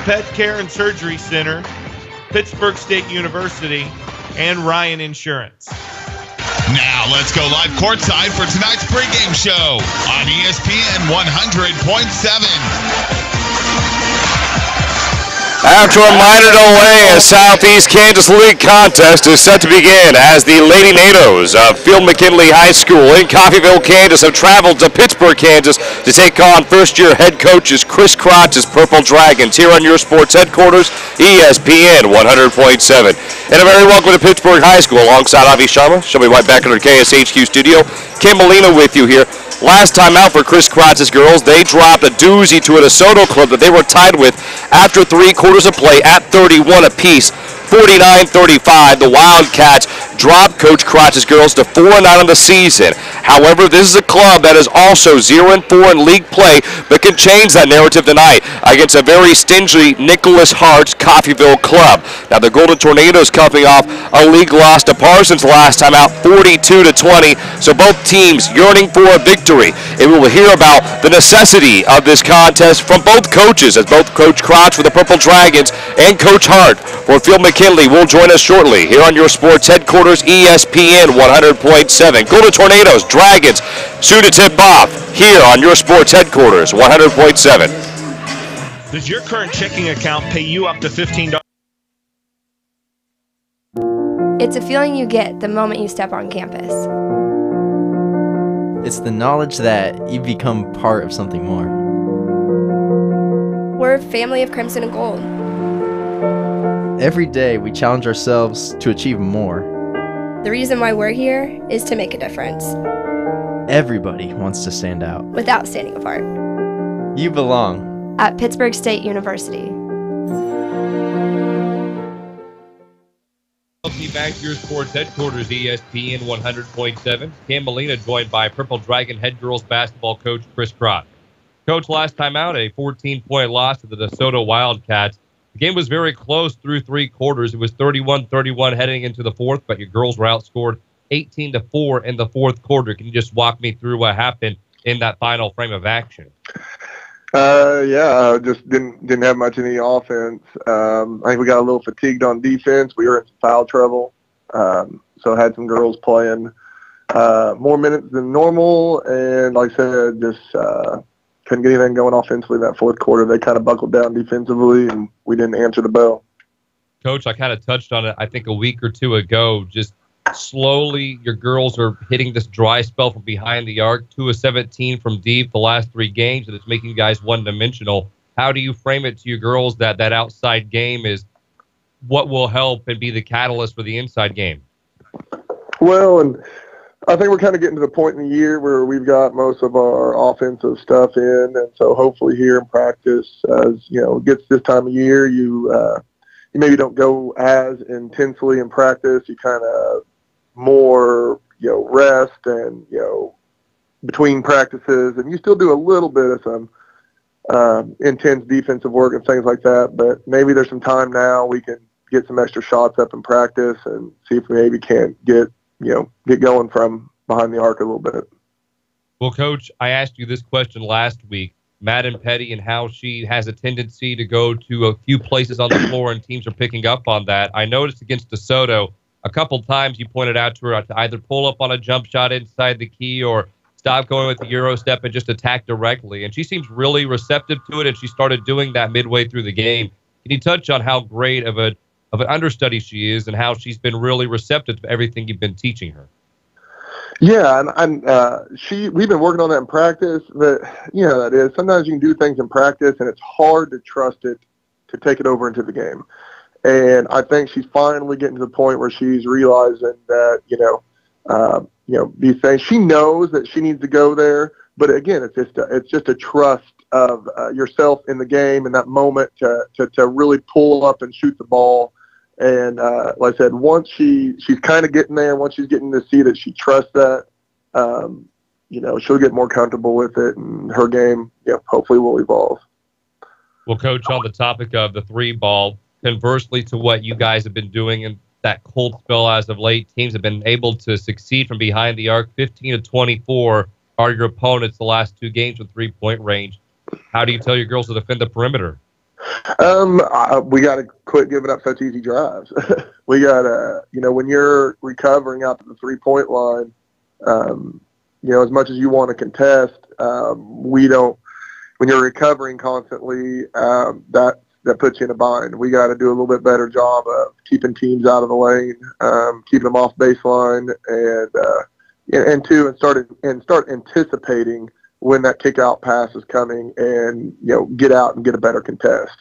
Pet Care and Surgery Center, Pittsburg State University, and Ryan Insurance. Now let's go live courtside for tonight's pregame show on ESPN 100.7. After a minute away, a Southeast Kansas League contest is set to begin as the Lady Natos of Field McKinley High School in Coffeyville, Kansas have traveled to Pittsburg, Kansas to take on first-year head coaches Chris Crotch's Purple Dragons here on your sports headquarters, ESPN 100.7. And a very welcome to Pittsburg High School alongside Avi Sharma. She'll be right back in our KSHQ studio. Kim Molina with you here. Last time out for Chris Crotch's girls, they dropped a doozy to a DeSoto club that they were tied with after 3 quarters of play at 31 apiece. 49-35, the Wildcats dropped Coach Crotch's girls to 4-9 on the season. However, this is a club that is also 0-4 in league play, but can change that narrative tonight against a very stingy Nicholas Hart's Coffeyville club. Now, the Golden Tornadoes coming off a league loss to Parsons last time out, 42-20, so both teams yearning for a victory. And we will hear about the necessity of this contest from both coaches, as both Coach Crotch for the Purple Dragons and Coach Hart for Field McKinley will join us shortly here on your sports headquarters, ESPN 100.7. Golden Tornadoes, Dragons, soon to tip off here on your sports headquarters, 100.7. Does your current checking account pay you up to $15? It's a feeling you get the moment you step on campus. It's the knowledge that you become part of something more. We're a family of crimson and gold. Every day we challenge ourselves to achieve more. The reason why we're here is to make a difference. Everybody wants to stand out. Without standing apart. You belong. At Pittsburg State University. Welcome back to your sports headquarters, ESPN 100.7. Cam Molina joined by Purple Dragon head girls basketball coach Chris Crotch. Coach, last time out, a 14-point loss to the DeSoto Wildcats. The game was very close through 3 quarters. It was 31-31 heading into the fourth, but your girls were outscored 18-4 in the fourth quarter. Can you just walk me through what happened in that final frame of action? Just didn't have much in the offense. I think we got a little fatigued on defense. We were in foul trouble, so I had some girls playing more minutes than normal, and like I said, just couldn't get anything going offensively in that fourth quarter. They kind of buckled down defensively, and we didn't answer the bell. Coach, I kind of touched on it, I think, a week or two ago. Just slowly, your girls are hitting this dry spell from behind the arc, 2 of 17 from deep the last 3 games, and it's making you guys one-dimensional. How do you frame it to your girls that that outside game is what will help and be the catalyst for the inside game? Well, and I think we're kind of getting to the point in the year where we've got most of our offensive stuff in, and so hopefully here in practice, as you know, it gets this time of year, you maybe don't go as intensely in practice. You kind of more, rest and, between practices, and you still do a little bit of some intense defensive work and things like that, but maybe there's some time now we can get some extra shots up in practice and see if we maybe can't get going from behind the arc a little bit. Well, Coach, I asked you this question last week, Madden Petty, and how she has a tendency to go to a few places on the floor, and teams are picking up on that. I noticed against DeSoto, a couple times you pointed out to her to either pull up on a jump shot inside the key or stop going with the Euro step and just attack directly. And she seems really receptive to it, and she started doing that midway through the game. Can you touch on how great of an understudy she is and how she's been really receptive to everything you've been teaching her? Yeah, and we've been working on that in practice, but that is sometimes you can do things in practice and it's hard to trust it to take it over into the game. And I think she's finally getting to the point where she's realizing that, these things, she knows that she needs to go there, but again, it's just a trust of yourself in the game in that moment to really pull up and shoot the ball. And like I said, once she's kind of getting there, once she's getting to see that she trusts that, she'll get more comfortable with it, and her game, hopefully will evolve. Well, Coach, on the topic of the 3-ball, conversely to what you guys have been doing in that cold spell as of late, teams have been able to succeed from behind the arc. 15-24 are your opponents the last 2 games with 3-point range. How do you tell your girls to defend the perimeter? We got to quit giving up such easy drives. We got to, when you're recovering out to the 3-point line, as much as you want to contest, we don't. When you're recovering constantly, that puts you in a bind. We got to do a little bit better job of keeping teams out of the lane, keeping them off baseline, and start anticipating when that kick out pass is coming, and get out and get a better contest.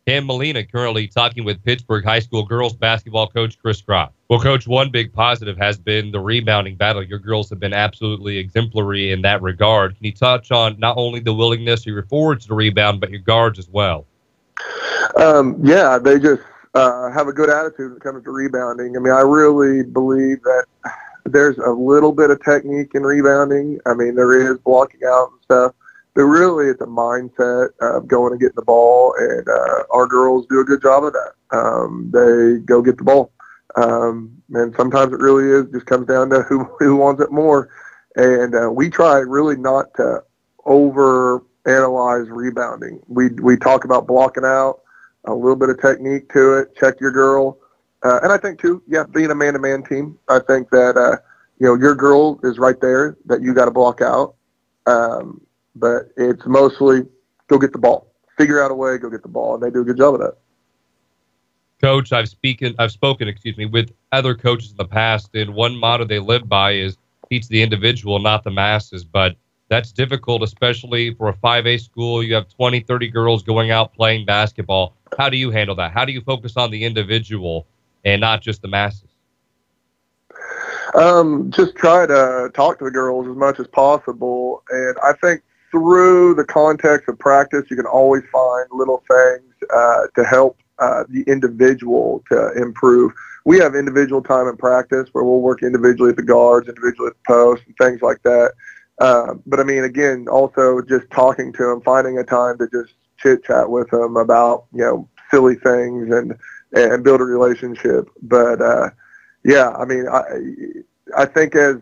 Cam Molina currently talking with Pittsburg High School girls basketball coach Chris Crott. Well, Coach, one big positive has been the rebounding battle. Your girls have been absolutely exemplary in that regard. Can you touch on not only the willingness of your forwards to rebound, but your guards as well? Yeah, they just have a good attitude when it comes to rebounding. I mean, I really believe that there's a little bit of technique in rebounding. I mean, there is blocking out and stuff. But really, it's a mindset of going and getting the ball, and our girls do a good job of that. They go get the ball. And sometimes it really just comes down to who wants it more. And we try really not to overanalyze rebounding. We talk about blocking out, a little bit of technique to it, check your girl. And I think, too, being a man-to-man team, I think that, your girl is right there that you got to block out. But it's mostly go get the ball. Figure out a way, go get the ball, and they do a good job of that. Coach, I've spoken, with other coaches in the past, and one motto they live by is teach the individual, not the masses. But that's difficult, especially for a 5A school. You have 20, 30 girls going out playing basketball. How do you handle that? How do you focus on the individual and not just the masses? Just try to talk to the girls as much as possible. And I think through the context of practice, you can always find little things to help the individual to improve. We have individual time in practice where we'll work individually at the guards, individually at the post, and things like that. But, I mean, again, also just talking to them, finding a time to just chit-chat with them about, silly things and build a relationship. But, I mean, I think as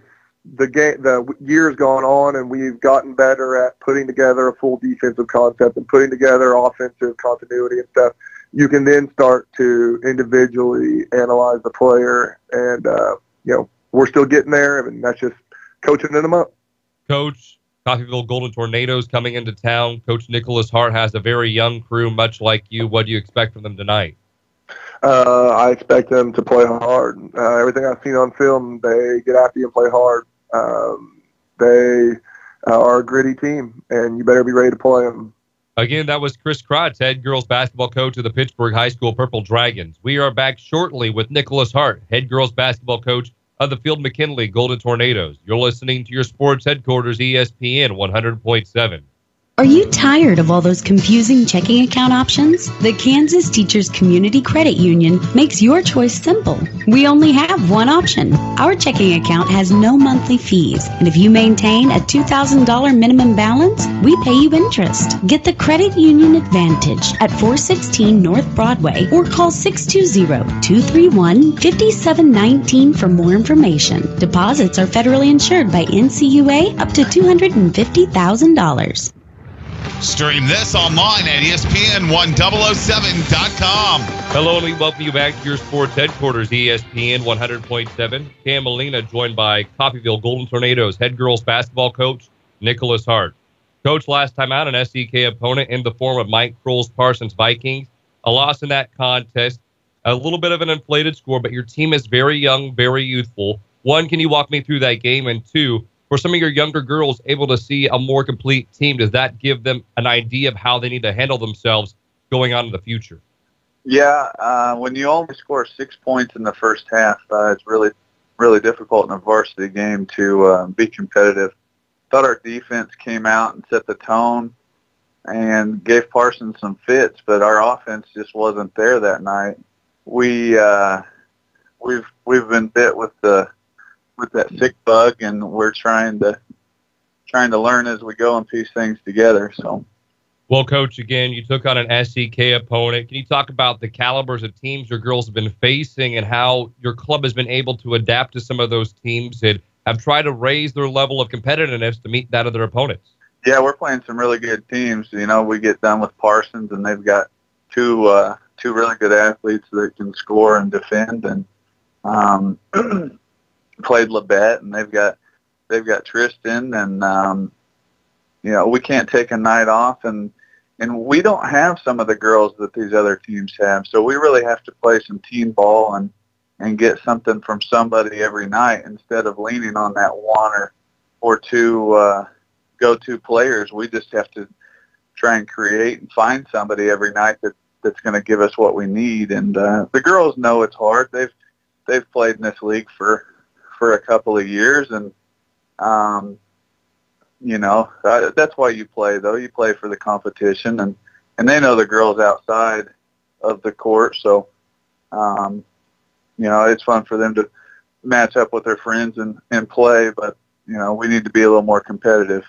the year's gone on and we've gotten better at putting together a full defensive concept and putting together offensive continuity and stuff, you can then start to individually analyze the player. And, we're still getting there, and that's just coaching them up. Coach, Coffeyville Golden Tornadoes coming into town. Coach Nicholas Hart has a very young crew, much like you. What do you expect from them tonight? I expect them to play hard. Everything I've seen on film, they get after you and play hard. They are a gritty team, and you better be ready to play them. Again, that was Chris Crott, head girls basketball coach of the Pittsburg High School Purple Dragons. We are back shortly with Nicholas Hart, head girls basketball coach of the Field McKinley Golden Tornadoes. You're listening to your sports headquarters, ESPN 100.7. Are you tired of all those confusing checking account options? The Kansas Teachers Community Credit Union makes your choice simple. We only have one option. Our checking account has no monthly fees, and if you maintain a $2,000 minimum balance, we pay you interest. Get the Credit Union Advantage at 416 North Broadway or call 620-231-5719 for more information. Deposits are federally insured by NCUA up to $250,000. Stream this online at ESPN1007.com. Hello, and we welcome you back to your sports headquarters, ESPN 100.7. Cam Molina joined by Coffeyville Golden Tornadoes head girls basketball coach Nicholas Hart. Coach, last time out, an SEK opponent in the form of Mike Kroll's Parsons Vikings. A loss in that contest, a little bit of an inflated score, but your team is very young, very youthful. One, can you walk me through that game? And two, for some of your younger girls able to see a more complete team, does that give them an idea of how they need to handle themselves going on in the future? Yeah, when you only score 6 points in the first half, it's really, really difficult in a varsity game to be competitive. Thought our defense came out and set the tone and gave Parsons some fits, but our offense just wasn't there that night. We've been bit with that sick bug, and we're trying to learn as we go and piece things together. So, well, Coach, again, you took on an SEK opponent. Can you talk about the calibers of teams your girls have been facing and how your club has been able to adapt to some of those teams and have tried to raise their level of competitiveness to meet that of their opponents? Yeah, we're playing some really good teams. We get done with Parsons, and they've got two really good athletes that can score and defend, and played Labette, and they've got Tristan, and we can't take a night off, and we don't have some of the girls that these other teams have, so we really have to play some team ball and get something from somebody every night instead of leaning on that one or two go-to players. We just have to try and create and find somebody every night that's going to give us what we need. And the girls know it's hard. They've played in this league for a couple of years, and that's why you play, though. You play for the competition, and they know the girls outside of the court, so it's fun for them to match up with their friends and play, but we need to be a little more competitive.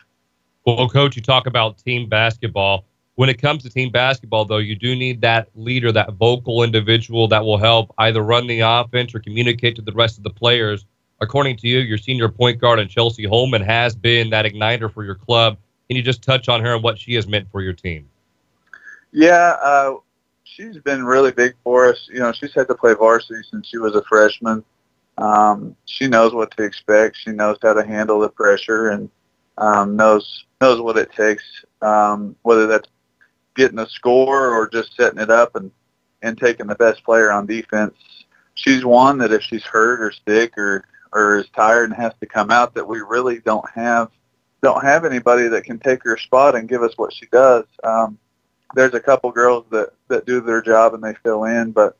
Well, Coach, you talk about team basketball. When it comes to team basketball, though, you do need that leader, that vocal individual that will help either run the offense or communicate to the rest of the players. According to you, your senior point guard and Chelsea Holman has been that igniter for your club. Can you just touch on her and what she has meant for your team? Yeah, she's been really big for us. She's had to play varsity since she was a freshman. She knows what to expect. She knows how to handle the pressure, and knows what it takes, whether that's getting a score or just setting it up and taking the best player on defense. She's one that if she's hurt or sick or is tired and has to come out, that we really don't have anybody that can take her spot and give us what she does. There's a couple girls that do their job and they fill in, but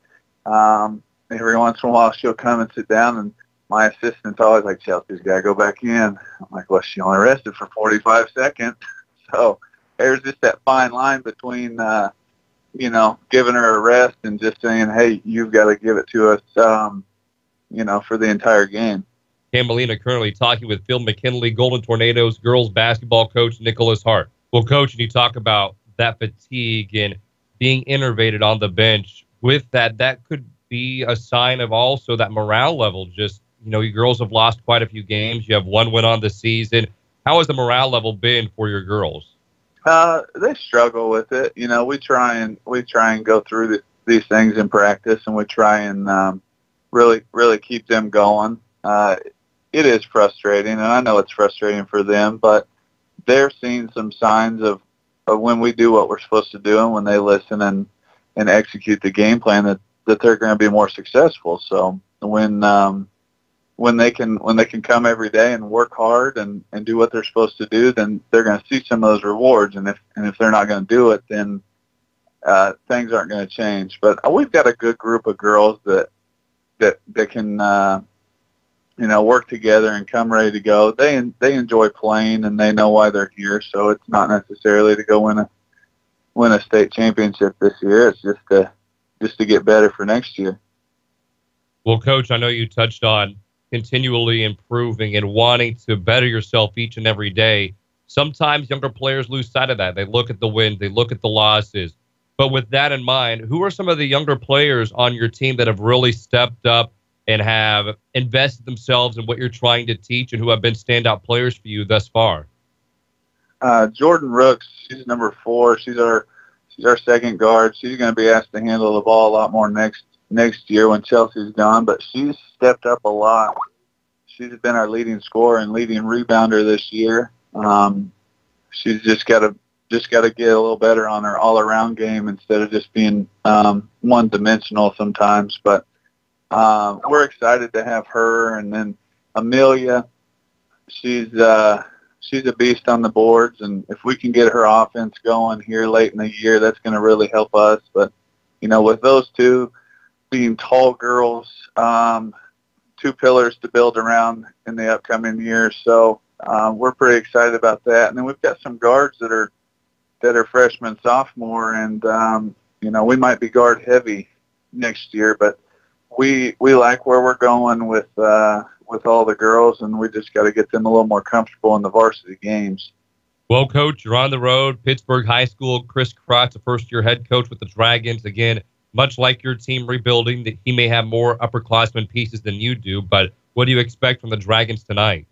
every once in a while she'll come and sit down, and my assistant's always like, Chelsea's got to go back in. I'm like, well, she only rested for 45 seconds. So there's just that fine line between, giving her a rest and just saying, hey, you've got to give it to us, for the entire game. Cam Molina currently talking with Phil McKinley, Golden Tornadoes girls basketball coach Nicholas Hart. Well, Coach, and you talk about that fatigue and being innervated on the bench. With that could be a sign of also that morale level. Just, you girls have lost quite a few games. You have one win on the season. How has the morale level been for your girls? They struggle with it. We try and go through these things in practice, and we try and really keep them going. It is frustrating, and I know it's frustrating for them, but they're seeing some signs of when we do what we're supposed to do and when they listen and execute the game plan that they're going to be more successful. So when they can come every day and work hard and do what they're supposed to do, then they're going to see some of those rewards. And if they're not going to do it, then things aren't going to change. But we've got a good group of girls that can work together and come ready to go. They enjoy playing, and they know why they're here. So it's not necessarily to go win a state championship this year. It's just to get better for next year. Well, Coach, I know you touched on continually improving and wanting to better yourself each and every day. Sometimes younger players lose sight of that. They look at the wins, they look at the losses. But with that in mind, who are some of the younger players on your team that have really stepped up and have invested themselves in what you're trying to teach, and who have been standout players for you thus far? Jordan Rooks, she's number 4. She's our second guard. She's going to be asked to handle the ball a lot more next year when Chelsea's gone, but she's stepped up a lot. She's been our leading scorer and leading rebounder this year. She's just got to get a little better on her all-around game instead of just being one-dimensional sometimes. But we're excited to have her. And then Amelia, she's a beast on the boards, and if we can get her offense going here late in the year, that's going to really help us. But with those two being tall girls, 2 pillars to build around in the upcoming years. So we're pretty excited about that. And then we've got some guards that are freshmen, sophomore, and we might be guard heavy next year, but we like where we're going with all the girls, and we just got to get them a little more comfortable in the varsity games. Well, Coach, you're on the road. Pittsburg High School, Chris Krotz, a first-year head coach with the Dragons. Again, much like your team rebuilding, that he may have more upperclassmen pieces than you do, but what do you expect from the Dragons tonight?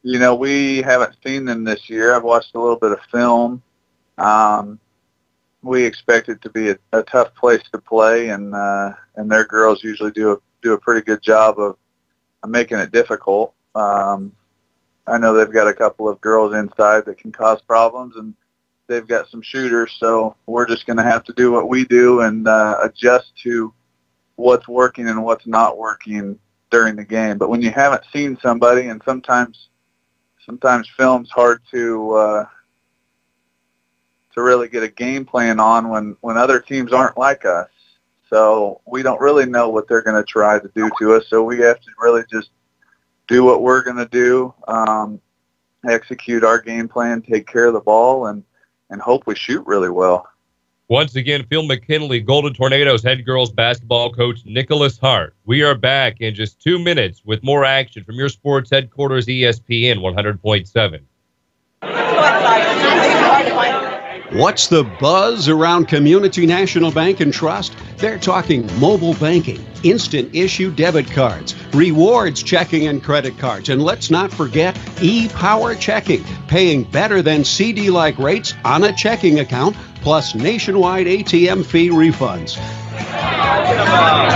We haven't seen them this year. I've watched a little bit of film. we expect it to be a tough place to play, and their girls usually do a pretty good job of making it difficult. I know they've got a couple of girls inside that can cause problems, and they've got some shooters, so we're just going to have to do what we do and adjust to what's working and what's not working during the game. But when you haven't seen somebody, and sometimes film's hard to really get a game plan on when other teams aren't like us. So we don't really know what they're going to try to do to us, so we have to really just do what we're going to do, execute our game plan, take care of the ball, and hope we shoot really well. Once again, Phil McKinley, Golden Tornadoes head girls basketball coach Nicholas Hart. We are back in just 2 minutes with more action from your sports headquarters, ESPN 100.7. What's the buzz around Community National Bank and Trust? They're talking mobile banking, instant issue debit cards, rewards checking and credit cards, and let's not forget e-power checking, paying better than CD-like rates on a checking account, plus nationwide ATM fee refunds.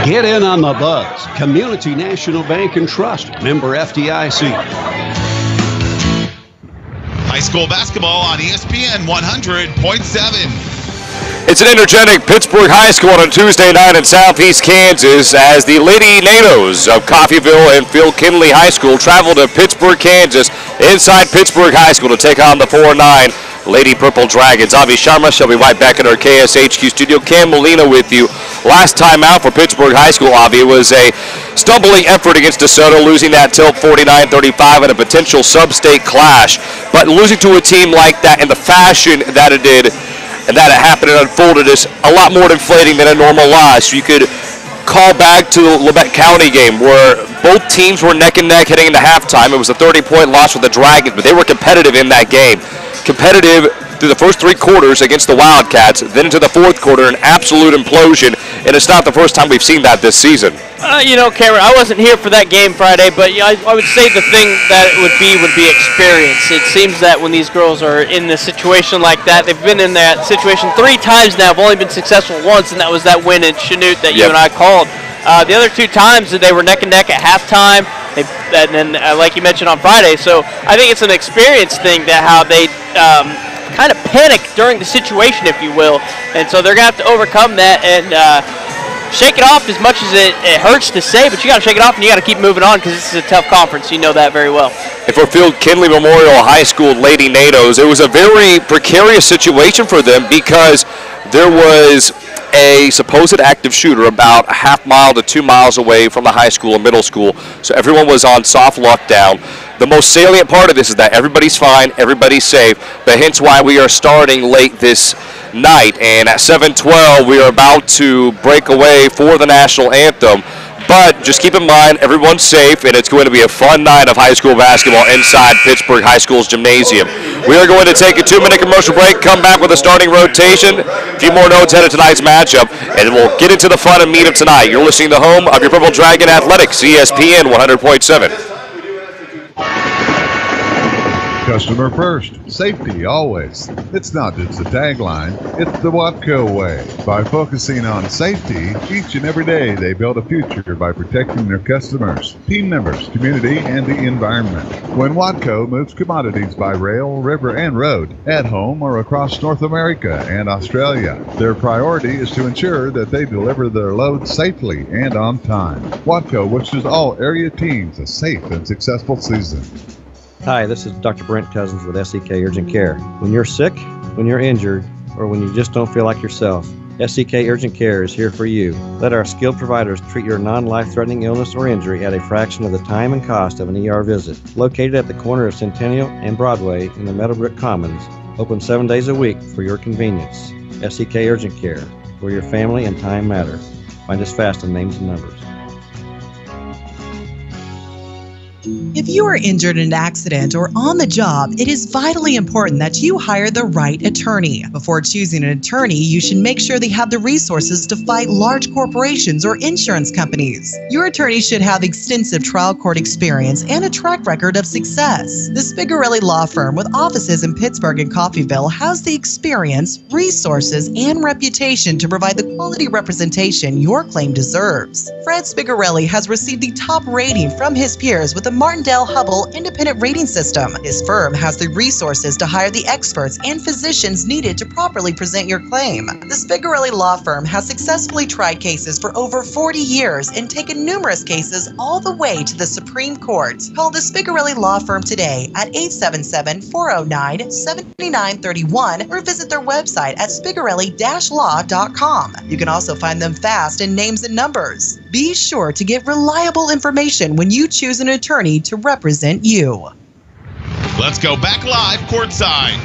Get in on the buzz. Community National Bank and Trust, member FDIC. High school basketball on ESPN 100.7. It's an energetic Pittsburg High School on a Tuesday night in southeast Kansas as the Lady NATOs of Coffeyville and Phil McKinley High School travel to Pittsburg, Kansas, inside Pittsburg High School to take on the 4-9 Lady Purple Dragons. Avi Sharma shall be right back in our KSHQ studio. Cam Molina with you. Last time out for Pittsburg High School, Avi, it was a stumbling effort against DeSoto, losing that tilt 49-35 in a potential sub-state clash. But losing to a team like that in the fashion that it did and that it happened and unfolded is a lot more inflating than a normal loss. You could call back to the Labette County game where both teams were neck and neck heading into halftime. It was a 30-point loss for the Dragons, but they were competitive in that game. Competitive through the first 3 quarters against the Wildcats, then into the fourth quarter, an absolute implosion, and it's not the first time we've seen that this season. Cameron, I wasn't here for that game Friday, but I would say the thing that it would be experience. It seems that when these girls are in a situation like that, they've been in that situation 3 times now, have only been successful once, and that was that win in Chanute that you and I called. The other 2 times they were neck and neck at halftime, and then like you mentioned on Friday. So I think it's an experience thing that how they kind of panic during the situation, if you will, and so they're going to have to overcome that and shake it off as much as it hurts to say, but you got to shake it off and you got to keep moving on because this is a tough conference. You know that very well. And for Phil McKinley Memorial High School Lady NATOs, it was a very precarious situation for them because there was a supposed active shooter about a half mile to 2 miles away from the high school and middle school, so everyone was on soft lockdown. The most salient part of this is that everybody's fine, everybody's safe, but hence why we are starting late this night. And at 7:12, we are about to break away for the national anthem. But just keep in mind, everyone's safe, and it's going to be a fun night of high school basketball inside Pittsburg High School's gymnasium. We are going to take a 2-minute commercial break, come back with a starting rotation, a few more notes ahead of tonight's matchup, and we'll get into the fun and meat of tonight. You're listening to the home of your Purple Dragon Athletics, ESPN 100.7. Customer first, safety always. It's not just a tagline, it's the Watco way. By focusing on safety, each and every day they build a future by protecting their customers, team members, community, and the environment. When Watco moves commodities by rail, river, and road, at home or across North America and Australia, their priority is to ensure that they deliver their loads safely and on time. Watco wishes all area teams a safe and successful season. Hi, this is Dr. Brent Cousins with SEK Urgent Care. When you're sick, when you're injured, or when you just don't feel like yourself, SEK Urgent Care is here for you. Let our skilled providers treat your non-life-threatening illness or injury at a fraction of the time and cost of an ER visit. Located at the corner of Centennial and Broadway in the Meadowbrook Commons, open 7 days a week for your convenience. SEK Urgent Care, where your family and time matter. Find us fast in names and numbers. If you are injured in an accident or on the job, it is vitally important that you hire the right attorney. Before choosing an attorney, you should make sure they have the resources to fight large corporations or insurance companies. Your attorney should have extensive trial court experience and a track record of success. The Spigarelli Law Firm, with offices in Pittsburg and Coffeyville, has the experience, resources, and reputation to provide the quality representation your claim deserves. Fred Spigarelli has received the top rating from his peers with the Martindale-Hubbell Independent Rating System. His firm has the resources to hire the experts and physicians needed to properly present your claim. The Spigarelli Law Firm has successfully tried cases for over 40 years and taken numerous cases all the way to the Supreme Court. Call the Spigarelli Law Firm today at 877-409-7931 or visit their website at spigarelli-law.com. You can also find them fast in names and numbers. Be sure to get reliable information when you choose an attorney to represent you. Let's go back live courtside.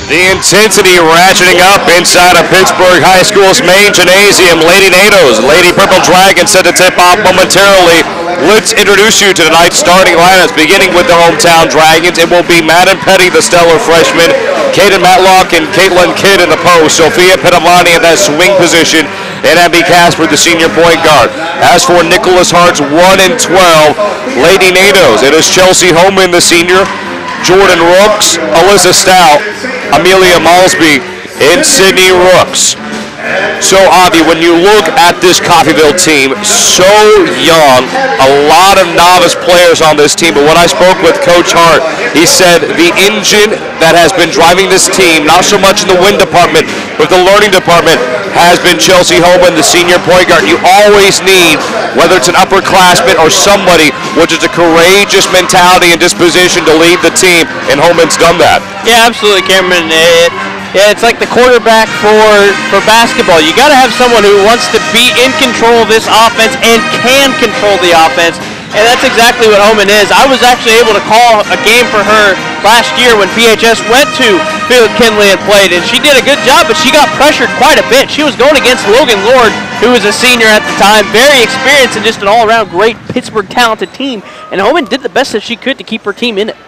The intensity ratcheting up inside of Pittsburg High School's main gymnasium. Lady NATO's Lady Purple Dragons set to tip off momentarily. Let's introduce you to tonight's starting lineups, beginning with the hometown Dragons. It will be Madden Petty, the stellar freshman, Kaden Matlock and Caitlin Kidd in the post, Sophia Pedamani at that swing position, and Abby Casper, the senior point guard. As for Nicholas Hart's 1 and 12 Lady NATO's, it is Chelsea Holman, the senior, Jordan Rooks, Alyssa Stout, Amelia Malsby, and Sydney Rooks. So, Avi, when you look at this Coffeyville team, so young, a lot of novice players on this team, but when I spoke with Coach Hart, he said the engine that has been driving this team, not so much in the win department, but the learning department, has been Chelsea Holman, the senior point guard. You always need, whether it's an upperclassman or somebody, which is a courageous mentality and disposition to lead the team, and Holman's done that. Yeah, absolutely, Cameron. It's like the quarterback for basketball. You got to have someone who wants to be in control of this offense and can control the offense, and that's exactly what Holman is. I was actually able to call a game for her last year when PHS went to Field Kinley and played, and she did a good job, but she got pressured quite a bit. She was going against Logan Lord, who was a senior at the time, very experienced and just an all-around great Pittsburgh talented team, and Holman did the best that she could to keep her team in it.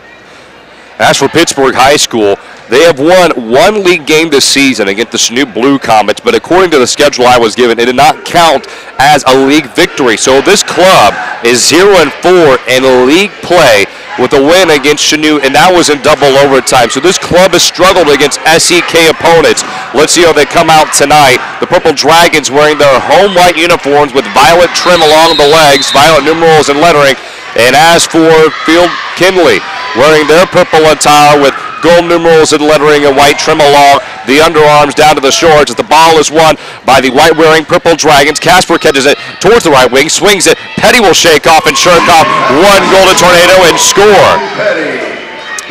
As for Pittsburgh High School, they have won one league game this season against the Chanute Blue Comets, but according to the schedule I was given, it did not count as a league victory. So this club is 0-4 in league play with a win against Chanute, and that was in double overtime. So this club has struggled against SEK opponents. Let's see how they come out tonight. The Purple Dragons wearing their home white uniforms with violet trim along the legs, violet numerals and lettering. And as for Field Kinley, wearing their purple attire with gold numerals and lettering and white trim along the underarms down to the shorts, as the ball is won by the white-wearing Purple Dragons. Casper catches it towards the right wing, swings it. Petty will shake off and shirk off one golden tornado and score.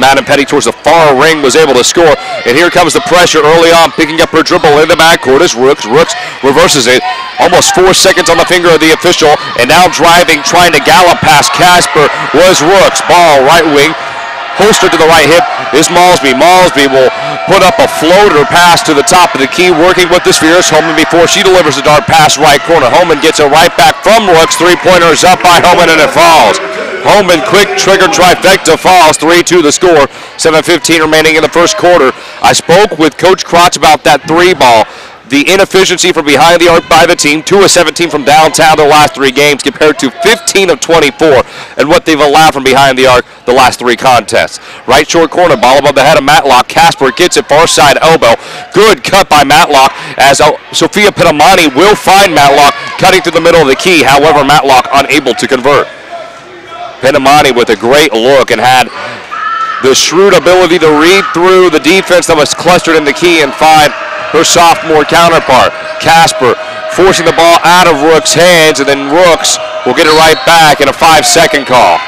Madden Petty towards the far ring was able to score, and here comes the pressure early on, picking up her dribble in the backcourt is Rooks. Rooks reverses it, almost 4 seconds on the finger of the official, and now driving, trying to gallop past Casper was Rooks. Ball right wing, holster to the right hip is Malsby. Malsby will put up a floater pass to the top of the key, working with the Spheres. Holman before she delivers the dart pass right corner. Holman gets it right back from Rooks. Three-pointer is up by Holman, and it falls. Holman, quick trigger trifecta, falls. 3-2 the score. 7:15 remaining in the first quarter. I spoke with Coach Krotz about that three ball. The inefficiency from behind the arc by the team, 2 of 17 from downtown their last 3 games compared to 15 of 24, and what they've allowed from behind the arc the last 3 contests. Right short corner, ball above the head of Matlock. Casper gets it far side elbow. Good cut by Matlock as Sophia Pedamani will find Matlock cutting to the middle of the key. However, Matlock unable to convert. Pedamani with a great look and had the shrewd ability to read through the defense that was clustered in the key and find her sophomore counterpart. Casper forcing the ball out of Rooks' hands, and then Rooks will get it right back in a 5-second call.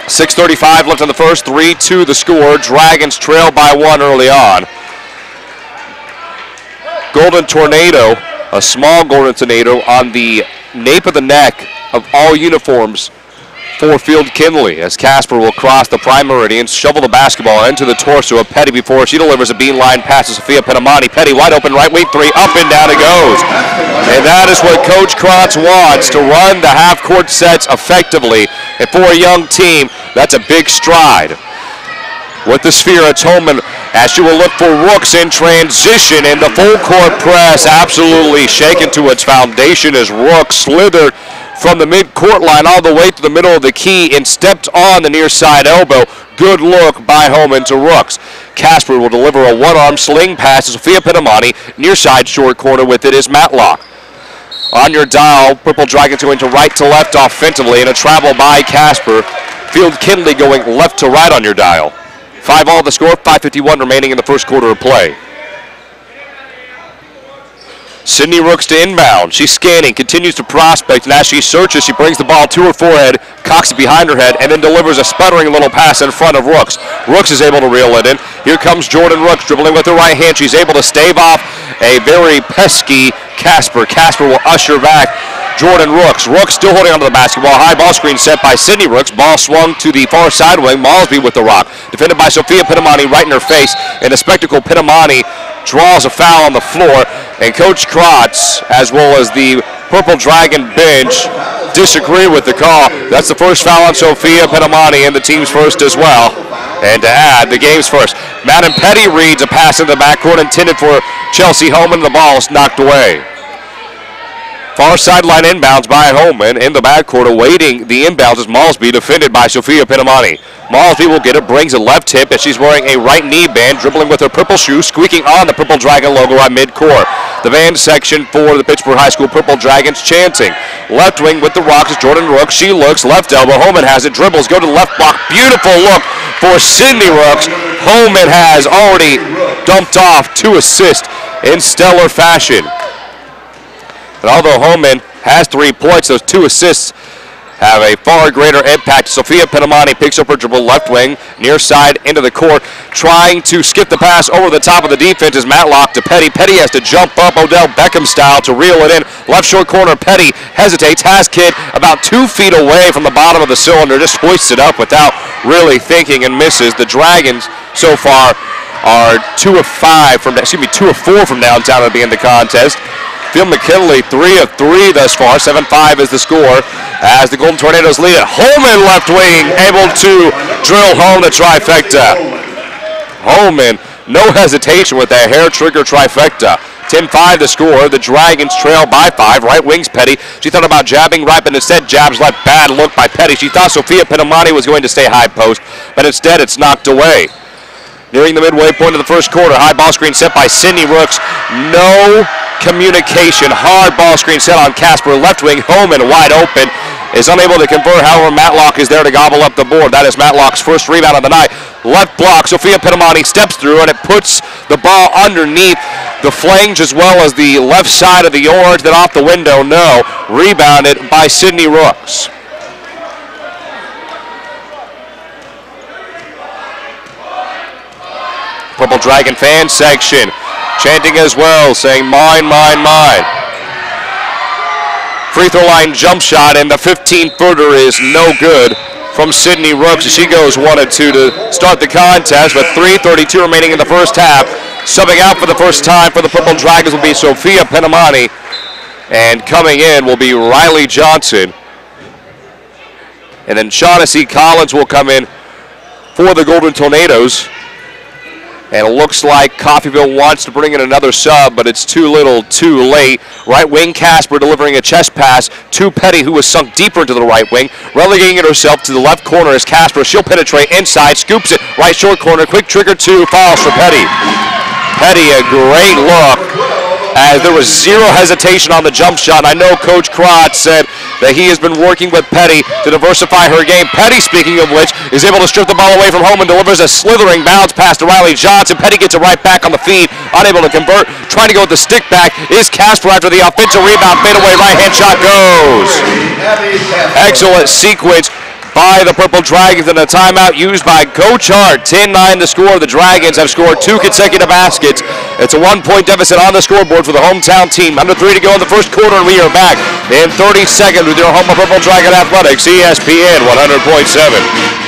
6:35 left in the first, 3-2 the score. Dragons trail by 1 early on. Golden Tornado, a small golden tornado on the nape of the neck of all uniforms for Field Kinley as Casper will cross the prime meridian, shovel the basketball into the torso of Petty before she delivers a beeline pass to Sophia Penamani. Petty wide open right wing three, up and down it goes. And that is what Coach Krotz wants, to run the half-court sets effectively. And for a young team, that's a big stride. With the sphere, it's Holman as she will look for Rooks in transition, and the full court press absolutely shaken to its foundation as Rooks slithered from the mid-court line all the way to the middle of the key and stepped on the near side elbow. Good look by Holman to Rooks. Casper will deliver a one-arm sling pass to Sophia Penamani. Near side short corner with it is Matlock. On your dial, Purple Dragons going to right to left offensively, and a travel by Casper. Field Kinley going left to right on your dial. 5-all the score, 5:51 remaining in the first quarter of play. Sydney Rooks to inbound. She's scanning, continues to prospect, and as she searches, she brings the ball to her forehead, cocks it behind her head, and then delivers a sputtering little pass in front of Rooks. Rooks is able to reel it in. Here comes Jordan Rooks dribbling with her right hand. She's able to stave off a very pesky Casper. Casper will usher back Jordan Rooks. Rooks still holding onto the basketball. High ball screen set by Sydney Rooks. Ball swung to the far side wing. Malsby with the rock. Defended by Sophia Penamani right in her face. And the spectacle Penamani draws a foul on the floor. And Coach Krotz, as well as the Purple Dragon bench, disagree with the call. That's the first foul on Sophia Penamani, and the team's first as well. And to add, the game's first. Madden Petty reads a pass in the backcourt intended for Chelsea Holman. The ball is knocked away. Far sideline inbounds by Holman in the backcourt, awaiting the inbounds is Malsby, defended by Sophia Penamani. Malsby will get it, brings a left hip as she's wearing a right knee band, dribbling with her purple shoe, squeaking on the Purple Dragon logo at midcourt. The band section for the Pittsburg High School Purple Dragons chanting. Left wing with the Rocks is Jordan Rooks. She looks, left elbow. Holman has it, dribbles, go to the left block. Beautiful look for Sydney Rooks. Holman has already dumped off 2 assists in stellar fashion. And although Holman has 3 points, those 2 assists have a far greater impact. Sophia Penamani picks up her dribble left wing, near side into the court, trying to skip the pass over the top of the defense is Matlock to Petty. Petty has to jump up Odell Beckham style to reel it in. Left short corner, Petty hesitates, has Kidd about 2 feet away from the bottom of the cylinder, just hoists it up without really thinking and misses. The Dragons so far are 2 of 4 from downtown at the end of the contest. Phil McKinley, 3 of 3 thus far. 7-5 is the score as the Golden Tornadoes lead it. Holman left wing, able to drill home the trifecta. Holman, no hesitation with that hair trigger trifecta. 10-5 the score. The Dragons trail by 5. Right wing's Petty. She thought about jabbing right, but instead jabs left. Bad look by Petty. She thought Sophia Penamani was going to stay high post, but instead it's knocked away. Nearing the midway point of the first quarter, high ball screen set by Sydney Rooks. No communication. Hard ball screen set on Casper. Left wing, Holman wide open. Is unable to convert. However, Matlock is there to gobble up the board. That is Matlock's first rebound of the night. Left block. Sophia Penamani steps through, and it puts the ball underneath the flange as well as the left side of the orange. Then off the window, no. Rebounded by Sydney Rooks. Purple Dragon fan section chanting as well, saying mine, mine, mine. Free throw line jump shot, and the 15-footer is no good from Sydney Rooks. She goes 1 and 2 to start the contest with 3:32 remaining in the first half. Subbing out for the first time for the Purple Dragons will be Sophia Penamani, and coming in will be Riley Johnson. And then Shaughnessy Collins will come in for the Golden Tornadoes. And it looks like Coffeyville wants to bring in another sub, but it's too little, too late. Right wing Casper delivering a chest pass to Petty, who was sunk deeper into the right wing. Relegating it herself to the left corner is Casper. She'll penetrate inside, scoops it, right short corner. Quick trigger 2, falls for Petty. Petty, a great look, as there was 0 hesitation on the jump shot. I know Coach Krotz said that he has been working with Petty to diversify her game. Petty, speaking of which, is able to strip the ball away from home and delivers a slithering bounce pass to Riley Johnson. Petty gets it right back on the feed, unable to convert. Trying to go with the stick back is Casper after the offensive rebound. Fadeaway right-hand shot goes. Excellent sequence by the Purple Dragons, and a timeout used by Coach Hart. 10-9 the score. The Dragons have scored 2 consecutive baskets. It's a 1-point deficit on the scoreboard for the hometown team. Under 3 to go in the first quarter, and we are back in 30 seconds with your home of Purple Dragon Athletics, ESPN 100.7.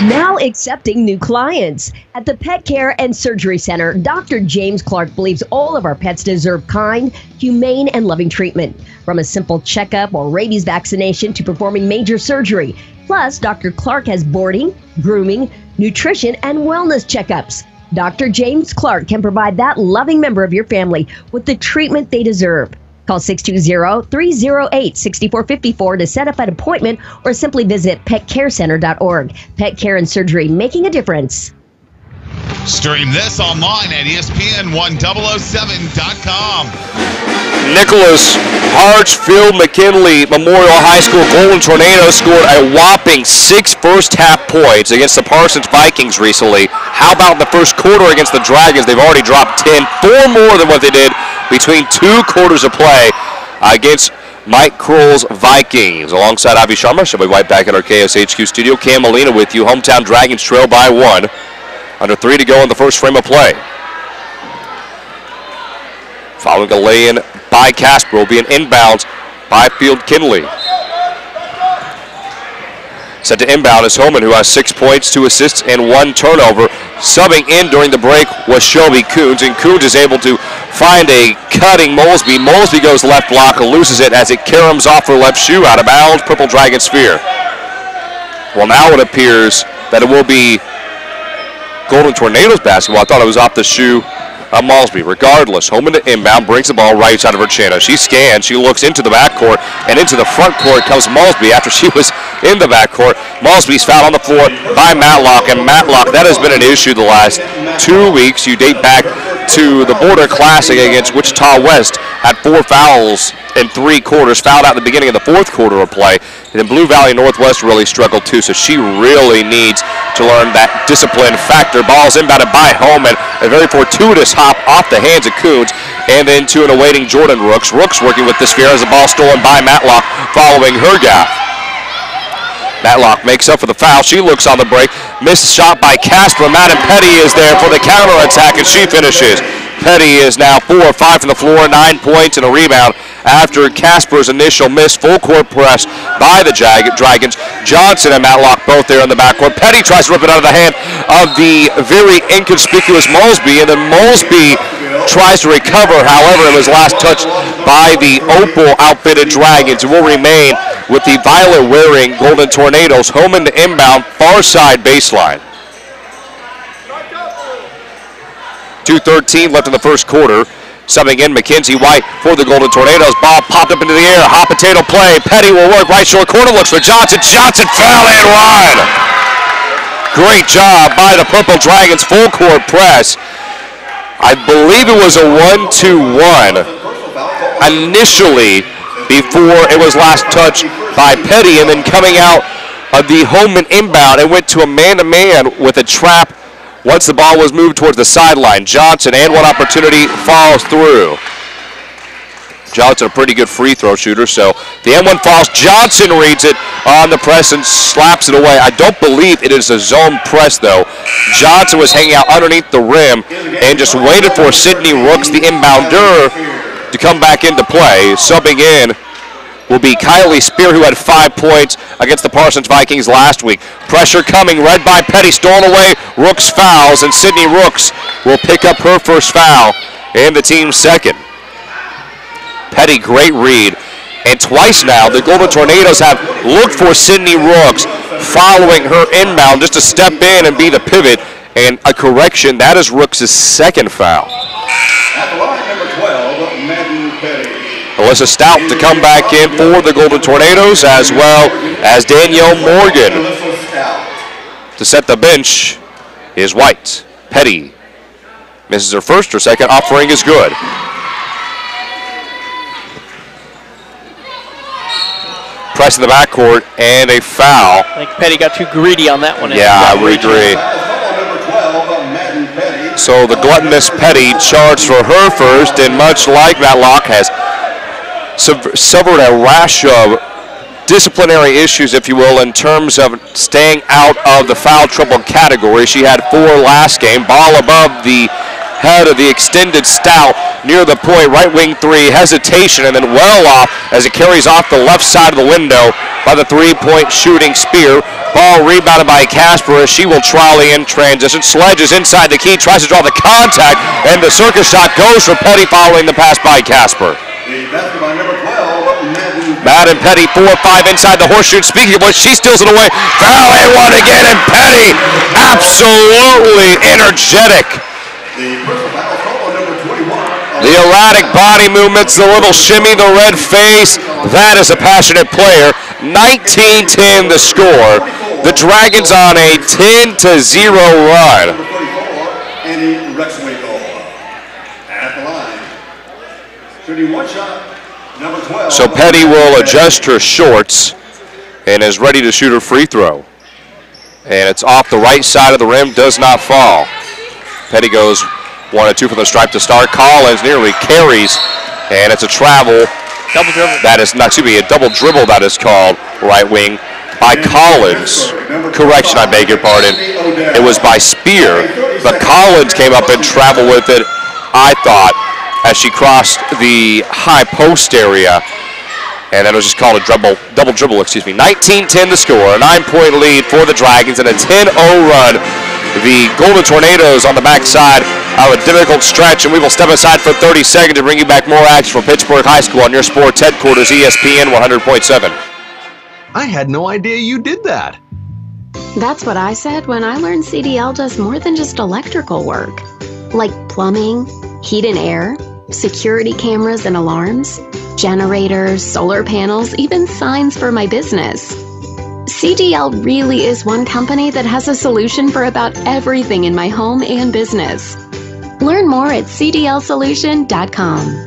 Now accepting new clients. At the Pet Care and Surgery Center, Dr. James Clark believes all of our pets deserve kind, humane, and loving treatment. From a simple checkup or rabies vaccination to performing major surgery. Plus, Dr. Clark has boarding, grooming, nutrition, and wellness checkups. Dr. James Clark can provide that loving member of your family with the treatment they deserve. Call 620-308-6454 to set up an appointment or simply visit petcarecenter.org. Pet Care and Surgery, making a difference. Stream this online at ESPN1007.com. Nicholas Hartsfield McKinley Memorial High School Golden Tornadoes scored a whopping 6 first-half points against the Parsons Vikings recently. How about the first quarter against the Dragons? They've already dropped 10, 4 more than what they did between 2 quarters of play against Mike Kroll's Vikings. Alongside Avi Sharma, she'll be right back at our KSHQ studio. Cam Molina with you. Hometown Dragons trail by 1. Under 3 to go in the first frame of play. Following a lay-in by Casper will be an inbound by Field Kinley. Set to inbound is Holman, who has 6 points, 2 assists, and 1 turnover. Subbing in during the break was Shelby Coons, and Coons is able to find a cutting Molesby. Molesby goes left block, loses it as it caroms off her left shoe out of bounds. Purple Dragon sphere. Well, now it appears that it will be Golden Tornadoes basketball. I thought it was off the shoe of Molesby. Regardless, Holman to inbound, brings the ball right side of her chin. As she scans, she looks into the backcourt, and into the front court comes Molesby after she was in the backcourt. Molesby's fouled on the floor by Matlock, and Matlock, that has been an issue the last 2 weeks. You date back to the Border Classic against Wichita West, had 4 fouls in 3 quarters, fouled out at the beginning of the 4th quarter of play. And then Blue Valley Northwest really struggled too, so she really needs to learn that discipline factor. Ball's inbounded by Holman, a very fortuitous hop off the hands of Coons, and then to an awaiting Jordan Rooks. Rooks working with the sphere as the ball stolen by Matlock following her gaffe. Matlock makes up for the foul. She looks on the break. Missed shot by Casper. Madden Petty is there for the counterattack, and she finishes. Petty is now 4 or 5 from the floor, 9 points and a rebound after Casper's initial miss. Full court press by the Dragons. Johnson and Matlock both there in the backcourt. Petty tries to rip it out of the hand of the very inconspicuous Molesby, and then Molesby tries to recover. However, it was last touched by the Opal outfitted Dragons. It will remain with the violet-wearing Golden Tornadoes. Holman to inbound, far side baseline. 2:13 left in the first quarter. Subbing in Mackenzie White for the Golden Tornadoes. Ball popped up into the air. Hot potato play. Petty will work right short corner. Looks for Johnson. Johnson foul and one. Great job by the Purple Dragons. Full court press. I believe it was a 1-2-1 initially before it was last touched by Petty, and then coming out of the Holman inbound, it went to a man-to-man with a trap once the ball was moved towards the sideline. Johnson, and one opportunity, falls through. Johnson, a pretty good free throw shooter, so the M1 falls. Johnson reads it on the press and slaps it away. I don't believe it is a zone press, though. Johnson was hanging out underneath the rim and just waited for Sydney Rooks, the inbounder, to come back into play. Subbing in will be Kylie Spear, who had 5 points against the Parsons Vikings last week. Pressure coming, read by Petty, stolen away. Rooks fouls, and Sydney Rooks will pick up her first foul and the team's second. Petty, great read. And twice now, the Golden Tornadoes have looked for Sydney Rooks following her inbound just to step in and be the pivot. And a correction, that is Rooks' second foul. At the line, number 12, Madden Petty. Alyssa Stout to come back in for the Golden Tornadoes, as well as Danielle Morgan. To set the bench is White. Petty misses her first or second. Offering is good. Press in the backcourt and a foul. I think Petty got too greedy on that one. Yeah, I would agree. So the gluttonous Petty charged for her first, and much like Matlock has suffered a rash of disciplinary issues, if you will, in terms of staying out of the foul trouble category. She had 4 last game. Ball above the head of the extended stout near the point. Right wing 3, hesitation, and then well off as it carries off the left side of the window by the 3-point shooting Spear. Ball rebounded by Casper as she will trolley in transition. Sledges inside the key, tries to draw the contact, and the circus shot goes for Petty following the pass by Casper. The basket by number 12, Madden Petty 4-5 inside the horseshoe. Speaking of which, she steals it away. Foul and one again, and Petty absolutely energetic. The personal foul call on number 21. The erratic body movements, the little shimmy, the red face. That is a passionate player. 19-10 the score. The Dragons on a 10-0 run. Annie Rexwinkle at the line. Shooting one shot, number 12. So Petty will adjust her shorts and is ready to shoot her free throw. And it's off the right side of the rim, does not fall. Petty goes 1 of 2 from the stripe to start. Collins nearly carries, and it's a travel. Double dribble. That is not, excuse me, a double dribble that is called right wing by Collins. Correction, I beg your pardon. It was by Spear, but Collins came up and traveled with it, I thought, as she crossed the high post area. And that was just called a double dribble, excuse me. 19-10 the score, a 9-point lead for the Dragons and a 10-0 run. The Golden Tornadoes on the backside of a difficult stretch, and we will step aside for 30 seconds to bring you back more action from Pittsburg High School on your sports headquarters, ESPN 100.7. I had no idea you did that. That's what I said when I learned CDL does more than just electrical work. Like plumbing, heat and air, security cameras and alarms, generators, solar panels, even signs for my business. CDL really is one company that has a solution for about everything in my home and business. Learn more at cdlsolution.com.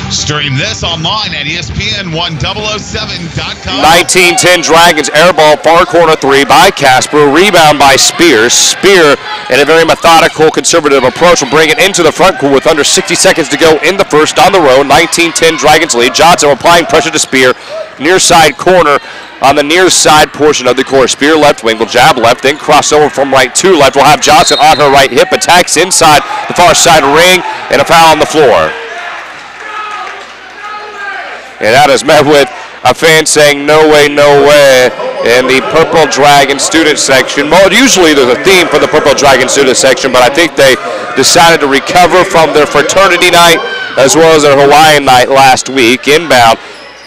Stream this online at ESPN1007.com. 19-10 Dragons, air ball, far corner 3 by Casper, rebound by Spear. Spear, in a very methodical, conservative approach, will bring it into the front court with under 60 seconds to go in the first on the road. 19-10 Dragons lead. Johnson applying pressure to Spear. Near side corner on the near side portion of the court. Spear left wing will jab left, then cross over from right to left. We'll have Johnson on her right hip, attacks inside the far side ring, and a foul on the floor. And that is met with a fan saying, "No way, no way," in the Purple Dragon student section. Well, usually there's a theme for the Purple Dragon student section, but I think they decided to recover from their fraternity night as well as their Hawaiian night last week. Inbound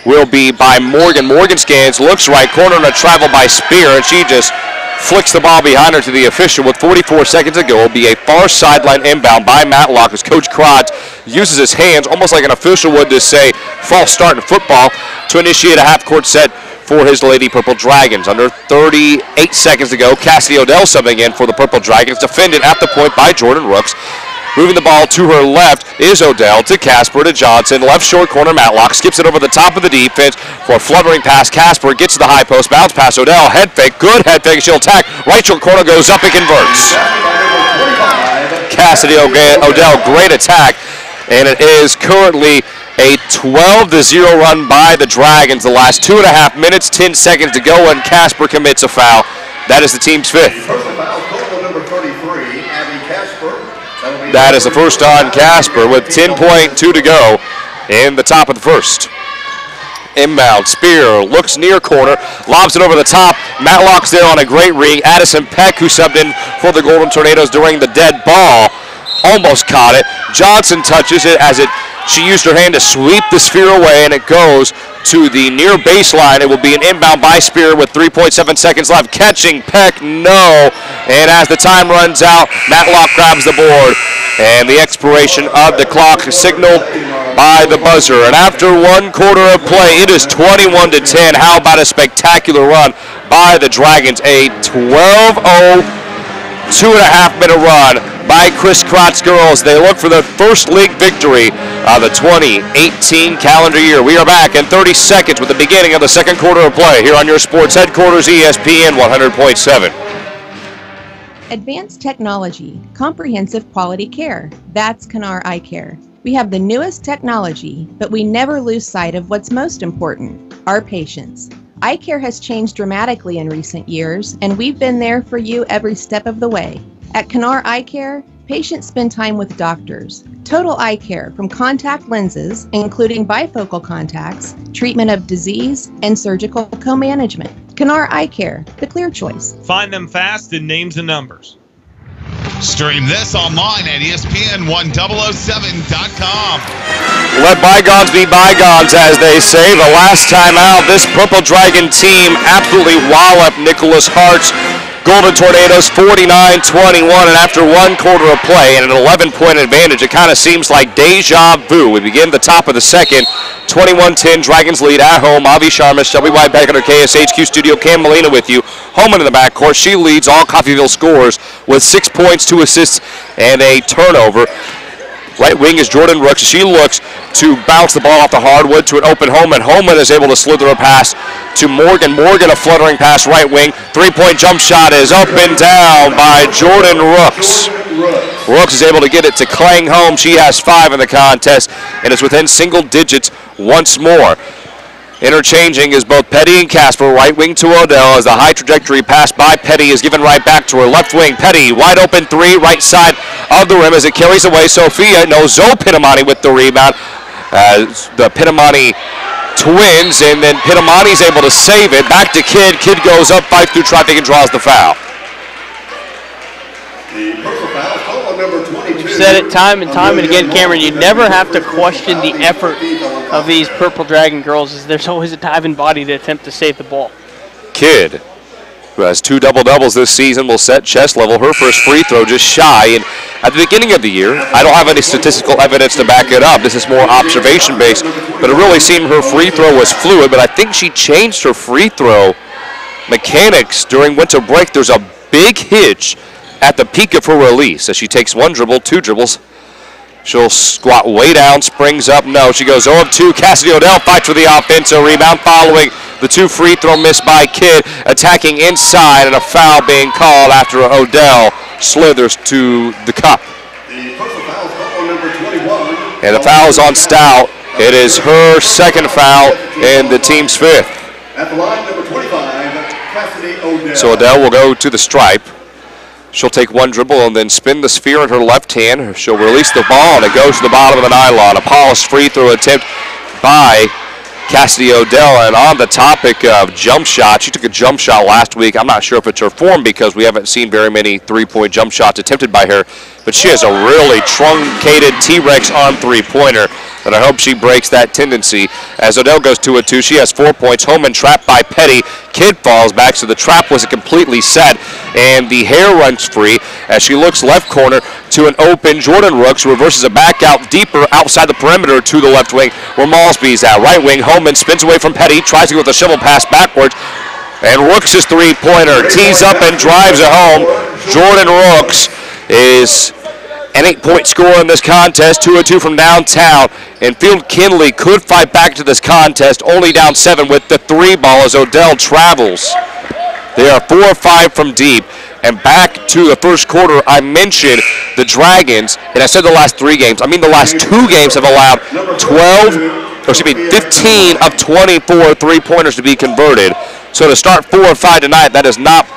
will be by Morgan. Morgan scans, looks right, corner and a travel by Spear, and she just flicks the ball behind her to the official with 44 seconds to go. It will be a far sideline inbound by Matlock as Coach Krotz uses his hands almost like an official would to say false start in football to initiate a half-court set for his Lady Purple Dragons. Under 38 seconds to go, Cassidy Odell subbing in for the Purple Dragons, defended at the point by Jordan Rooks. Moving the ball to her left is Odell to Casper to Johnson. Left short corner Matlock skips it over the top of the defense for a fluttering pass. Casper gets to the high post, bounce pass Odell, head fake, good head fake, she'll attack. Right short corner goes up and converts. Cassidy Odell, great attack, and it is currently a 12-0 run by the Dragons. The last 2.5 minutes, 10 seconds to go, and Casper commits a foul. That is the team's 5th. That is the first on Casper with 10.2 to go in the top of the first. Inbound, Spear looks near corner, lobs it over the top. Matlock's there on a great ring. Addison Peck, who subbed in for the Golden Tornadoes during the dead ball, almost caught it. Johnson touches it as she used her hand to sweep the sphere away, and it goes to the near baseline. It will be an inbound by Spear with 3.7 seconds left. Catching Peck, no. And as the time runs out, Matlock grabs the board. And the expiration of the clock is signaled by the buzzer. And after 1 quarter of play, it is 21-10. How about a spectacular run by the Dragons? A 12-0, 2.5-minute run by Chris Krotz girls. They look for their first league victory of the 2018 calendar year. We are back in 30 seconds with the beginning of the second quarter of play here on your sports headquarters, ESPN 100.7. Advanced technology, comprehensive quality care. That's Kanar Eye Care. We have the newest technology, but we never lose sight of what's most important, our patients. Eye care has changed dramatically in recent years, and we've been there for you every step of the way. At Canar Eye Care, patients spend time with doctors. Total eye care from contact lenses, including bifocal contacts, treatment of disease, and surgical co-management. Canar Eye Care, the clear choice. Find them fast in names and numbers. Stream this online at ESPN1007.com. Let bygones be bygones, as they say. The last time out, this Purple Dragon team absolutely walloped Nicholas Hart's Golden Tornadoes 49-21, and after one quarter of play and an 11-point advantage, it kind of seems like deja vu. We begin the top of the second, 21-10, Dragons lead at home. Avi Sharma, Shelby White back at our KSHQ studio. Cam Molina with you. Holman in the backcourt. She leads all Coffeyville scores with 6 points, 2 assists, and a turnover. Right wing is Jordan Rooks. She looks to bounce the ball off the hardwood to an open Holman. Holman is able to slither a pass to Morgan. Morgan, a fluttering pass right wing. 3-point jump shot is up and down by Jordan Rooks. Rooks is able to get it to Clang home. She has 5 in the contest and is within single digits once more. Interchanging is both Petty and Casper. Right wing to Odell as the high trajectory pass by Petty is given right back to her. Left wing, Petty, wide open 3, right side of the rim as it carries away. Sophia, no, Zoe Pitamani with the rebound. The Pitamani twins, and then Pitamani's able to save it. Back to Kidd. Kidd goes up, fights through traffic, and draws the foul. We've said it time and time and again, Cameron, you never have to question the effort of these Purple Dragon girls, as there's always a diving body to attempt to save the ball. Kidd, who has 2 double-doubles this season, will set chest level. Her first free throw just shy. And at the beginning of the year, I don't have any statistical evidence to back it up. This is more observation-based. But it really seemed her free throw was fluid. But I think she changed her free throw mechanics during winter break. There's a big hitch at the peak of her release as she takes 1 dribble, 2 dribbles. She'll squat way down, springs up. No, she goes 0 of 2. Cassidy Odell fights for the offensive rebound following the 2 free throw missed by Kidd. Attacking inside and a foul being called after Odell slithers to the cup. And the foul is on Stout. It is her second foul and the team's 5th. At the line, number 25, Cassidy Odell. So Odell will go to the stripe. She'll take 1 dribble and then spin the sphere in her left hand. She'll release the ball, and it goes to the bottom of the nylon. A polished free throw attempt by Cassidy Odell. And on the topic of jump shots, she took a jump shot last week. I'm not sure if it's her form because we haven't seen very many 3-point jump shots attempted by her. But she has a really truncated T-Rex arm 3-pointer. And I hope she breaks that tendency. As Odell goes 2 of 2, she has 4 points. Holman trapped by Petty. Kidd falls back, so the trap wasn't completely set. And the hair runs free as she looks left corner to an open Jordan Rooks. Reverses a back out deeper outside the perimeter to the left wing where Malsby's at. Right wing, Holman spins away from Petty. Tries to go with a shovel pass backwards. And Rooks' 3-pointer tees up and drives it home. Jordan Rooks is an 8-point score in this contest, 2 of 2 from downtown. And Field Kinley could fight back to this contest, only down 7 with the 3 ball as Odell travels. They are 4 of 5 from deep. And back to the first quarter, I mentioned the Dragons, and I said the last 3 games. I mean the last 2 games have allowed 15 of 24 3-pointers to be converted. So to start 4 of 5 tonight, that does not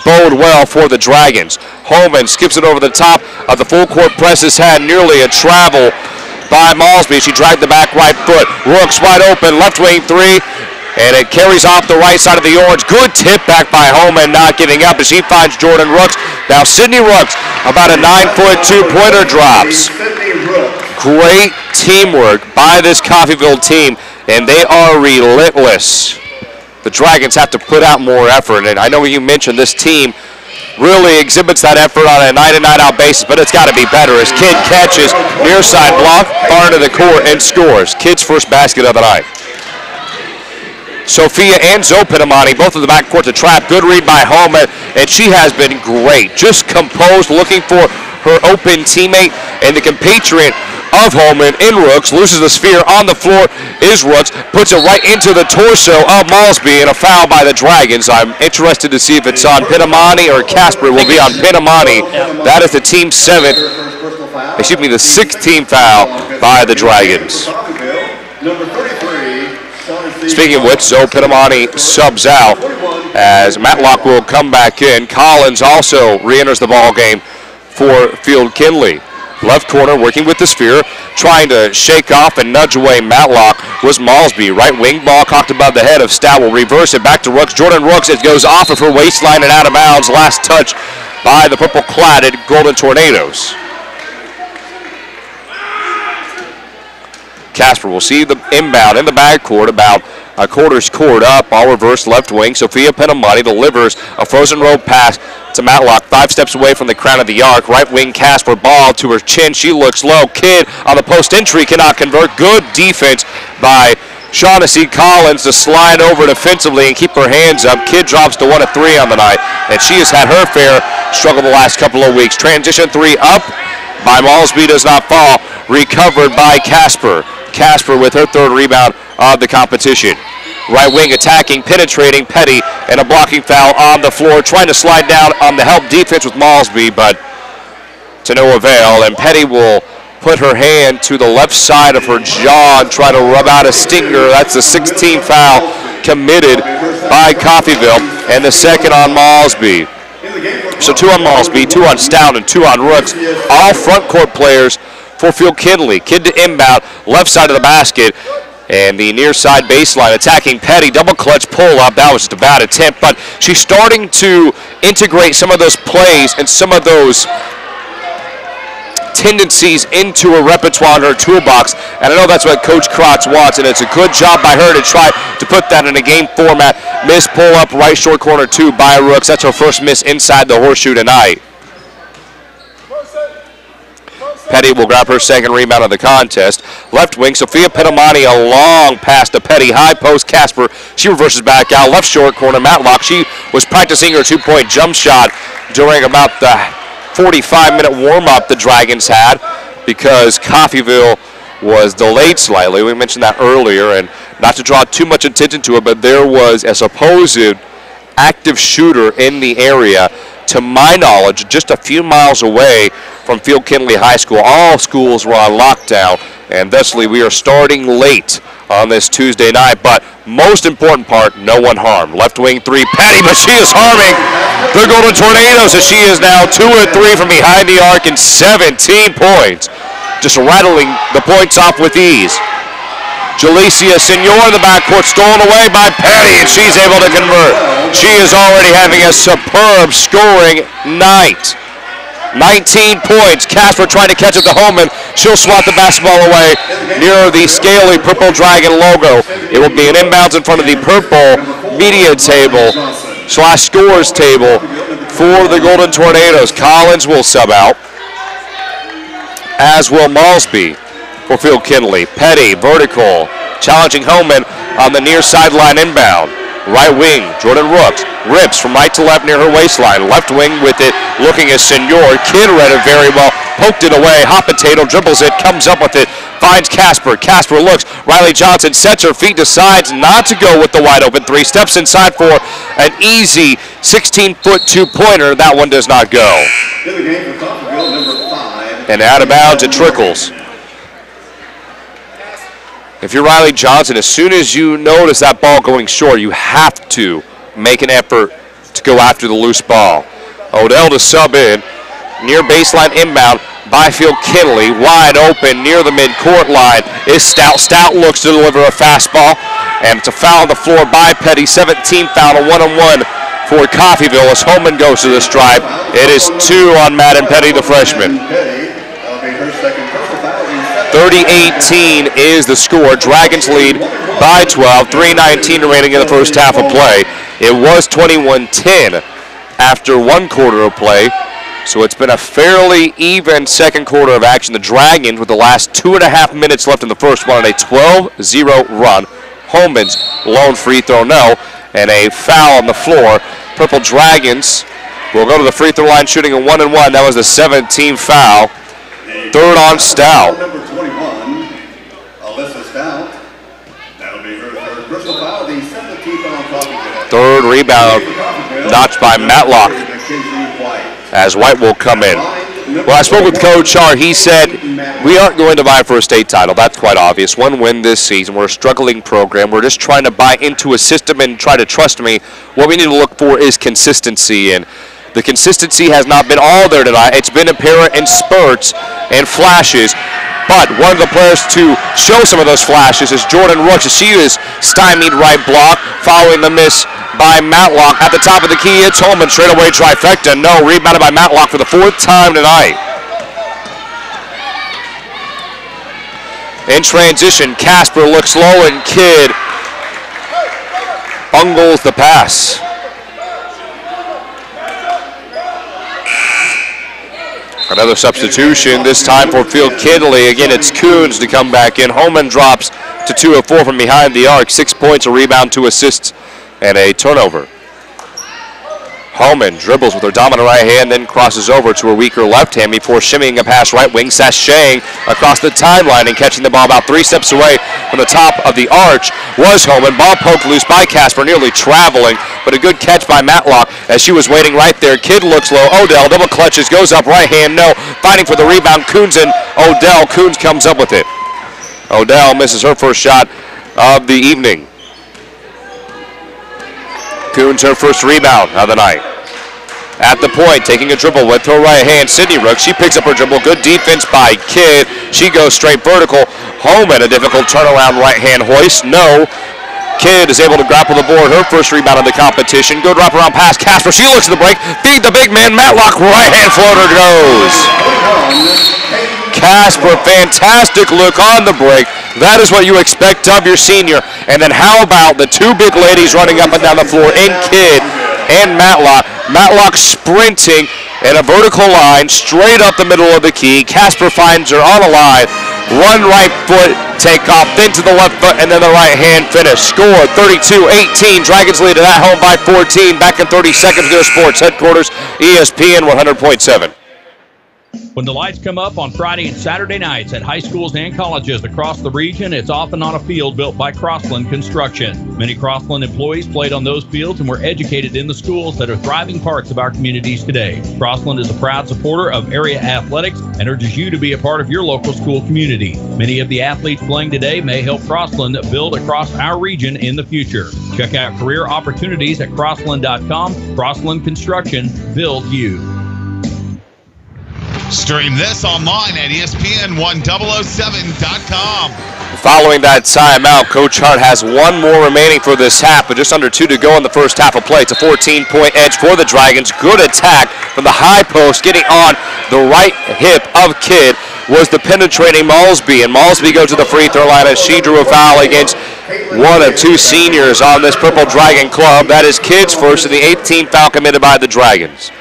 bode well for the Dragons. Holman skips it over the top of the full court press. Has had nearly a travel by Malsby. She dragged the back right foot. Rooks wide open, left wing 3, and it carries off the right side of the orange. Good tip back by Holman, not giving up as she finds Jordan Rooks. Now Sydney Rooks, about a 9-foot 2-pointer drops. Great teamwork by this Coffeyville team, and they are relentless. The Dragons have to put out more effort, and I know you mentioned this team really exhibits that effort on a night-in, night-out basis, but it's got to be better as Kidd catches near side block, far into the court, and scores. Kidd's first basket of the night. Sophia and Zoe Pitamani, both of the backcourt to trap. Good read by Holman, and she has been great. Just composed, looking for her open teammate, and the compatriot of Holman in Rooks, loses the sphere on the floor, is Rooks, puts it right into the torso of Malsby, and a foul by the Dragons. I'm interested to see if it's on Pitamani or Casper. Will be on Pitamani. That is the team's 7th. the 16th foul by the Dragons. Speaking of which, Zoe Pinamani subs out as Matlock will come back in. Collins also re-enters the ball game for Field Kinley. Left corner working with the sphere, trying to shake off and nudge away Matlock was Malsby. Right wing ball cocked above the head of Stout, will reverse it back to Rooks. Jordan Rooks, it goes off of her waistline and out of bounds. Last touch by the purple-cladded Golden Tornadoes. Casper will see the inbound in the backcourt, about a quarter's court up, all reverse left wing. Sophia Penamani delivers a frozen road pass to Matlock, 5 steps away from the crown of the arc. Right wing Casper, ball to her chin. She looks low. Kidd on the post entry cannot convert. Good defense by Shaughnessy Collins to slide over defensively and keep her hands up. Kidd drops to 1 of 3 on the night, and she has had her fair struggle the last couple of weeks. Transition 3 up by Malsby, does not fall. Recovered by Casper. Casper with her 3rd rebound of the competition. Right wing attacking, penetrating, Petty, and a blocking foul on the floor, trying to slide down on the help defense with Malsby, but to no avail. And Petty will put her hand to the left side of her jaw and try to rub out a stinger. That's the 16th foul committed by Coffeyville, and the 2nd on Malsby. So 2 on Malsby, 2 on Stout, and 2 on Rooks. All front court players for Field Kinley. Kidd to inbound, left side of the basket, and the near side baseline attacking Petty. Double clutch pull up. That was just a bad attempt, but she's starting to integrate some of those plays and some of those tendencies into her repertoire in her toolbox, and I know that's what Coach Krotz wants, and it's a good job by her to try to put that in a game format. Miss pull up, right short corner 2 by Rooks. That's her first miss inside the horseshoe tonight. Petty will grab her 2nd rebound of the contest. Left wing, Sophia Penamani, a long pass to Petty. High post, Casper. She reverses back out. Left short corner, Matlock. She was practicing her 2-point jump shot during about the 45-minute warm-up the Dragons had because Coffeyville was delayed slightly. We mentioned that earlier, and not to draw too much attention to it, but there was a supposed active shooter in the area, to my knowledge, just a few miles away from Field Kinley High School. All schools were on lockdown, and thusly we are starting late on this Tuesday night. But most important part, no one harmed. Left wing 3, Petty, but she is harming the Golden Tornadoes as she is now 2 of 3 from behind the arc and 17 points. Just rattling the points off with ease. Jalicia Senor in the backcourt, stolen away by Petty, and she's able to convert. She is already having a superb scoring night. 19 points. Casper trying to catch up to Holman. She'll swat the basketball away near the scaly Purple Dragon logo. It will be an inbounds in front of the purple media table / scores table for the Golden Tornadoes. Collins will sub out, as will Malsby for Field Kinley. Petty, vertical, challenging Holman on the near sideline inbound. Right wing, Jordan Rooks rips from right to left near her waistline. Left wing with it, looking as Senor. Kidd read it very well, poked it away. Hot potato dribbles it, comes up with it, finds Casper. Casper looks, Riley Johnson sets her feet, decides not to go with the wide open 3, steps inside for an easy 16-foot 2-pointer. That one does not go. And out of bounds, it trickles. If you're Riley Johnson, as soon as you notice that ball going short, you have to make an effort to go after the loose ball. Odell to sub in, near baseline inbound by Field Kinley, wide open near the midcourt line is Stout. Stout looks to deliver a fastball, and it's a foul on the floor by Petty. 17th foul, a 1-on-1 for Coffeyville as Holman goes to the stripe. It is 2 on Madden Petty, the freshman. 30-18 is the score. Dragons lead by 12. 3:19 remaining in the first half of play. It was 21-10 after 1 quarter of play. So it's been a fairly even second quarter of action. The Dragons, with the last 2.5 minutes left in the first one, on a 12-0 run. Holman's lone free throw, no, and a foul on the floor. Purple Dragons will go to the free throw line shooting a 1-and-1. That was the 17th foul. 3rd on Stout. Number 21, Alyssa Stout. That'll be her 3rd personal foul, the 17th on Coffeyville. 3rd rebound notched by Matlock, as White will come in. Well, I spoke with Coach Hart. He said, we aren't going to vie for a state title. That's quite obvious. One win this season. We're a struggling program. We're just trying to buy into a system and try to trust me. What we need to look for is consistency, and the consistency has not been all there tonight. It's been apparent in spurts and flashes. But one of the players to show some of those flashes is Jordan Rooks, as she is stymied right block, following the miss by Matlock. At the top of the key, it's Holman, straightaway trifecta. No, rebounded by Matlock for the 4th time tonight. In transition, Casper looks low, and Kidd bungles the pass. Another substitution, this time for Field Kidley. Again, it's Coons to come back in. Holman drops to 2 of 4 from behind the arc. 6 points, a rebound, 2 assists, and a turnover. Holman dribbles with her dominant right hand, then crosses over to her weaker left hand before shimmying a pass right wing, sashaying across the timeline and catching the ball about 3 steps away from the top of the arch was Holman. Ball poked loose by Casper, nearly traveling, but a good catch by Matlock as she was waiting right there. Kidd looks low. Odell double clutches, goes up right hand, no. Fighting for the rebound, Coons and Odell. Coons comes up with it. Odell misses her first shot of the evening. Coons her first rebound of the night. At the point, taking a dribble with her right hand, Sydney Rooks. She picks up her dribble. Good defense by Kidd. She goes straight vertical. Holman, a difficult turnaround right hand hoist. No. Kidd is able to grapple the board. Her first rebound of the competition. Good wraparound pass. Casper, she looks at the break. Feed the big man. Matlock, right hand floater goes. Casper, fantastic look on the break. That is what you expect of your senior. And then how about the 2 big ladies running up and down the floor in Kidd and Matlock. Matlock sprinting in a vertical line straight up the middle of the key. Casper finds her on a line. One right foot take off, then to the left foot, and then the right hand finish. Score 32-18. Dragons lead it at home by 14. Back in 30 seconds, their sports headquarters, ESPN 100.7. When the lights come up on Friday and Saturday nights at high schools and colleges across the region, it's often on a field built by Crossland Construction. Many Crossland employees played on those fields and were educated in the schools that are thriving parts of our communities today. Crossland is a proud supporter of area athletics and urges you to be a part of your local school community. Many of the athletes playing today may help Crossland build across our region in the future. Check out career opportunities at crossland.com. Crossland Construction, build you. Stream this online at ESPN1007.com. Following that timeout, Coach Hart has 1 more remaining for this half, but just under 2 to go in the first half of play. It's a 14-point edge for the Dragons. Good attack from the high post, getting on the right hip of Kidd was the penetrating Malsby, and Malsby goes to the free throw line as she drew a foul against one of 2 seniors on this Purple Dragon club. That is Kidd's first and the 18th foul committed by the Dragons.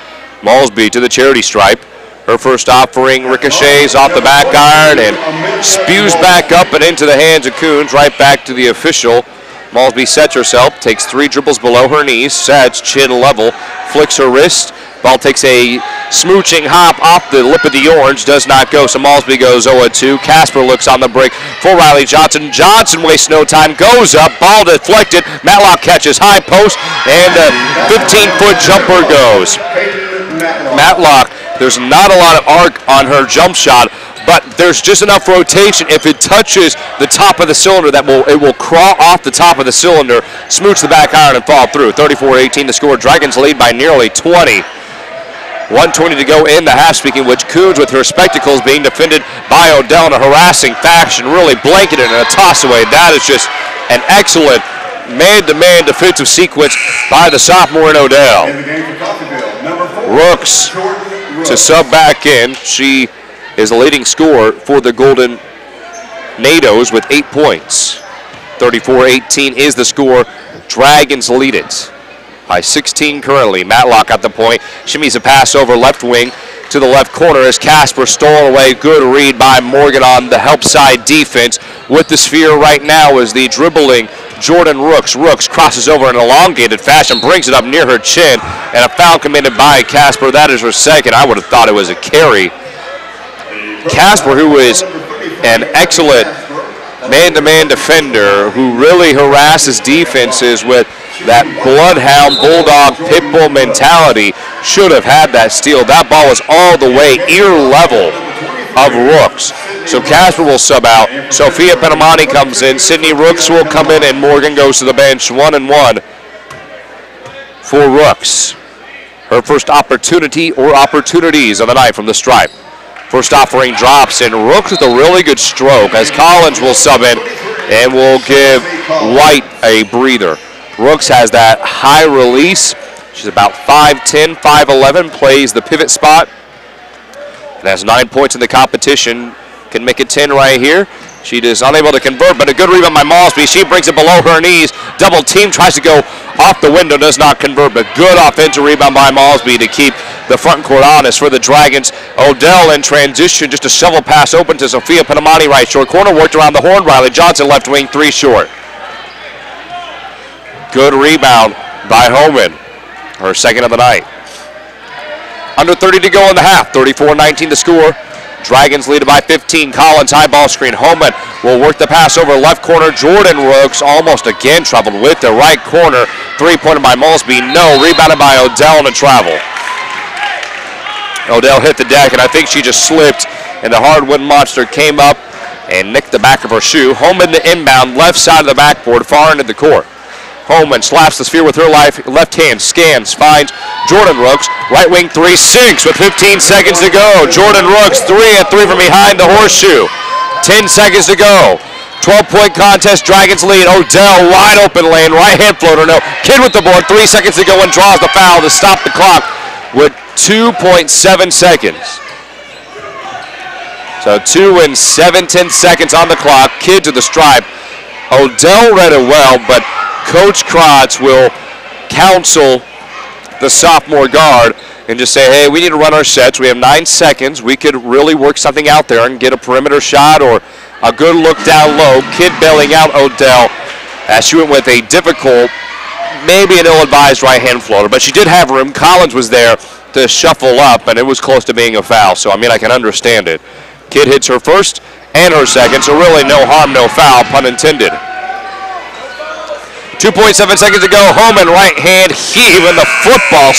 Malsby to the charity stripe. Her first offering ricochets off the back iron and spews back up and into the hands of Coons, right back to the official. Malsby sets herself, takes 3 dribbles below her knees, sets, chin level, flicks her wrist. Ball takes a smooching hop off the lip of the orange, does not go, so Malsby goes 0-2. Casper looks on the break for Riley Johnson. Johnson wastes no time, goes up, ball deflected. Matlock catches high post, and a 15-foot jumper goes. Matlock, there's not a lot of arc on her jump shot, but there's just enough rotation. If it touches the top of the cylinder, it will crawl off the top of the cylinder, smooch the back iron, and fall through. 34-18 to score. Dragons lead by nearly 20. 1:20 to go in the half, speaking which Coons with her spectacles being defended by Odell in a harassing fashion, really blanketed in a toss away. That is just an excellent man-to-man defensive sequence by the sophomore in Odell. Rooks to sub back in. She is the leading scorer for the Golden Nados with 8 points. 34-18 is the score. Dragons lead it by 16 currently. Matlock at the point. Shimmies a pass over left wing to the left corner as Casper stole away. Good read by Morgan on the help side defense. With the sphere right now is the dribbling Jordan Rooks. Rooks crosses over in an elongated fashion, brings it up near her chin, and a foul committed by Casper. That is her second. I would have thought it was a carry. Casper, who is an excellent man-to-man defender who really harasses defenses with that bloodhound, bulldog, pit bull mentality, should have had that steal. That ball was all the way ear level of Rooks. So Casper will sub out. Sophia Penamani comes in. Sydney Rooks will come in, and Morgan goes to the bench. 1-1 for Rooks. Her first opportunity or opportunities of the night from the stripe. First offering drops, and Rooks with a really good stroke as Collins will sub in and will give White a breather. Rooks has that high release. She's about 5'10", 5'11", plays the pivot spot, and has 9 points in the competition. Can make it 10 right here. She is unable to convert, but a good rebound by Malsby. She brings it below her knees. Double team, tries to go off the window, does not convert, but good offensive rebound by Malsby to keep the front court honest for the Dragons. Odell in transition, just a shovel pass open to Sophia Penamani, right short corner, worked around the horn. Riley Johnson, left wing, 3 short. Good rebound by Homan, her second of the night. Under 30 to go in the half, 34-19 to score. Dragons lead by 15. Collins, high ball screen. Homan will work the pass over left corner. Jordan Rooks almost again traveled with the right corner. 3-pointer by Malsby. No. Rebounded by Odell in the travel. Odell hit the deck, and I think she just slipped, and the hardwood monster came up and nicked the back of her shoe. Homan the inbound, left side of the backboard, far into the court. Homan slaps the sphere with her left hand, scans, finds Jordan Rooks, right wing 3, sinks with 15 seconds to go. Jordan Rooks, 3 at 3 from behind the horseshoe. 10 seconds to go. 12-point contest, Dragons lead. Odell, wide open lane, right hand floater, no. Kidd with the board, 3 seconds to go, and draws the foul to stop the clock with 2.7 seconds. So 2 and 7/10 seconds on the clock. Kidd to the stripe. Odell read it well, but Coach Krotz will counsel the sophomore guard and just say, hey, we need to run our sets. We have 9 seconds. We could really work something out there and get a perimeter shot or a good look down low. Kidd bailing out Odell as she went with a difficult, maybe an ill-advised right-hand floater, but she did have room. Collins was there to shuffle up, and it was close to being a foul. So, I mean, I can understand it. Kidd hits her first and her second, so really no harm, no foul, pun intended. 2.7 seconds to go. Homan right hand heave, and the football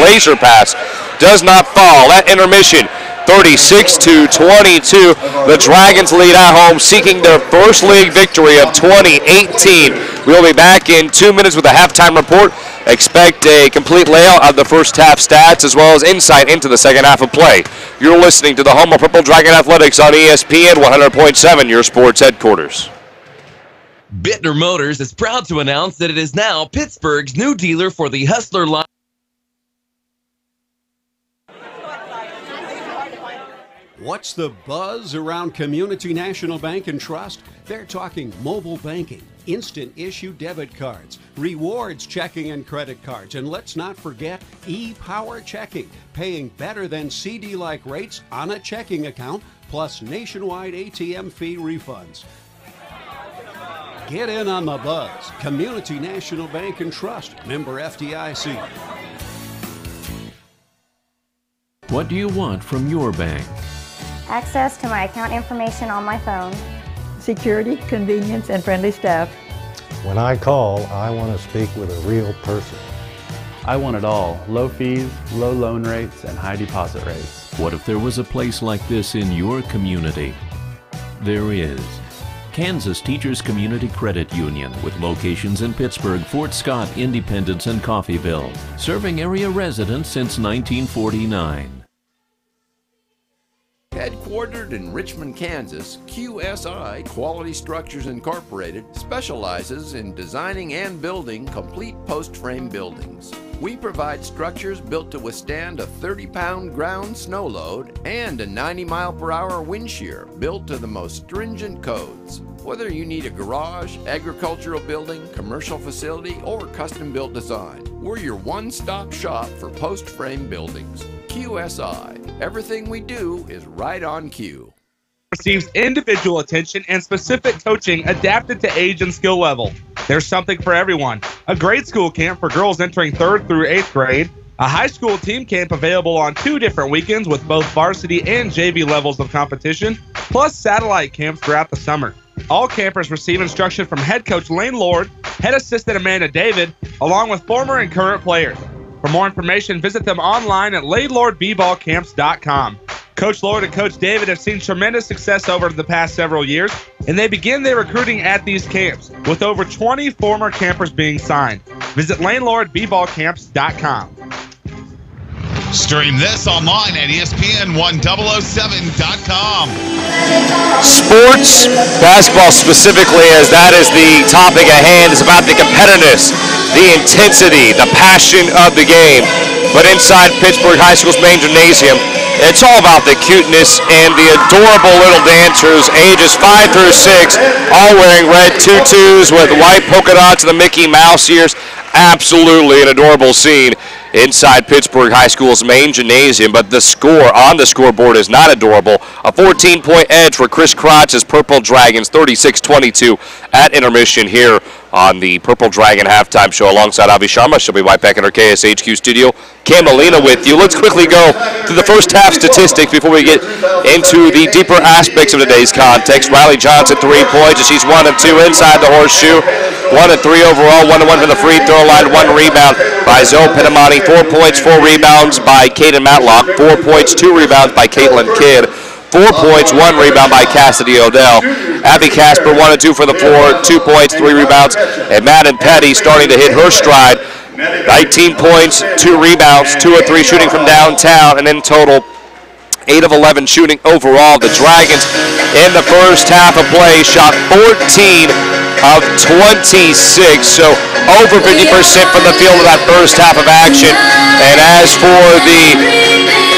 / laser pass does not fall. At intermission, 36-22. The Dragons lead at home, seeking their first league victory of 2018. We'll be back in 2 minutes with a halftime report. Expect a complete layout of the first half stats as well as insight into the second half of play. You're listening to the home of Purple Dragon Athletics on ESPN 100.7, your sports headquarters. Bittner Motors is proud to announce that it is now Pittsburgh's new dealer for the Hustler line. What's the buzz around Community National Bank and Trust? They're talking mobile banking, instant issue debit cards, rewards checking and credit cards, and let's not forget e-power checking, paying better than CD-like rates on a checking account, plus nationwide ATM fee refunds. Get in on the buzz. Community National Bank and Trust, member FDIC. What do you want from your bank? Access to my account information on my phone. Security, convenience, and friendly staff. When I call, I want to speak with a real person. I want it all. Low fees, low loan rates, and high deposit rates. What if there was a place like this in your community? There is. Kansas Teachers Community Credit Union, with locations in Pittsburg, Fort Scott, Independence, and Coffeyville, serving area residents since 1949. Headquartered in Richmond, Kansas, QSI, Quality Structures Incorporated, specializes in designing and building complete post-frame buildings. We provide structures built to withstand a 30-pound ground snow load and a 90-mile-per-hour wind shear built to the most stringent codes. Whether you need a garage, agricultural building, commercial facility, or custom-built design, we're your one-stop shop for post-frame buildings. QSI. Everything we do is right on cue. Receives individual attention and specific coaching adapted to age and skill level. There's something for everyone. A grade school camp for girls entering 3rd through 8th grade. A high school team camp available on 2 different weekends with both varsity and JV levels of competition, plus satellite camps throughout the summer. All campers receive instruction from head coach Lane Lord, head assistant Amanda David, along with former and current players. For more information, visit them online at lanelordbballcamps.com. Coach Lord and Coach David have seen tremendous success over the past several years, and they begin their recruiting at these camps, with over 20 former campers being signed. Visit lanelordbballcamps.com. Stream this online at ESPN1007.com. Sports, basketball specifically, as that is the topic at hand, is about the competitiveness, the intensity, the passion of the game. But inside Pittsburg High School's main gymnasium, it's all about the cuteness and the adorable little dancers, ages 5 through 6, all wearing red tutus with white polka dots and the Mickey Mouse ears. Absolutely an adorable scene inside Pittsburg High School's main gymnasium, but the score on the scoreboard is not adorable. A 14-point edge for Chris Crotch's Purple Dragons, 36-22 at intermission here on the Purple Dragon halftime show alongside Avi Sharma. She'll be right back in her KSHQ studio. Cam Molina with you. Let's quickly go through the first half statistics before we get into the deeper aspects of today's context. Riley Johnson, 3 points, and she's 1 of 2 inside the horseshoe. 1 of 3 overall, 1 of 1 from the free throw line, 1 rebound by Zoe Penamani, 4 points, 4 rebounds by Kaden Matlock, 4 points, 2 rebounds by Caitlin Kidd, 4 points, 1 rebound by Cassidy Odell. Abby Casper, 1 of 2 for the floor, 2 points, 3 rebounds, and Madden Petty starting to hit her stride. 19 points, 2 rebounds, 2 of 3 shooting from downtown, and in total, 8 of 11 shooting overall. The Dragons in the first half of play shot 14 of 26, so over 50% from the field in that first half of action. And as for the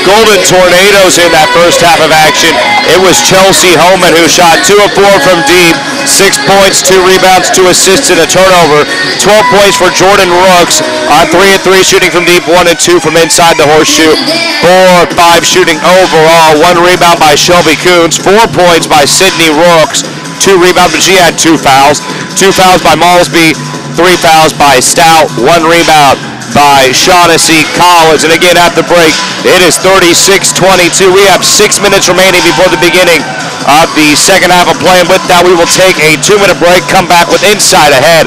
Golden Tornadoes in that first half of action, it was Chelsea Homan who shot 2 of 4 from deep, 6 points, 2 rebounds, 2 assists, and a turnover. 12 points for Jordan Rooks on 3 of 3 shooting from deep, 1 and 2 from inside the horseshoe. 4 of 5 shooting overall, 1 rebound by Shelby Coons, 4 points by Sydney Rooks, 2 rebounds, but she had 2 fouls. 2 fouls by Malsby, 3 fouls by Stout, 1 rebound by Shaughnessy Collins. And again, at the break, it is 36-22. We have 6 minutes remaining before the beginning of the second half of play. And with that, we will take a 2-minute break, come back with Inside Ahead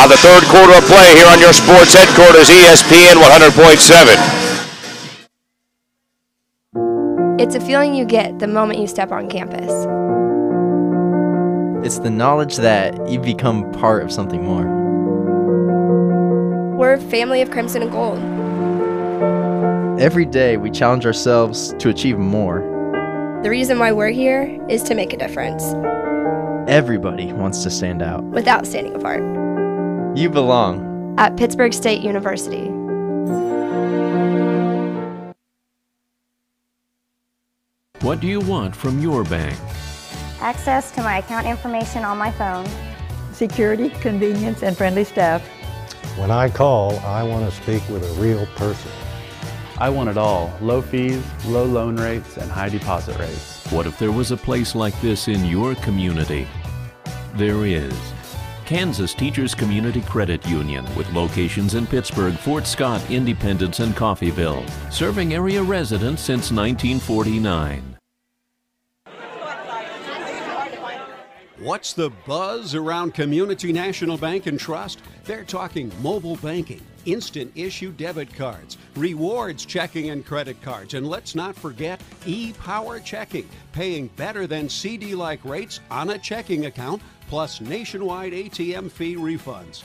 of the third quarter of play here on your sports headquarters, ESPN 100.7. It's a feeling you get the moment you step on campus. It's the knowledge that you become part of something more. We're a family of Crimson and Gold. Every day we challenge ourselves to achieve more. The reason why we're here is to make a difference. Everybody wants to stand out. Without standing apart. You belong. At Pittsburg State University. What do you want from your bank? Access to my account information on my phone. Security, convenience, and friendly staff. When I call, I want to speak with a real person. I want it all. Low fees, low loan rates, and high deposit rates. What if there was a place like this in your community? There is. Kansas Teachers Community Credit Union, with locations in Pittsburg, Fort Scott, Independence, and Coffeyville, serving area residents since 1949. What's the buzz around Community National Bank and Trust? They're talking mobile banking, instant issue debit cards, rewards checking and credit cards, and let's not forget e-power checking, paying better than CD-like rates on a checking account, plus nationwide ATM fee refunds.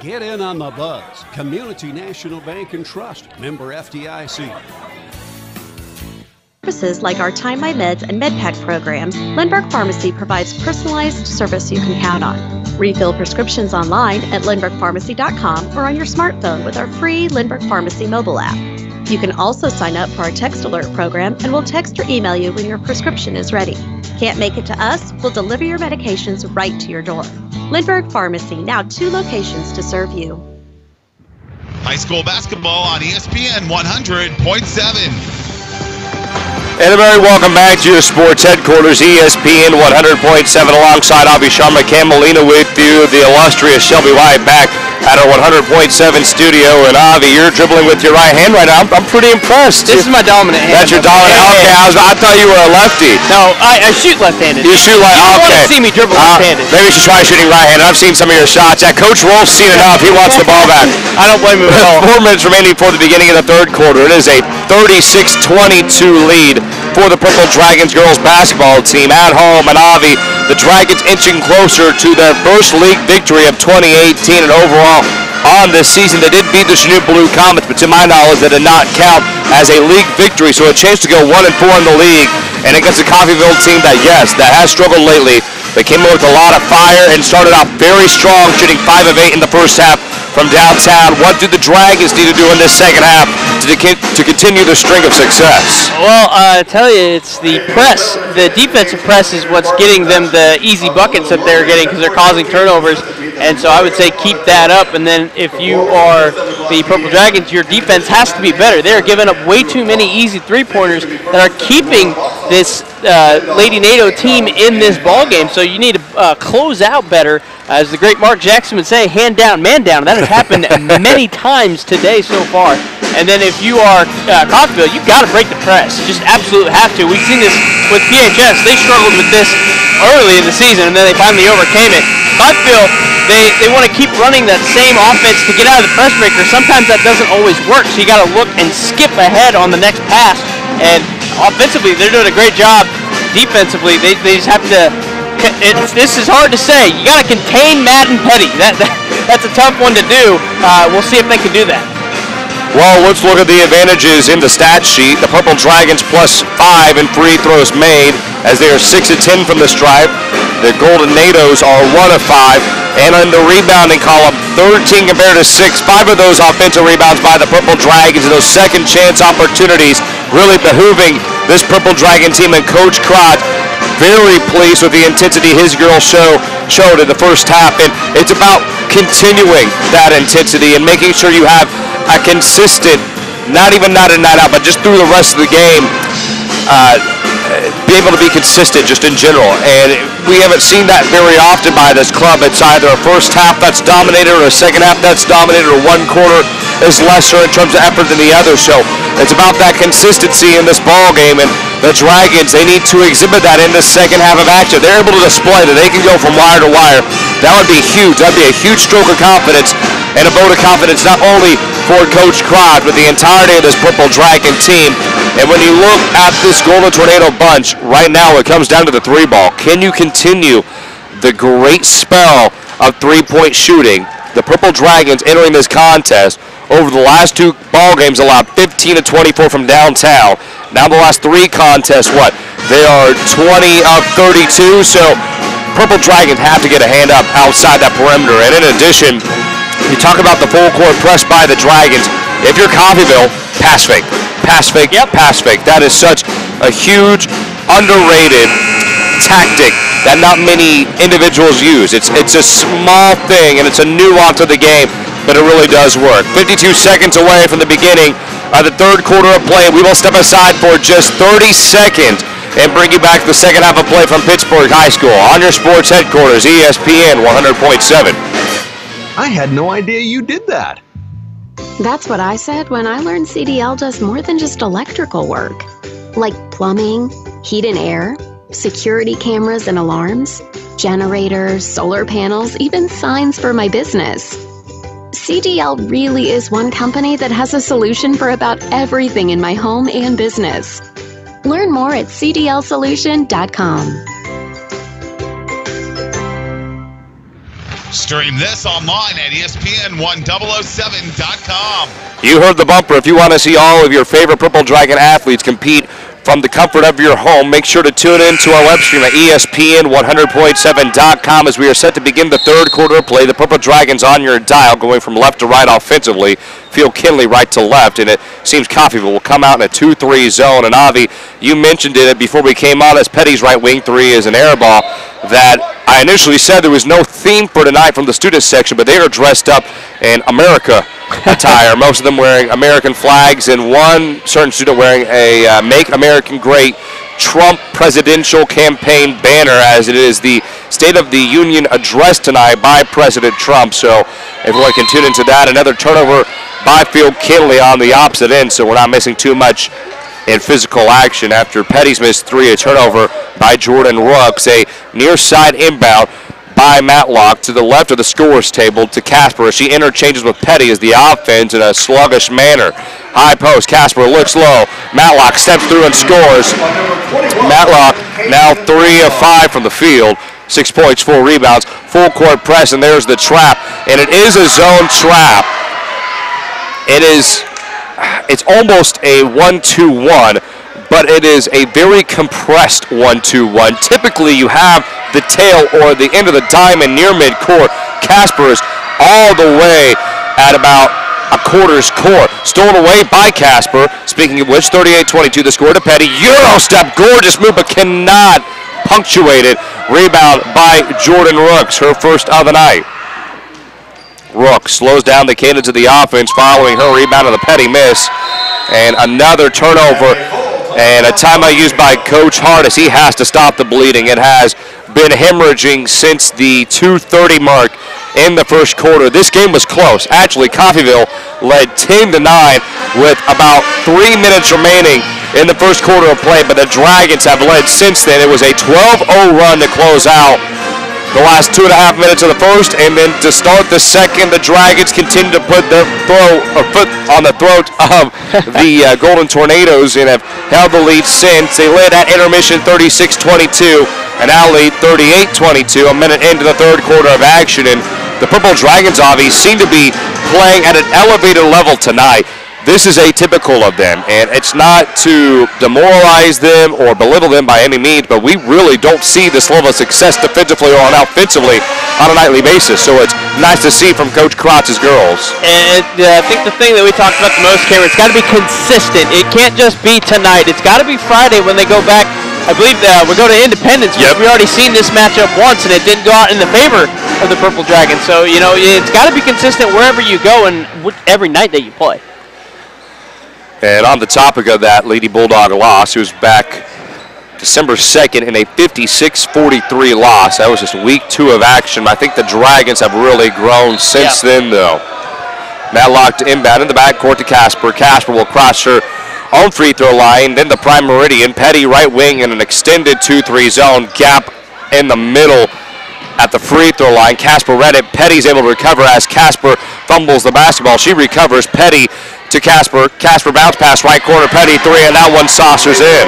Get in on the buzz. Community National Bank and Trust, member FDIC. Services like our Time My Meds and MedPack programs, Lindbergh Pharmacy provides personalized service you can count on. Refill prescriptions online at lindberghpharmacy.com or on your smartphone with our free Lindbergh Pharmacy mobile app. You can also sign up for our Text Alert program and we'll text or email you when your prescription is ready. Can't make it to us? We'll deliver your medications right to your door. Lindbergh Pharmacy, now 2 locations to serve you. High school basketball on ESPN 100.7. And a very welcome back to your sports headquarters, ESPN 100.7, alongside Avi Sharma, Cam Molina with you, the illustrious Shelby White back at our 100.7 studio. And Avi, you're dribbling with your right hand right now. I'm pretty impressed. This is my dominant hand. That's your dominant hand. Okay, I thought you were a lefty. No, I shoot left-handed. You shoot You don't want to see me dribble left-handed. Maybe you should try shooting right-handed. I've seen some of your shots. Coach Wolf's seen enough. He wants the ball back. I don't blame him at all. 4 minutes remaining for the beginning of the third quarter. It is a 36-22 lead for the Purple Dragons girls basketball team at home. And Avi, the Dragons inching closer to their first league victory of 2018 and overall on this season. They did beat the Chinook Blue Comets, but to my knowledge, that did not count as a league victory. So a chance to go 1-4 in the league, and against the Coffeyville team that has struggled lately. They came in with a lot of fire and started off very strong, shooting 5 of 8 in the first half from downtown. What do the Dragons need to do in this second half to continue the string of success? Well, I tell you, it's the press. The defensive press is what's getting them the easy buckets that they're getting because they're causing turnovers. And so I would say keep that up. And then if you are the Purple Dragons, your defense has to be better. They're giving up way too many easy three-pointers that are keeping this Lady NATO team in this ball game. So you need to close out better. As the great Mark Jackson would say, hand down, man down. That has happened many times today so far. And then if you are Coffeyville, you've got to break the press. You just absolutely have to. We've seen this with PHS. They struggled with this early in the season, and then they finally overcame it. Coffeyville, they want to keep running that same offense to get out of the press breaker. Sometimes that doesn't always work, so you got to look and skip ahead on the next pass. And offensively, they're doing a great job. Defensively, they just have to. This is hard to say. You got to contain Madden Petty. That's a tough one to do. We'll see if they can do that. Well, let's look at the advantages in the stat sheet. The Purple Dragons +5 in free throws made as they are 6 of 10 from the stripe. The Golden NATOs are 1 of 5. And in the rebounding column, 13 compared to 6. 5 of those offensive rebounds by the Purple Dragons, and those second chance opportunities really behooving this Purple Dragon team. And Coach Crott very pleased with the intensity his girls showed in the first half. And it's about continuing that intensity and making sure you have a consistent, not even night in, night out, but just through the rest of the game, be able to be consistent just in general. And we haven't seen that very often by this club. It's either a first half that's dominated or a second half that's dominated, or one quarter is lesser in terms of effort than the other. So it's about that consistency in this ball game, and the Dragons, they need to exhibit that in the second half of action. They're able to display that they can go from wire to wire. That would be huge. That would be a huge stroke of confidence and a vote of confidence not only for Coach Crott, but the entirety of this Purple Dragon team. And when you look at this Golden Tornado bunch, right now it comes down to the 3-ball. Can you continue the great spell of three-point shooting? The Purple Dragons entering this contest over the last 2 ball games allowed 15 of 24 from downtown. Now the last 3 contests, they are 20 of 32. So Purple Dragons have to get a hand up outside that perimeter. And in addition, you talk about the full court press by the Dragons. If you're Coffeyville, pass fake. Pass fake, pass fake. That is such a huge, underrated tactic that not many individuals use. It's a small thing, and it's a nuance of the game, but it really does work. 52 seconds away from the beginning of the third quarter of play. We will step aside for just 30 seconds and bring you back the second half of play from Pittsburg High School on your sports headquarters, ESPN 100.7. I had no idea you did that. That's what I said when I learned CDL does more than just electrical work. Like plumbing, heat and air, security cameras and alarms, generators, solar panels, even signs for my business. CDL really is one company that has a solution for about everything in my home and business. Learn more at cdlsolution.com. Stream this online at ESPN1007.com. You heard the bumper. If you want to see all of your favorite Purple Dragon athletes compete from the comfort of your home, make sure to tune in to our web stream at ESPN100.7.com as we are set to begin the third quarter of play. The Purple Dragons on your dial going from left to right offensively. Field Kinley right to left, and it seems Coffeyville will come out in a 2-3 zone. And Avi, you mentioned it before we came on as Petty's right wing 3 is an air ball. That I initially said there was no theme for tonight from the student section, but they are dressed up in America attire. Most of them wearing American flags, and one certain student wearing a Make American Great Trump presidential campaign banner, as it is the State of the Union address tonight by President Trump. So everyone can tune into that. Another turnover by Field McKinley on the opposite end, so we're not missing too much in physical action. After Petty's missed 3, a turnover by Jordan Rooks, a near side inbound by Matlock to the left of the scorer's table to Casper. She interchanges with Petty as the offense in a sluggish manner. High post, Casper looks low. Matlock steps through and scores. Matlock now 3 of 5 from the field. 6 points, 4 rebounds, full court press, and there's the trap. And it is a zone trap. It's almost a 1-2-1, but it is a very compressed 1-2-1. Typically, you have the tail or the end of the diamond near midcourt. Casper's all the way at about a quarter's court. Stolen away by Casper. Speaking of which, 38-22 the score to Petty. Euro step, gorgeous move, but cannot punctuate it. Rebound by Jordan Rooks, her first of the night. Rooks slows down the cadence of the offense following her rebound on the Petty miss. And another turnover and a timeout used by Coach Hart as he has to stop the bleeding. It has been hemorrhaging since the 2:30 mark in the first quarter. This game was close. Actually, Coffeyville led 10-9 with about 3 minutes remaining in the first quarter of play, but the Dragons have led since then. It was a 12-0 run to close out the last 2.5 minutes of the first, and then to start the second, the Dragons continue to put their foot on the throat of the Golden Tornadoes and have held the lead since. They led at intermission 36-22 and now lead 38-22 a minute into the third quarter of action. And the Purple Dragons obviously seem to be playing at an elevated level tonight. This is atypical of them, and it's not to demoralize them or belittle them by any means, but we really don't see this level of success defensively or offensively on a nightly basis. So it's nice to see from Coach Krotz's girls. And I think the thing that we talked about the most, Cameron, it's got to be consistent. It can't just be tonight. It's got to be Friday when they go back. I believe we go to Independence. Yep. We've already seen this matchup once, and it didn't go out in the favor of the Purple Dragons. So, you know, it's got to be consistent wherever you go and every night that you play. And on the topic of that Lady Bulldog loss, who's back December 2nd in a 56-43 loss. That was just week 2 of action. I think the Dragons have really grown since then, though. Matlock to inbound in the backcourt to Casper. Casper will cross her own free throw line, then the prime meridian. Petty right wing in an extended 2-3 zone. Gap in the middle at the free throw line. Casper read it. Petty's able to recover as Casper fumbles the basketball. She recovers. Petty to Casper. Casper bounce pass right corner. Petty 3, and that one saucers in.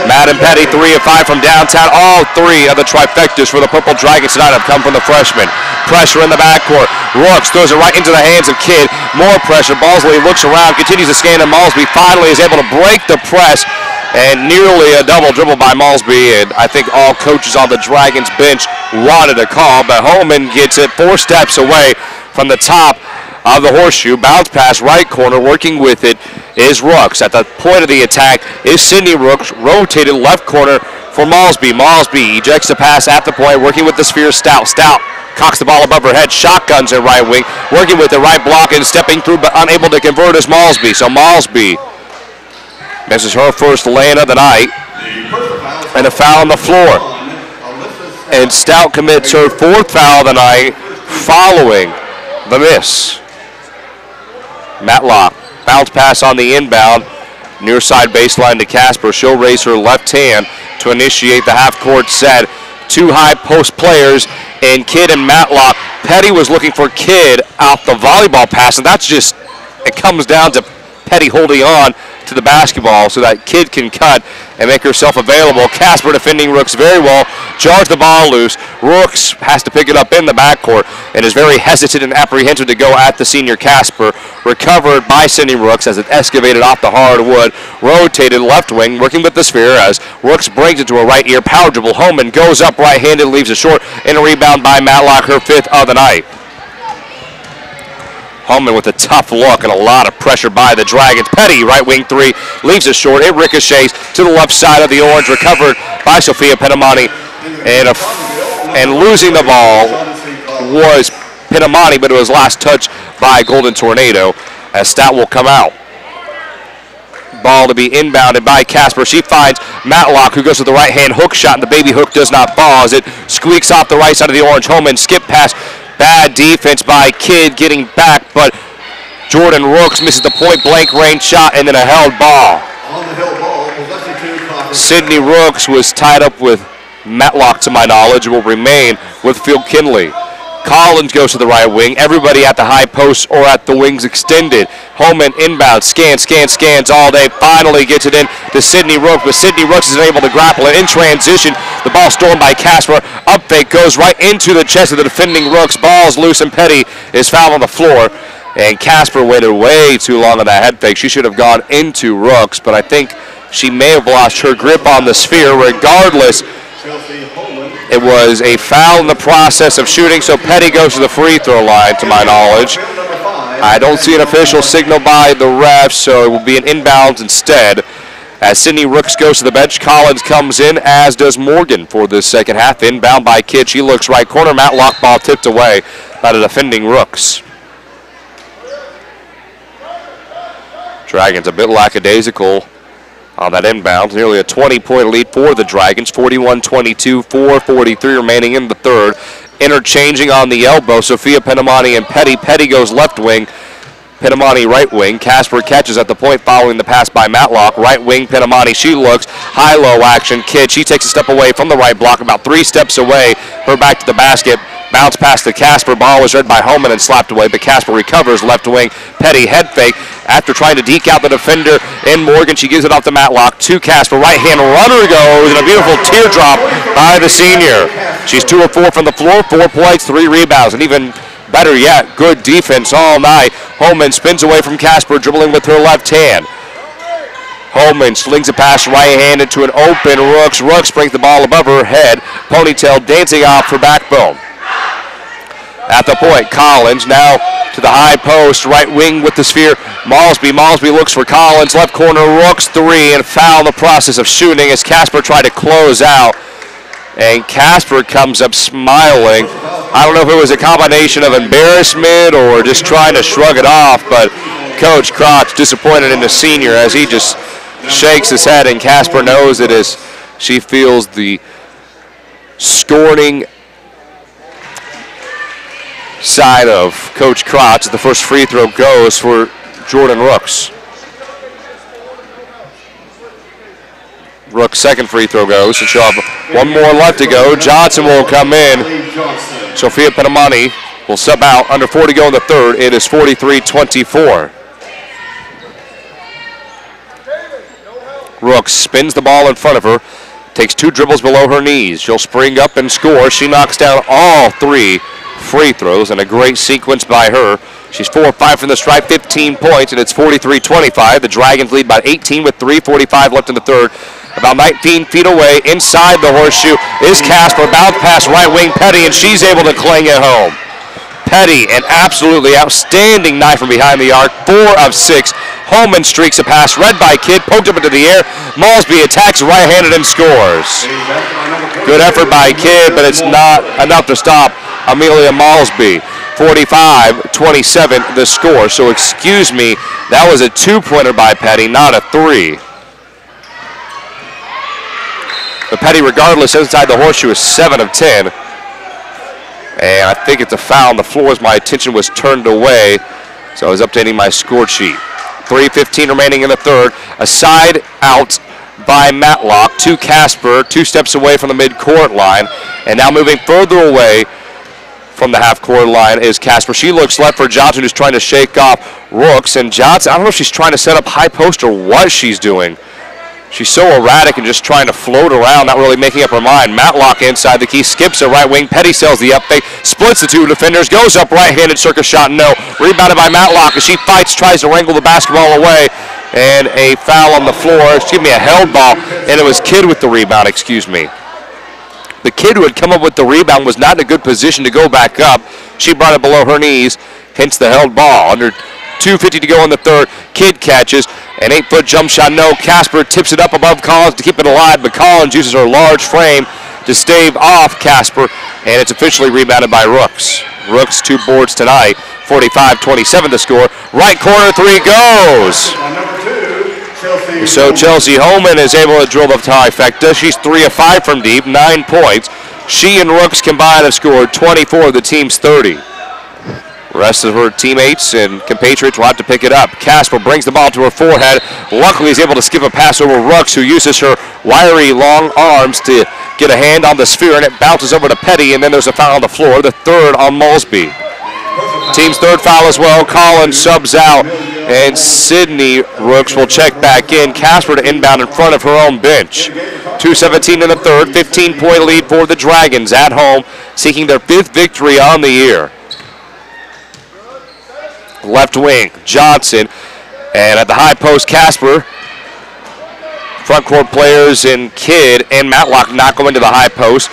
Madden Petty 3 of 5 from downtown. All 3 of the trifectas for the Purple Dragons tonight have come from the freshman. Pressure in the backcourt. Rooks throws it right into the hands of Kidd. More pressure. Balsley looks around, continues to scan, and Malsby finally is able to break the press. And nearly a double dribble by Malsby, and I think all coaches on the Dragons bench wanted a call, but Holman gets it 4 steps away from the top of the horseshoe. Bounce pass right corner, working with it is Rooks. At the point of the attack is Sydney Rooks, rotated left corner for Malsby. Malsby ejects the pass at the point, working with the sphere. Stout cocks the ball above her head, shotguns at right wing, working with the right block and stepping through, but unable to convert is Malsby. So Malsby misses her first lay-in of the night, and a foul on the floor. And Stout commits her 4th foul of the night following the miss. Matlock, bounce pass on the inbound, near side baseline to Casper. She'll raise her left hand to initiate the half-court set. 2 high post players, and Kidd and Matlock. Petty was looking for Kidd off the volleyball pass, and that's just, it comes down to Petty holding on to the basketball so that Kidd can cut and make herself available. Casper defending Rooks very well, jars the ball loose. Rooks has to pick it up in the backcourt and is very hesitant and apprehensive to go at the senior Casper. Recovered by Sydney Rooks as it excavated off the hardwood. Rotated left wing, working with the sphere as Rooks brings it to a right ear. Power dribble home and goes up right-handed, leaves it short, and a rebound by Matlock, her 5th of the night. Holman with a tough look and a lot of pressure by the Dragons. Petty, right wing 3, leaves it short. It ricochets to the left side of the orange, recovered by Sophia Penamani. And losing the ball was Penamani, but it was last touched by Golden Tornado as Stout will come out. Ball to be inbounded by Casper. She finds Matlock, who goes to the right-hand hook shot, and the baby hook does not fall as it squeaks off the right side of the orange. Holman skip pass. Bad defense by Kidd getting back, but Jordan Rooks misses the point-blank range shot and then a held ball. On the held ball, possession to Coffeyville. Sydney Rooks was tied up with Matlock, to my knowledge, will remain with Field-Kinley. Collins goes to the right wing. Everybody at the high post or at the wings extended. Holman inbound, scans all day. Finally gets it in to Sydney Rooks, but Sydney Rooks isn't able to grapple it in transition. The ball stolen by Casper. Up fake goes right into the chest of the defending Rooks. Ball's loose and Petty is fouled on the floor. And Casper waited way too long on that head fake. She should have gone into Rooks, but I think she may have lost her grip on the sphere. Regardless, it was a foul in the process of shooting, so Petty goes to the free throw line, to my knowledge. I don't see an official signal by the refs, so it will be an inbounds instead. As Sydney Rooks goes to the bench, Collins comes in, as does Morgan for this second half. Inbound by Kidd. She looks right corner. Matlock ball tipped away by the defending Rooks. Dragons a bit lackadaisical on that inbound. Nearly a 20-point lead for the Dragons. 41-22, 4:43 remaining in the third. Interchanging on the elbow, Sophia Penamani and Petty. Petty goes left wing. Penamani right wing. Casper catches at the point following the pass by Matlock. Right wing, Penamani, she looks. High-low action. Kidd, she takes a step away from the right block, about 3 steps away. Her back to the basket. Bounce pass to Casper. Ball was read by Holman and slapped away, but Casper recovers left wing. Petty head fake. After trying to deke out the defender in Morgan, she gives it off to Matlock. To Casper. Right-hand runner goes, and a beautiful teardrop by the senior. She's 2 of 4 from the floor, 4 points, 3 rebounds, and even better yet, good defense all night. Holman spins away from Casper, dribbling with her left hand. Holman slings a pass right-handed to an open Rooks. Rooks brings the ball above her head. Ponytail dancing off her backbone. At the point, Collins now to the high post, right wing with the sphere. Malsby looks for Collins, left corner, Rooks 3, and foul in the process of shooting as Casper tried to close out. And Casper comes up smiling. I don't know if it was a combination of embarrassment or just trying to shrug it off, but Coach Crotch disappointed in the senior as he just shakes his head, and Casper knows it as she feels the scorning side of Coach Crotch. The first free throw goes for Jordan Rooks. Rooks' second free throw goes, and she'll have one more left to go. Johnson will come in. Sophia Penamani will sub out. Under 4 to go in the third. It is 43-24. Rooks spins the ball in front of her. Takes 2 dribbles below her knees. She'll spring up and score. She knocks down all 3 free throws, and a great sequence by her. She's 4 of 5 from the stripe, 15 points, and it's 43-25. The Dragons lead by 18 with 3:45 left in the third. About 19 feet away, inside the horseshoe, is Casper. Bounce pass right wing, Petty, and she's able to cling it home. Petty, an absolutely outstanding night from behind the arc, 4 of 6. Holman streaks a pass, read by Kidd, poked up into the air. Malsby attacks right-handed and scores. Good effort by Kidd, but it's not enough to stop Amelia Malsby. 45-27 the score. So excuse me, that was a 2-pointer by Petty, not a 3. But Petty, regardless, inside the horseshoe is 7 of 10. And I think it's a foul on the floor as my attention was turned away. So I was updating my score sheet. 3:15 remaining in the third. A side out by Matlock to Casper, 2 steps away from the mid-court line. And now moving further away from the half-court line is Casper. She looks left for Johnson, who's trying to shake off Rooks. And Johnson, I don't know if she's trying to set up high post or what she's doing. She's so erratic and just trying to float around, not really making up her mind. Matlock inside the key, skips a right wing. Petty sells the up fake, splits the 2 defenders, goes up right-handed, circus shot, no. Rebounded by Matlock as she fights, tries to wrangle the basketball away. And a foul on the floor, a held ball. And it was Kidd with the rebound, The kid who had come up with the rebound was not in a good position to go back up. She brought it below her knees, hence the held ball. Under 2:50 to go in the third. Kidd catches. An 8-foot jump shot, no. Casper tips it up above Collins to keep it alive, but Collins uses her large frame to stave off Casper, and it's officially rebounded by Rooks. Rooks 2 boards tonight. 45-27 to score. Right corner 3 goes. Number 2, Chelsea So Chelsea Holman is able to drill the trifecta. She's 3 of 5 from deep, 9 points. She and Rooks combined have scored 24 of the team's 30. The rest of her teammates and compatriots will have to pick it up. Casper brings the ball to her forehead. Luckily, he's able to skip a pass over Rooks, who uses her wiry, long arms to get a hand on the sphere, and it bounces over to Petty, and then there's a foul on the floor, the third on Mulsby. Team's third foul as well. Collins subs out, and Sydney Rooks will check back in. Casper to inbound in front of her own bench. 2:17 in the third, 15-point lead for the Dragons at home, seeking their 5th victory on the year. Left wing, Johnson, and at the high post, Casper. Front court players and Kidd and Matlock not going to the high post.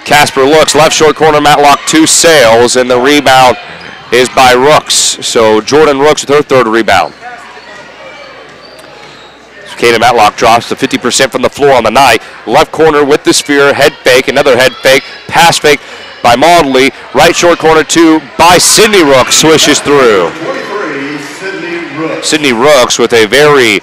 Casper looks, left short corner, Matlock 2 sails, and the rebound is by Rooks. So Jordan Rooks with her 3rd rebound. Kaden Matlock drops to 50% from the floor on the night. Left corner with the sphere, head fake, another head fake, pass fake by Maudley. Right short corner 2 by Sydney Rooks, swishes through. Sydney Rooks with a very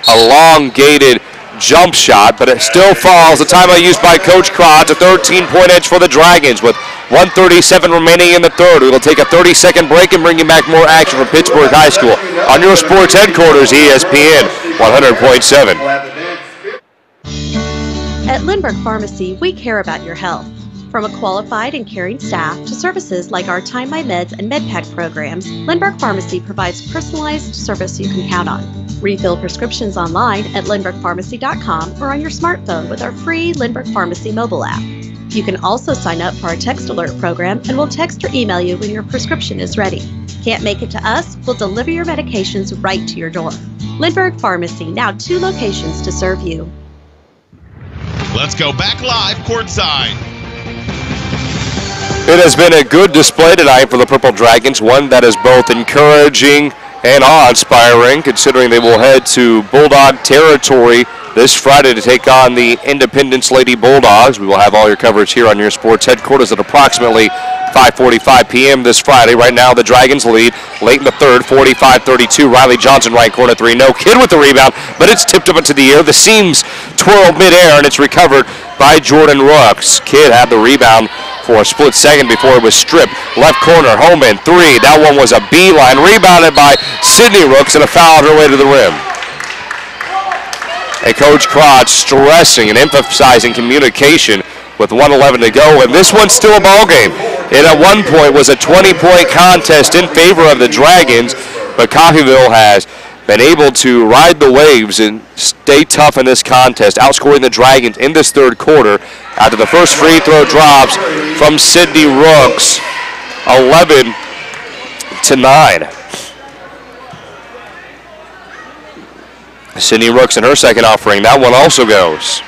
elongated jump shot, but it still falls. The timeout used by Coach Crotch, a 13-point edge for the Dragons with 1:37 remaining in the third. We will take a 30-second break and bring you back more action from Pittsburg High School on your sports headquarters, ESPN 100.7. At Lindbergh Pharmacy, we care about your health. From a qualified and caring staff to services like our Time My Meds and MedPack programs, Lindbergh Pharmacy provides personalized service you can count on. Refill prescriptions online at lindberghpharmacy.com or on your smartphone with our free Lindbergh Pharmacy mobile app. You can also sign up for our text alert program, and we'll text or email you when your prescription is ready. Can't make it to us? We'll deliver your medications right to your door. Lindbergh Pharmacy, now 2 locations to serve you. Let's go back live courtside. It has been a good display tonight for the Purple Dragons, one that is both encouraging and awe-inspiring, considering they will head to Bulldog territory this Friday to take on the Independence Lady Bulldogs. We will have all your coverage here on your sports headquarters at approximately 5:45 p.m. this Friday. Right now, the Dragons lead late in the third, 45-32. Riley Johnson, right corner 3. No Kidd with the rebound, but it's tipped up into the air. The seams twirl midair, and it's recovered by Jordan Rooks. Kidd had the rebound for a split second before it was stripped. Left corner, Holman 3. That one was a beeline, rebounded by Sydney Rooks, and a foul on her way to the rim. And Coach Crotch stressing and emphasizing communication with 1:11 to go, and this one's still a ball game. It at one point was a 20-point contest in favor of the Dragons, but Coffeyville has been able to ride the waves and stay tough in this contest, outscoring the Dragons in this third quarter after the first free throw drops from Sydney Rooks, 11-9. Sydney Rooks in her second offering. That one also goes.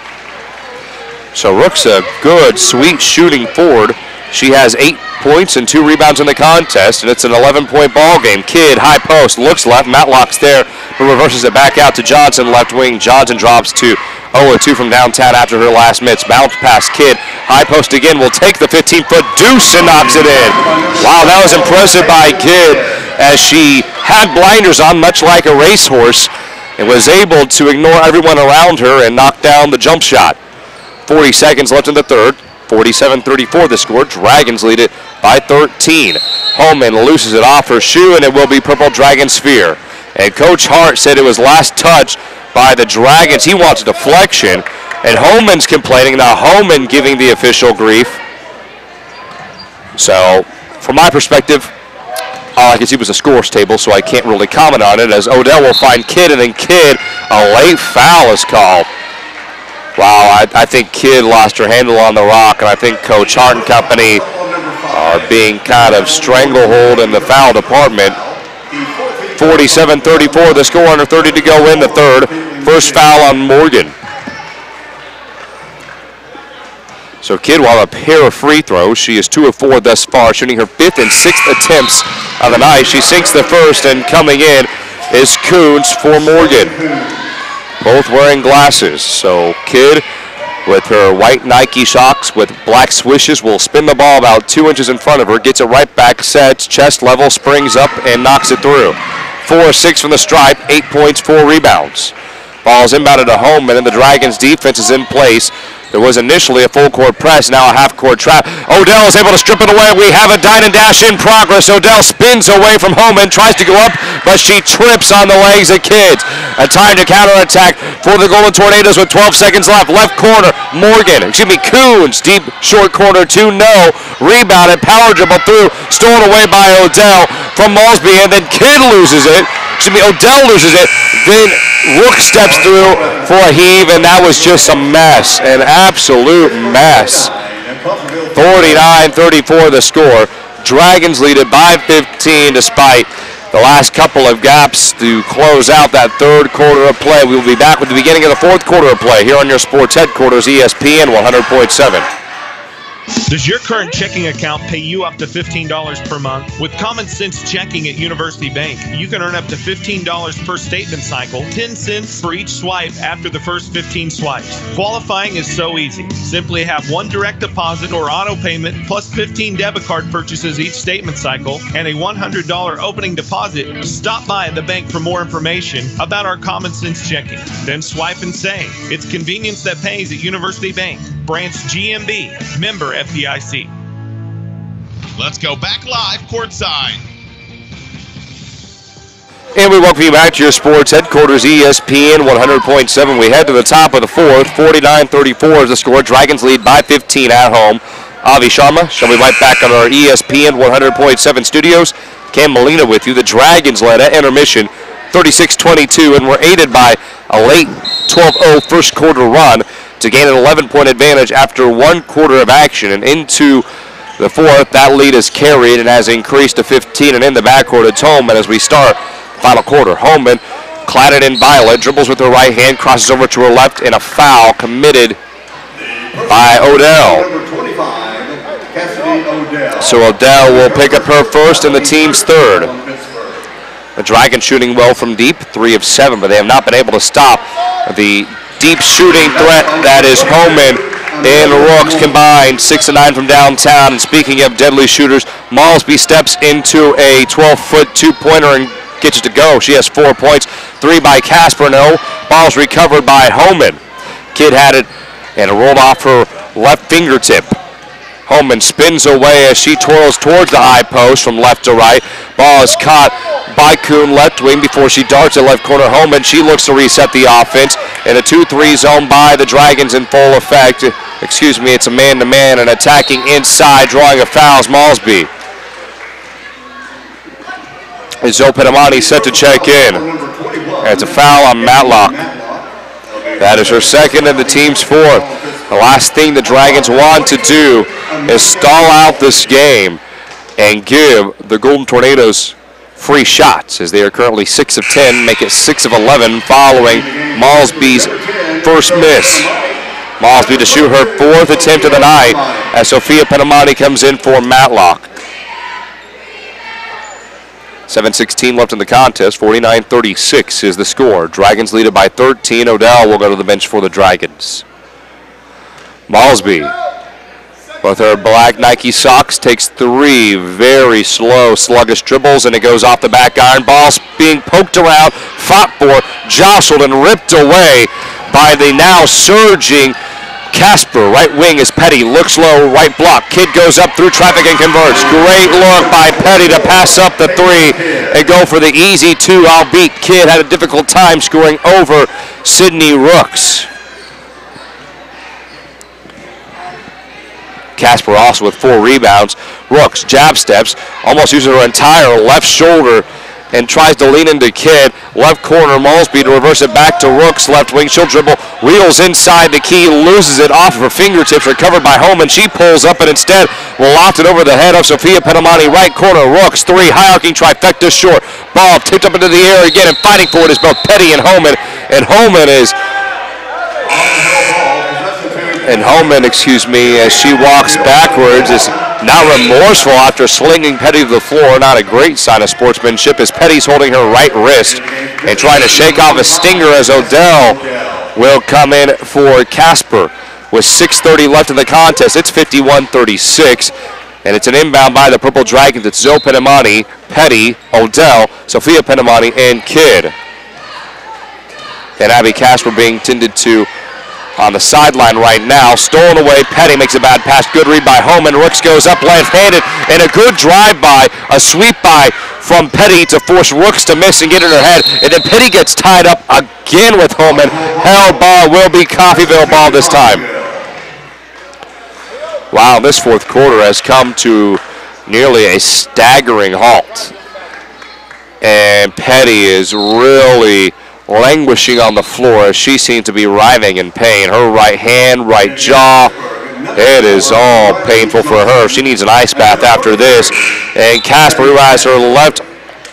So Rooks a good, sweet shooting forward. She has 8 points and 2 rebounds in the contest, and it's an 11-point ball game. Kidd, high post, looks left. Matlock's there, but reverses it back out to Johnson, left wing. Johnson drops to 0-2 from downtown after her last miss. Bounce pass, Kidd. High post again, will take the 15-foot deuce and knocks it in. Wow, that was impressive by Kidd as she had blinders on, much like a racehorse, and was able to ignore everyone around her and knock down the jump shot. 40 seconds left in the third. 47-34 the score. Dragons lead it by 13. Holman looses it off her shoe, and it will be Purple Dragon sphere. And Coach Hart said it was last touched by the Dragons. He wants a deflection, and Holman's complaining. Now Holman giving the official grief. So, from my perspective, all I can see was a scores table, so I can't really comment on it, as Odell will find Kidd, and then Kidd, a late foul is called. Wow, I think Kidd lost her handle on the rock, and I think Coach Hart and company are being kind of stranglehold in the foul department. 47-34 the score, under 30 to go in the third. First foul on Morgan. So Kidd will have a pair of free throws. She is 2 of 4 thus far, shooting her 5th and 6th attempts of the night. She sinks the first, and coming in is Coons for Morgan. Both wearing glasses. So Kidd, with her white Nike socks with black swishes, will spin the ball about 2 inches in front of her, gets it right back, sets, chest level, springs up, and knocks it through. 4 of 6 from the stripe, 8 points, 4 rebounds. Ball's inbounded to Holman, and the Dragons' defense is in place. There was initially a full-court press, now a half-court trap. Odell is able to strip it away. We have a dine and dash in progress. Odell spins away from Holman, tries to go up, but she trips on the legs of Kids. A time to counterattack for the Golden Tornadoes with 12 seconds left. Left corner, Coons, deep short corner to No. Rebounded, power dribble through, stolen away by Odell from Malsby, and then Kidd loses it. Odell loses it. Then Rook steps through for a heave, and that was just a mess, an absolute mess. 49-34 the score. Dragons lead it by 15 despite the last couple of gaps to close out that third quarter of play. We will be back with the beginning of the fourth quarter of play here on your sports headquarters, ESPN 100.7. Does your current checking account pay you up to $15 per month? With Common Sense Checking at University Bank, you can earn up to $15 per statement cycle, 10 cents for each swipe after the first 15 swipes. Qualifying is so easy. Simply have one direct deposit or auto payment plus 15 debit card purchases each statement cycle and a $100 opening deposit. Stop by the bank for more information about our Common Sense Checking. Then swipe and save. It's convenience that pays at University Bank. Branch GMB. Member FDIC. Let's go back live courtside. And we welcome you back to your sports headquarters, ESPN 100.7. We head to the top of the fourth. 49-34 is the score. Dragons lead by 15 at home. Avi Sharma shall be right back on our ESPN 100.7 studios. Cam Molina with you. The Dragons led at intermission 36-22 and were aided by a late 12-0 first quarter run to gain an 11-point advantage after one quarter of action. And into the fourth, that lead is carried and has increased to 15. And in the backcourt, it's Holman as we start final quarter. Holman, cladded in violet, dribbles with her right hand, crosses over to her left, and a foul committed by Odell. So Odell will pick up her first and the team's third. The Dragons shooting well from deep, 3 of 7, but they have not been able to stop the deep shooting threat that is Holman and Rooks combined, 6 of 9 from downtown. And speaking of deadly shooters, Malsby steps into a 12-foot two-pointer and gets it to go. She has 4 points, 3 by Casper. No, ball's recovered by Holman. Kid had it and it rolled off her left fingertip. Holman spins away as she twirls towards the high post from left to right. Ball is caught by Kuhn left wing before she darts at left corner. Holman, she looks to reset the offense in a 2-3 zone by the Dragons in full effect. It's a man-to-man and attacking inside, drawing a foul is Malsby. Is Openamani set to check in. It's a foul on Matlock. That is her second and the team's fourth. The last thing the Dragons want to do is stall out this game and give the Golden Tornadoes free shots, as they are currently 6 of 10, make it 6 of 11 following Malsby's first miss. Malsby to shoot her 4th attempt of the night as Sophia Penamani comes in for Matlock. 7:16 left in the contest. 49-36 is the score. Dragons lead it by 13. Odell will go to the bench for the Dragons. Malsby, with her black Nike socks, takes 3 very slow, sluggish dribbles, and it goes off the back iron. Ball's being poked around, fought for, jostled, and ripped away by the now surging Casper. Right wing is Petty, looks low, right block. Kid goes up through traffic and converts. Great look by Petty to pass up the 3 and go for the easy 2, albeit Kid had a difficult time scoring over Sydney Rooks. Casper also with 4 rebounds. Rooks jab steps, almost uses her entire left shoulder and tries to lean into Kidd. Left corner, Malsby to reverse it back to Rooks. Left wing, she'll dribble, wheels inside the key, loses it off of her fingertips, recovered by Holman. She pulls up and instead will loft it over the head of Sophia Penamani. Right corner, Rooks, 3, high arcing trifecta short. Ball tipped up into the air again, and fighting for it is both Petty and Holman. And Holman, as she walks backwards, is now remorseful after slinging Petty to the floor. Not a great sign of sportsmanship as Petty's holding her right wrist and trying to shake off a stinger as Odell will come in for Casper. With 6:30 left in the contest, it's 51-36, and it's an inbound by the Purple Dragons. It's Zoe Penamani, Petty, Odell, Sophia Penamani, and Kidd. And Abby Casper being tended to on the sideline right now. Stolen away. Petty makes a bad pass. Good read by Holman. Rooks goes up left-handed. And a good drive by, a sweep by from Petty to force Rooks to miss and get in her head. And then Petty gets tied up again with Holman. Held ball will be Coffeyville ball this time. Wow, this fourth quarter has come to nearly a staggering halt. And Petty is really languishing on the floor as she seems to be writhing in pain. Her right hand, right jaw, it is all painful for her. She needs an ice bath after this. And Casper, who has her left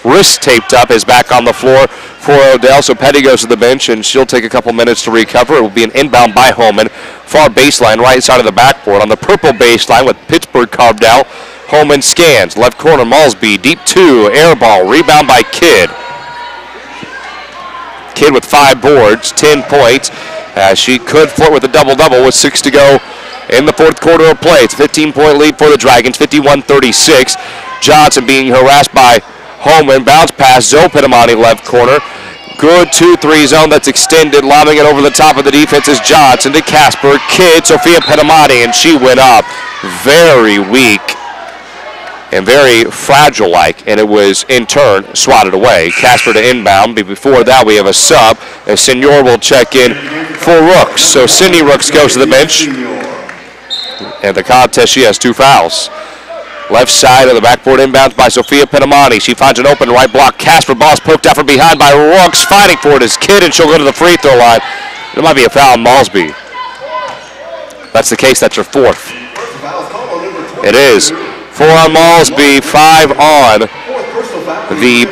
wrist taped up, is back on the floor for Odell. So Petty goes to the bench, and she'll take a couple minutes to recover. It will be an inbound by Holman. Far baseline, right side of the backboard. On the purple baseline with Pittsburg carved out, Holman scans. Left corner, Malsby. Deep two, air ball. Rebound by Kidd. Kidd with 5 boards, 10 points, as she could flirt with a double-double with 6 to go in the fourth quarter of play. It's a 15-point lead for the Dragons, 51-36. Johnson being harassed by Holman. Bounce pass, Zoe Pitamani left corner. Good 2-3 zone that's extended, lobbing it over the top of the defense is Johnson to Casper. Kidd, Sophia Pitamani, and she went up very weak and very fragile-like, and it was, in turn, swatted away. Casper to inbound, but before that we have a sub, and Senor will check in for Rooks. So Cindy Rooks goes to the bench, and the contest, she has 2 fouls. Left side of the backboard inbounds by Sophia Pitamani. She finds an open right block. Casper, ball's poked out from behind by Rooks. Fighting for it is Kidd, and she'll go to the free throw line. There might be a foul on Malsby. That's the case, that's her 4th. It is. 4 on Malsby, 5 on the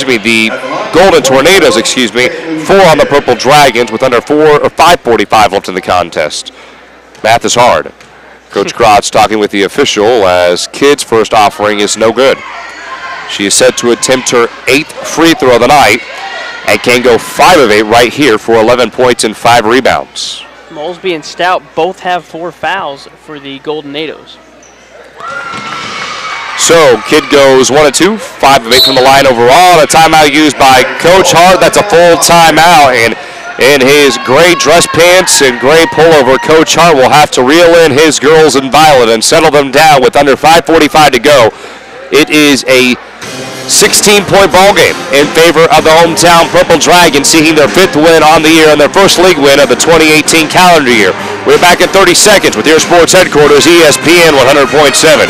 the Golden Tornadoes, 4 on the Purple Dragons with under 5:45 left in the contest. Math is hard. Coach Grotz talking with the official as Kidd's first offering is no good. She is set to attempt her 8th free throw of the night and can go 5 of 8 right here for 11 points and 5 rebounds. Malsby and Stout both have 4 fouls for the Golden Nados. So Kidd goes 1 of 2, 5 of 8 from the line overall. A timeout used by Coach Hart. That's a full timeout. And in his gray dress pants and gray pullover, Coach Hart will have to reel in his girls in violet and settle them down with under 5:45 to go. It is a 16-point ball game in favor of the hometown Purple Dragons, seeking their 5th win on the year and their first league win of the 2018 calendar year. We're back in 30 seconds with your sports headquarters, ESPN 100.7.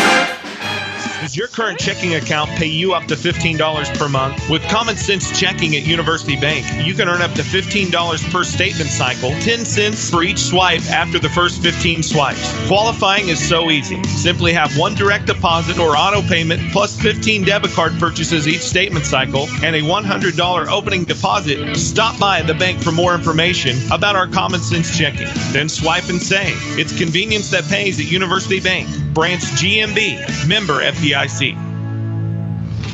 Does your current checking account pay you up to $15 per month? With Common Sense Checking at University Bank, you can earn up to $15 per statement cycle, 10 cents for each swipe after the first 15 swipes. Qualifying is so easy. Simply have 1 direct deposit or auto payment plus 15 debit card purchases each statement cycle and a $100 opening deposit. Stop by the bank for more information about our Common Sense Checking. Then swipe and save. It's convenience that pays at University Bank. Branch GMB. Member FDIC.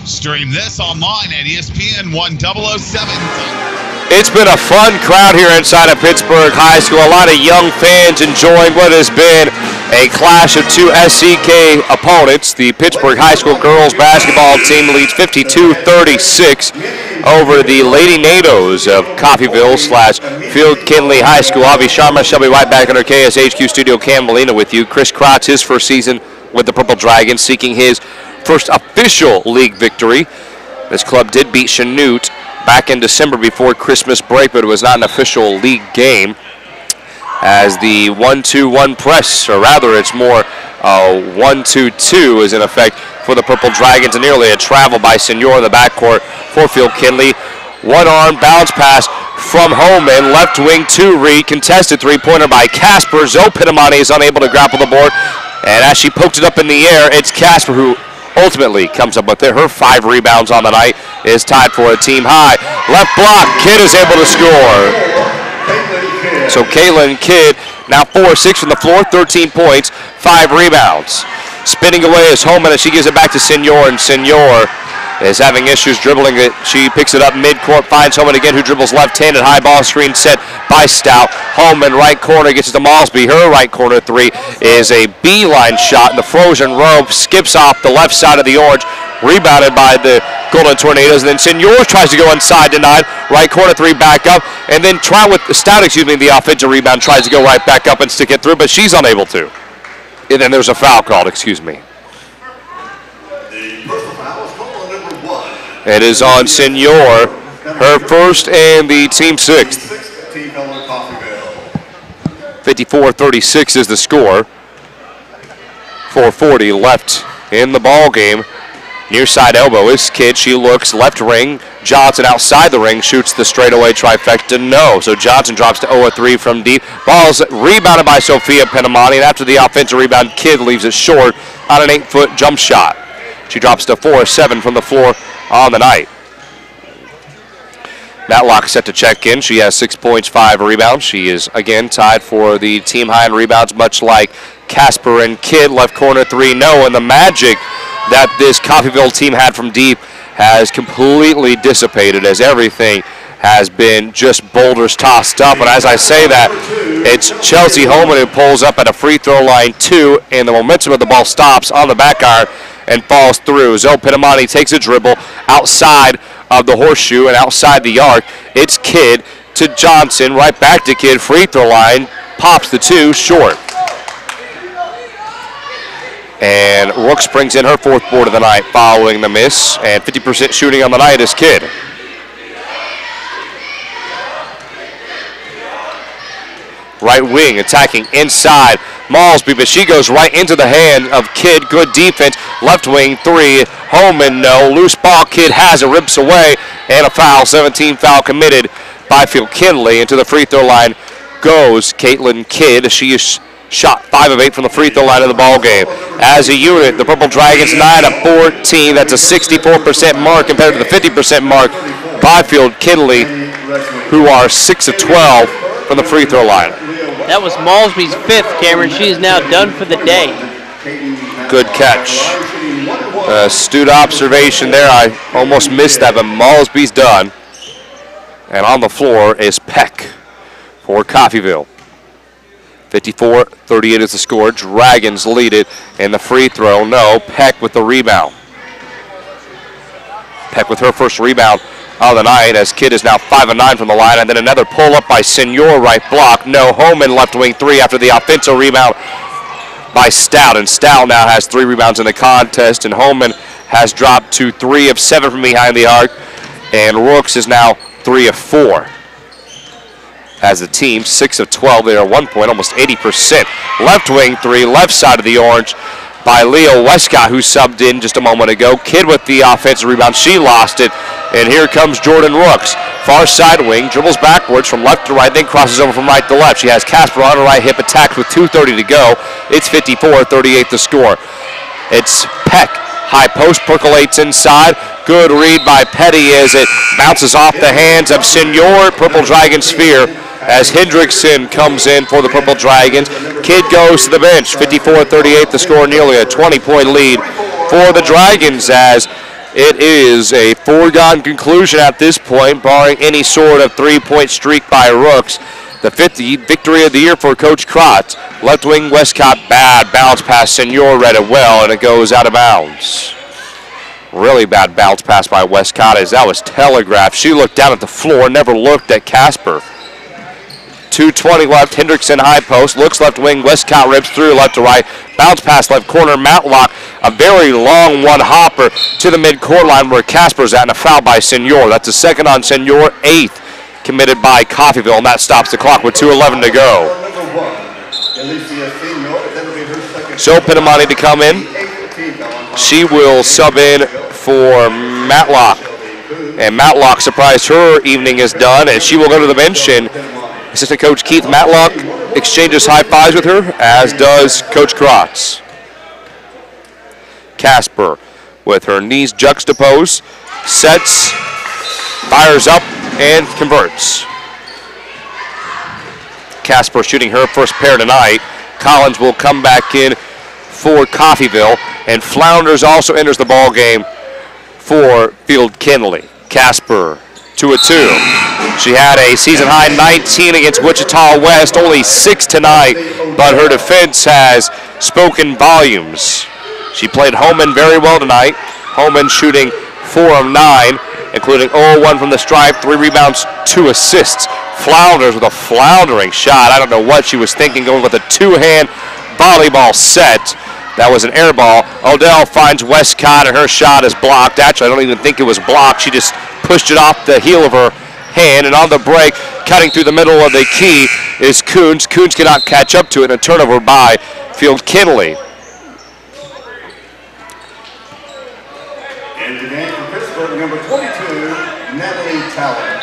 Stream this online at ESPN 1007. It's been a fun crowd here inside of Pittsburg High School. A lot of young fans enjoying what has been a clash of 2 SCK opponents. The Pittsburg High School girls basketball team leads 52-36 over the Lady Nados of Coffeyville/Field Kinley High School. Avi Sharma shall be right back in our KSHQ studio. Cam Molina with you. Chris Krotz, his first season with the Purple Dragons, seeking his first official league victory. This club did beat Chanute back in December before Christmas break, but it was not an official league game, as the 1-2-1 press, or rather it's more 1-2-2 is in effect for the Purple Dragons, and nearly a travel by Senor in the backcourt for Field Kinley. One-arm bounce pass from Holman, left wing 2 read, contested 3-pointer by Casper. Zoe Pitamani is unable to grapple the board, and as she poked it up in the air, it's Casper who ultimately comes up with it. Her 5 rebounds on the night is tied for a team high. Left block, Kidd is able to score. So Caitlin Kidd now 4-6 from the floor, 13 points, 5 rebounds. Spinning away is Holman as she gives it back to Senor, and Senor is having issues dribbling it. She picks it up mid-court, finds Holman again, who dribbles left-handed. High ball screen set by Stout. Holman, right corner, gets it to Malsby. Her right corner 3 is a beeline shot, and the frozen rope skips off the left side of the orange. Rebounded by the Golden Tornadoes. And then Senor tries to go inside, denied. Right corner three back up. And then Stout, the offensive rebound, tries to go right back up and stick it through, but she's unable to. And then there's a foul called, It is on Senor, her first and the team sixth. 54-36 is the score. 4:40 left in the ball game. Near side elbow is Kidd. She looks left ring. Johnson outside the ring shoots the straightaway trifecta. No. So Johnson drops to 0-3 from deep. Ball's rebounded by Sophia Penamani. And after the offensive rebound, Kidd leaves it short on an 8-foot jump shot. She drops to 4-7 from the floor on the night. Matlock set to check in. She has 6 points, 5 rebounds. She is again tied for the team high in rebounds, much like Casper and Kidd. Left corner three, no. And the magic that this Coffeyville team had from deep has completely dissipated as everything has been just boulders tossed up. And as I say that, it's Chelsea Holman who pulls up at a free throw line 2, and the momentum of the ball stops on the back iron and falls through. Zoe Pinamani takes a dribble outside of the horseshoe and outside the arc. It's Kidd to Johnson, right back to Kidd, free throw line, pops the 2, short. And Rooks brings in her 4th board of the night following the miss, and 50% shooting on the night is Kidd. Right wing attacking inside Malsby, but she goes right into the hand of Kidd. Good defense. Left wing three. Holman, no. Loose ball. Kidd has it. Rips away. And a foul. 17 foul committed by Field-Kinley. Into the free throw line goes Caitlin Kidd. She is shot 5 of 8 from the free throw line of the ball game. As a unit, the Purple Dragons 9 of 14. That's a 64% mark compared to the 50% mark by Field-Kinley, who are 6 of 12 from the free throw line. That was Malsby's 5th, Cameron. She is now done for the day. Good catch. Astute observation there. I almost missed that, but Malsby's done. And on the floor is Peck for Coffeyville. 54-38 is the score. Dragons lead it. And the free throw, no. Peck with the rebound. Peck with her first rebound of the night, as Kidd is now 5 of 9 from the line. And then another pull up by Senor, right block. No. Holman left wing 3 after the offensive rebound by Stout. And Stout now has 3 rebounds in the contest. And Holman has dropped to 3 of 7 from behind the arc. And Rooks is now 3 of 4. As the team 6 of 12. They are 1 point, almost 80%. Left wing 3, left side of the orange by Leo Westcott, who subbed in just a moment ago. Kidd with the offensive rebound. She lost it. And here comes Jordan Rooks. Far side wing, dribbles backwards from left to right, then crosses over from right to left. She has Casper on her right hip, attacked with 2:30 to go. It's 54-38 the score. It's Peck. High post percolates inside. Good read by Petty as it bounces off the hands of Senor. Purple Dragon sphere as Hendrickson comes in for the Purple Dragons. Kidd goes to the bench. 54-38 the score, nearly a 20-point lead for the Dragons, as it is a foregone conclusion at this point, barring any sort of 3-point streak by Rooks. The 50th victory of the year for Coach Krotz. Left wing Westcott, bad bounce pass. Senor read it well, and it goes out of bounds. Really bad bounce pass by Westcott, as that was telegraphed. She looked down at the floor, never looked at Casper. 2:20 left. Hendrickson high post. Looks left wing. Westcott rips through left to right. Bounce pass left corner. Matlock. A very long one hopper to the mid-court line where Casper's at, and a foul by Senor. That's a second on Senor. 8th committed by Coffeyville, and that stops the clock with 2:11 to go. So Pinamani to come in. She will sub in for Matlock. And Matlock, surprised her evening is done, and she will go to the bench, and assistant coach Keith Matlock exchanges high fives with her, as does Coach Krotz. Casper with her knees juxtaposed, sets, fires up, and converts. Casper shooting her first pair tonight. Collins will come back in for Coffeyville, and Flounders also enters the ball game for Field-Kinley. Casper 2 of 2. She had a season-high 19 against Wichita West, only 6 tonight, but her defense has spoken volumes. She played Holman very well tonight. Holman shooting 4 of 9, including 0-1 from the stripe, 3 rebounds, 2 assists. Flounders with a floundering shot. I don't know what she was thinking, going with a 2-hand volleyball set. That was an air ball. Odell finds Westcott, and her shot is blocked. Actually, I don't even think it was blocked. She just pushed it off the heel of her hand, and on the break, cutting through the middle of the key is Coons. Coons cannot catch up to it, and a turnover by Field Kinley. And today for Pittsburgh, number 22, Natalie Talent.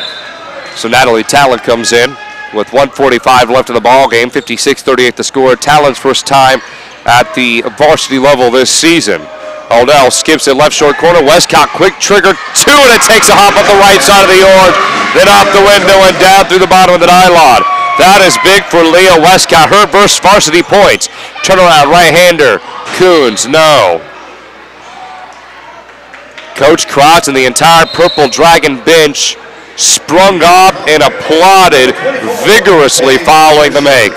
So Natalie Talent comes in with 1:45 left in the ball game, 56-38 the score. Talent's first time at the varsity level this season. Odell skips it left short corner. Westcott quick trigger 2, and it takes a hop up the right side of the orange, then off the window and down through the bottom of the nylon. That is big for Leah Westcott. Her first varsity points. Turnaround right-hander. Coons, no. Coach Krotz and the entire Purple Dragon bench sprung up and applauded vigorously following the make.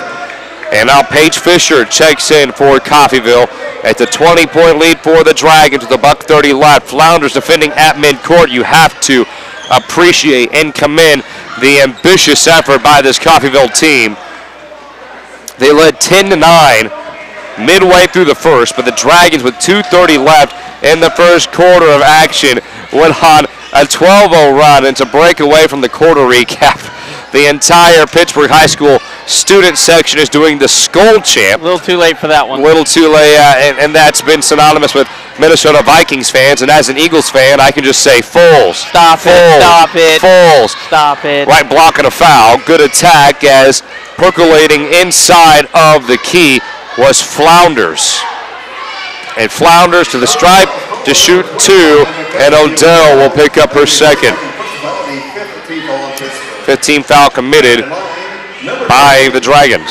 And now Paige Fisher checks in for Coffeyville. It's a 20-point lead for the Dragons with a $1:30 left. Flounders defending at midcourt. You have to appreciate and commend the ambitious effort by this Coffeyville team. They led 10-9 midway through the first, but the Dragons with 2:30 left in the first quarter of action went on a 12-0 run, and to break away from the quarter recap, the entire Pittsburgh High School student section is doing the Skull Champ. A little too late for that one. A little too late, and that's been synonymous with Minnesota Vikings fans, and as an Eagles fan, I can just say Foles. Stop it. Foles. Stop it. Right, blocking a foul. Good attack as percolating inside of the key was Flounders. And Flounders to the stripe to shoot 2, and Odell will pick up her second. 15 foul committed by the Dragons.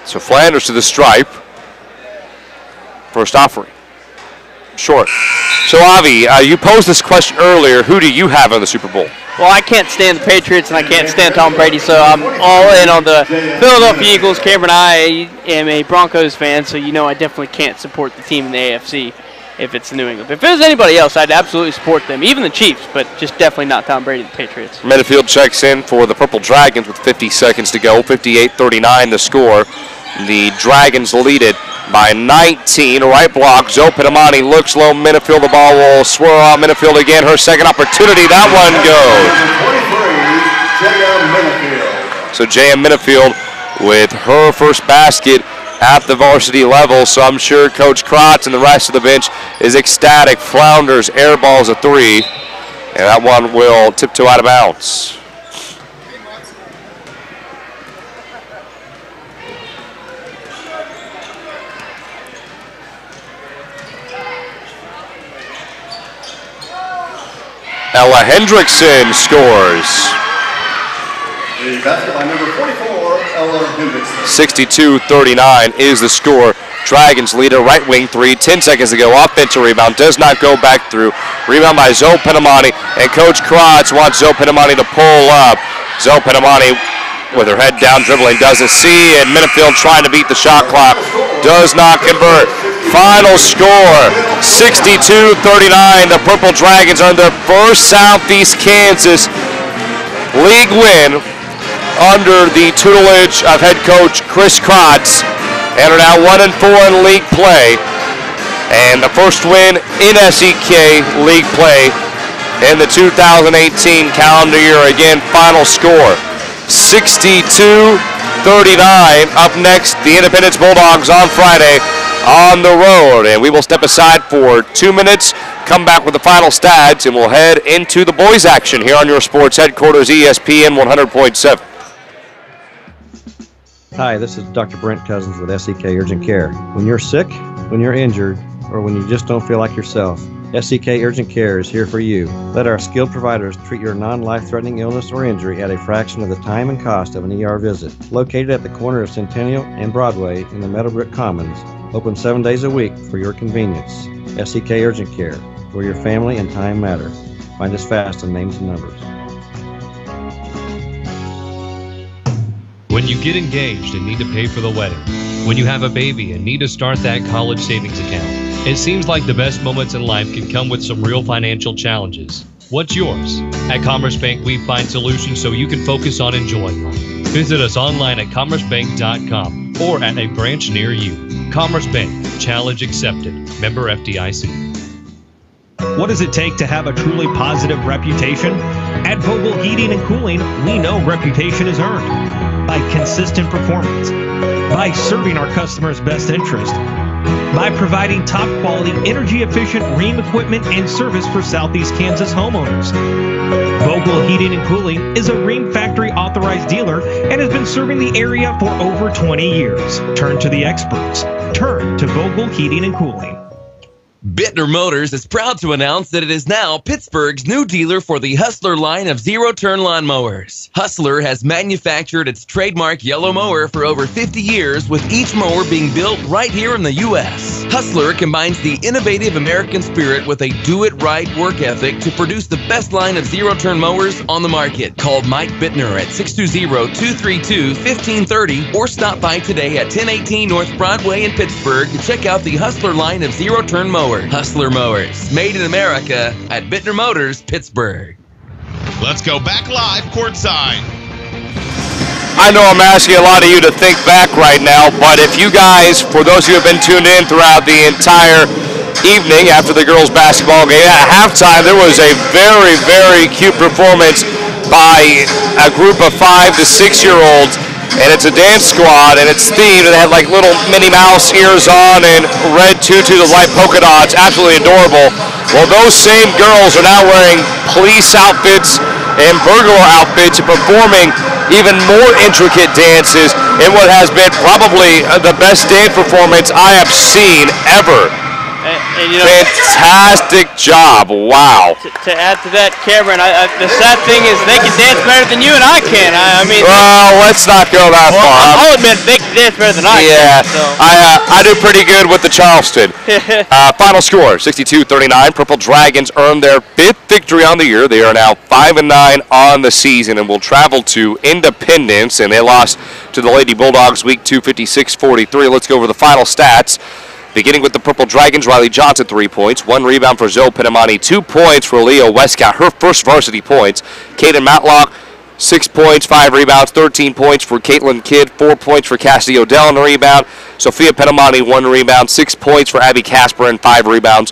So Flanders to the stripe. First offering. Short. So Avi, you posed this question earlier. Who do you have in the Super Bowl? Well, I can't stand the Patriots and I can't stand Tom Brady, so I'm all in on the Philadelphia Eagles. Cameron, I am a Broncos fan, so you know I definitely can't support the team in the AFC if it's New England. If it was anybody else, I'd absolutely support them, even the Chiefs, but just definitely not Tom Brady and the Patriots. Minifield checks in for the Purple Dragons with 50 seconds to go, 58-39 the score. The Dragons lead it by 19. Right block, Zoe Pinamani looks low. Minifield, the ball will swirl out. Minifield again, her second opportunity. That one goes. So J.M. Minifield with her first basket at the varsity level. So I'm sure Coach Krotz and the rest of the bench is ecstatic. Flounders air balls a 3. And that one will tiptoe out of bounds. Ella Hendrickson scores. The basket by number 44, Ella Hendrickson. 62-39 is the score. Dragons lead a right wing 3. 10 seconds to go. Offensive rebound. Does not go back through. Rebound by Zoe Pinamani. And Coach Krotz wants Zoe Pinamani to pull up. Zoe Pinamani with her head down dribbling. Doesn't see. And Minifield trying to beat the shot clock. Does not convert. Final score, 62-39. The Purple Dragons are in their first Southeast Kansas league win under the tutelage of head coach Chris Krotz, and are now 1-4 in league play. And the first win in SEK league play in the 2018 calendar year. Again, final score, 62-39. Up next, the Independence Bulldogs on Friday on the road, and we will step aside for 2 minutes, come back with the final stats, and we'll head into the boys action here on your sports headquarters, ESPN 100.7. Hi, this is Dr. Brent Cousins with SEK Urgent Care. When you're sick, when you're injured, or when you just don't feel like yourself, SEK Urgent Care is here for you. Let our skilled providers treat your non-life-threatening illness or injury at a fraction of the time and cost of an ER visit. Located at the corner of Centennial and Broadway in the Meadowbrook Commons, open 7 days a week for your convenience. SEK Urgent Care, where your family and time matter. Find us fast on names and numbers. When you get engaged and need to pay for the wedding, when you have a baby and need to start that college savings account, It seems like the best moments in life can come with some real financial challenges. What's yours? At Commerce Bank, we find solutions so you can focus on enjoying life. Visit us online at commercebank.com or at a branch near you. Commerce Bank, challenge accepted. Member FDIC. What does it take to have a truly positive reputation? At Vogel Heating and Cooling, we know reputation is earned by consistent performance, by serving our customers' best interest, by providing top quality, energy efficient ream equipment and service for Southeast Kansas homeowners. Vogel Heating and Cooling is a Ream Factory authorized dealer and has been serving the area for over 20 years. Turn to the experts. Turn to Vogel Heating and Cooling. Bittner Motors is proud to announce that it is now Pittsburgh's new dealer for the Hustler line of zero-turn lawnmowers. Hustler has manufactured its trademark yellow mower for over 50 years, with each mower being built right here in the U.S. Hustler combines the innovative American spirit with a do-it-right work ethic to produce the best line of zero-turn mowers on the market. Call Mike Bittner at 620-232-1530 or stop by today at 1018 North Broadway in Pittsburgh to check out the Hustler line of zero-turn mowers. Hustler Mowers, made in America at Bittner Motors, Pittsburgh. Let's go back live courtside. I know I'm asking a lot of you to think back right now, but if you guys, for those who have been tuned in throughout the entire evening after the girls' basketball game, at halftime there was a very, very cute performance by a group of 5 to 6-year-olds. And it's a dance squad, and it's themed, and they had like little Minnie Mouse ears on and red tutus with white polka dots. Absolutely adorable. Well, those same girls are now wearing police outfits and burglar outfits and performing even more intricate dances in what has been probably the best dance performance I have seen ever. And you know, fantastic job. Wow. To add to that, Cameron, the sad thing is they can dance better than you and I can. I mean, well, let's not go that far. I'll admit they can dance better than I can. So. I do pretty good with the Charleston. Final score, 62-39. Purple Dragons earned their 5th victory on the year. They are now 5-9 on the season and will travel to Independence, and they lost to the Lady Bulldogs week 2, 56-43. Let's go over the final stats. Beginning with the Purple Dragons, Riley Johnson, 3 points. 1 rebound for Zoe Penamani. 2 points for Leo Westcott, her first varsity points. Kaden Matlock, 6 points, 5 rebounds. 13 points for Caitlin Kidd. 4 points for Cassidy Odell on the rebound. Sophia Penamani, 1 rebound. 6 points for Abby Casper and 5 rebounds.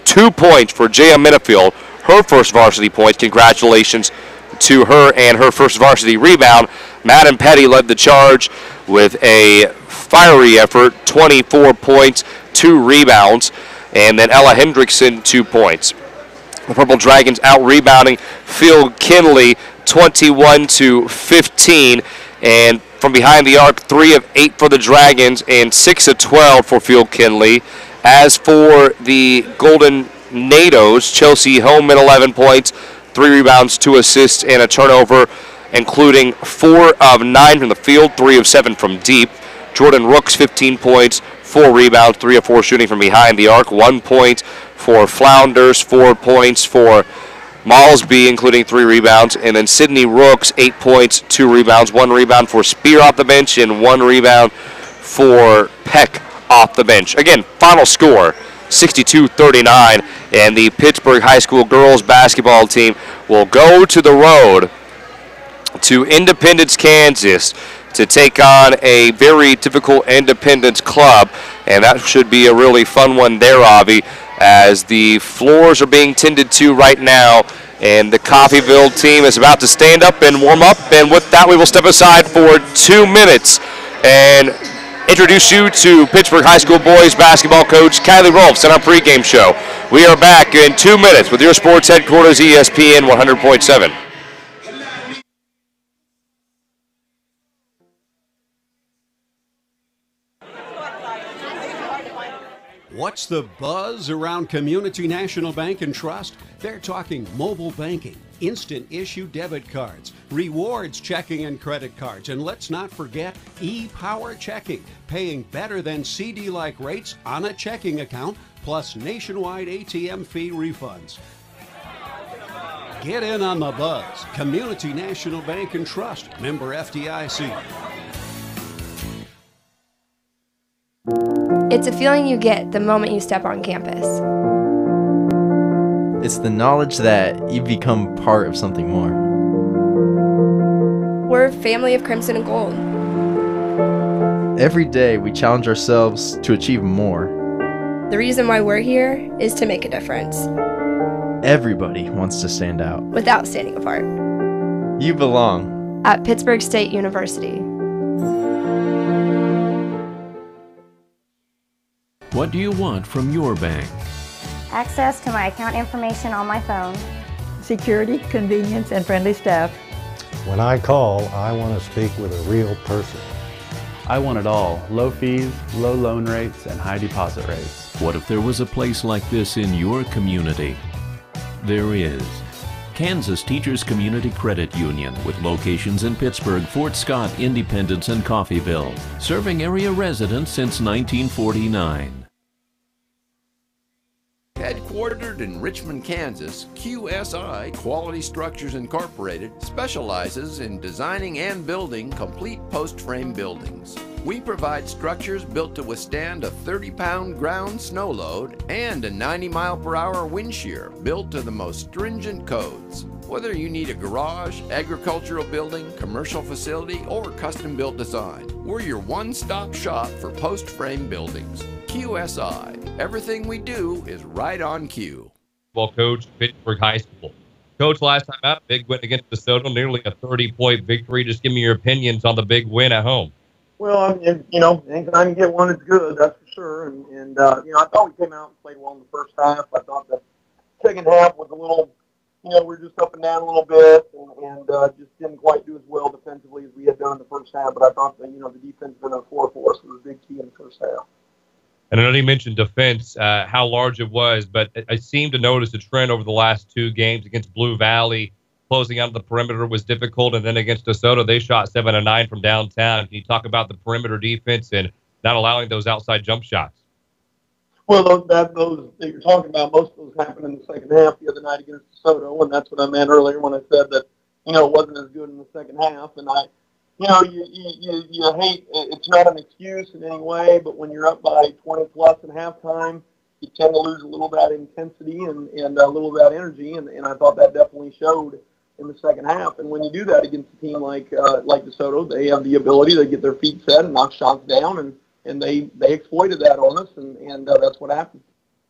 2 points for Jaya Minifield, her first varsity points. Congratulations to her and her first varsity rebound. Madden Petty led the charge with a fiery effort, 24 points, 2 rebounds, and then Ella Hendrickson, 2 points. The Purple Dragons out-rebounding Phil Kinley, 21-15, and from behind the arc, 3 of 8 for the Dragons and 6 of 12 for Phil Kinley. As for the Golden Nados, Chelsea Holman, 11 points, 3 rebounds, 2 assists, and a turnover, including 4 of 9 from the field, 3 of 7 from deep. Jordan Rooks, 15 points, 4 rebounds, 3 of 4 shooting from behind the arc, 1 point for Flounders, 4 points for Malsby, including 3 rebounds, and then Sydney Rooks, 8 points, 2 rebounds, 1 rebound for Spear off the bench, and 1 rebound for Peck off the bench. Again, final score, 62-39, and the Pittsburgh High School girls basketball team will go to the road to Independence, Kansas, to take on a very difficult Independence club, and that should be a really fun one there, Avi, as the floors are being tended to right now, and the Coffeyville team is about to stand up and warm up, and with that we will step aside for 2 minutes and introduce you to Pittsburgh High School boys basketball coach Kylie Rolfs in our pregame show. We are back in 2 minutes with your sports headquarters, ESPN 100.7. What's the buzz around Community National Bank and Trust? They're talking mobile banking, instant issue debit cards, rewards checking and credit cards, and let's not forget e-power checking, paying better than CD-like rates on a checking account, plus nationwide ATM fee refunds. Get in on the buzz. Community National Bank and Trust, member FDIC. It's a feeling you get the moment you step on campus. It's the knowledge that you become part of something more. We're a family of crimson and gold. Every day we challenge ourselves to achieve more. The reason why we're here is to make a difference. Everybody wants to stand out. Without standing apart. You belong. At Pittsburg State University. What do you want from your bank? Access to my account information on my phone. Security, convenience, and friendly staff. When I call, I want to speak with a real person. I want it all. Low fees, low loan rates, and high deposit rates. What if there was a place like this in your community? There is. Kansas Teachers Community Credit Union with locations in Pittsburg, Fort Scott, Independence, and Coffeyville, serving area residents since 1949. Headquartered in Richmond, Kansas, QSI Quality Structures Incorporated specializes in designing and building complete post-frame buildings. We provide structures built to withstand a 30-pound ground snow load and a 90-mile-per-hour wind shear built to the most stringent codes. Whether you need a garage, agricultural building, commercial facility, or custom-built design, we're your one-stop shop for post-frame buildings. QSI. Everything we do is right on cue. Well, Coach, Pittsburg High School. Coach, last time out, big win against DeSoto, nearly a 30-point victory. Just give me your opinions on the big win at home. Well, I mean, anytime you get one, it's good, that's for sure. And I thought we came out and played well in the first half. I thought the second half was a little, we were just up and down a little bit and just didn't quite do as well defensively as we had done in the first half. But I thought that, the defense been a core for us was a big key in the first half. And I know you mentioned defense, how large it was, but I seem to notice a trend over the last two games against Blue Valley. Closing out of the perimeter was difficult, and then against DeSoto, they shot 7 of 9 from downtown. Can you talk about the perimeter defense and not allowing those outside jump shots? Well, those that you're talking about, most of those happened in the second half the other night against DeSoto, and that's what I meant earlier when I said that, it wasn't as good in the second half. And you hate, it's not an excuse in any way, but when you're up by 20-plus at halftime, you tend to lose a little of that intensity and a little of that energy, and I thought that definitely showed in the second half. And when you do that against a team like DeSoto, they have the ability to get their feet set and knock shots down, and they exploited that on us, and that's what happened.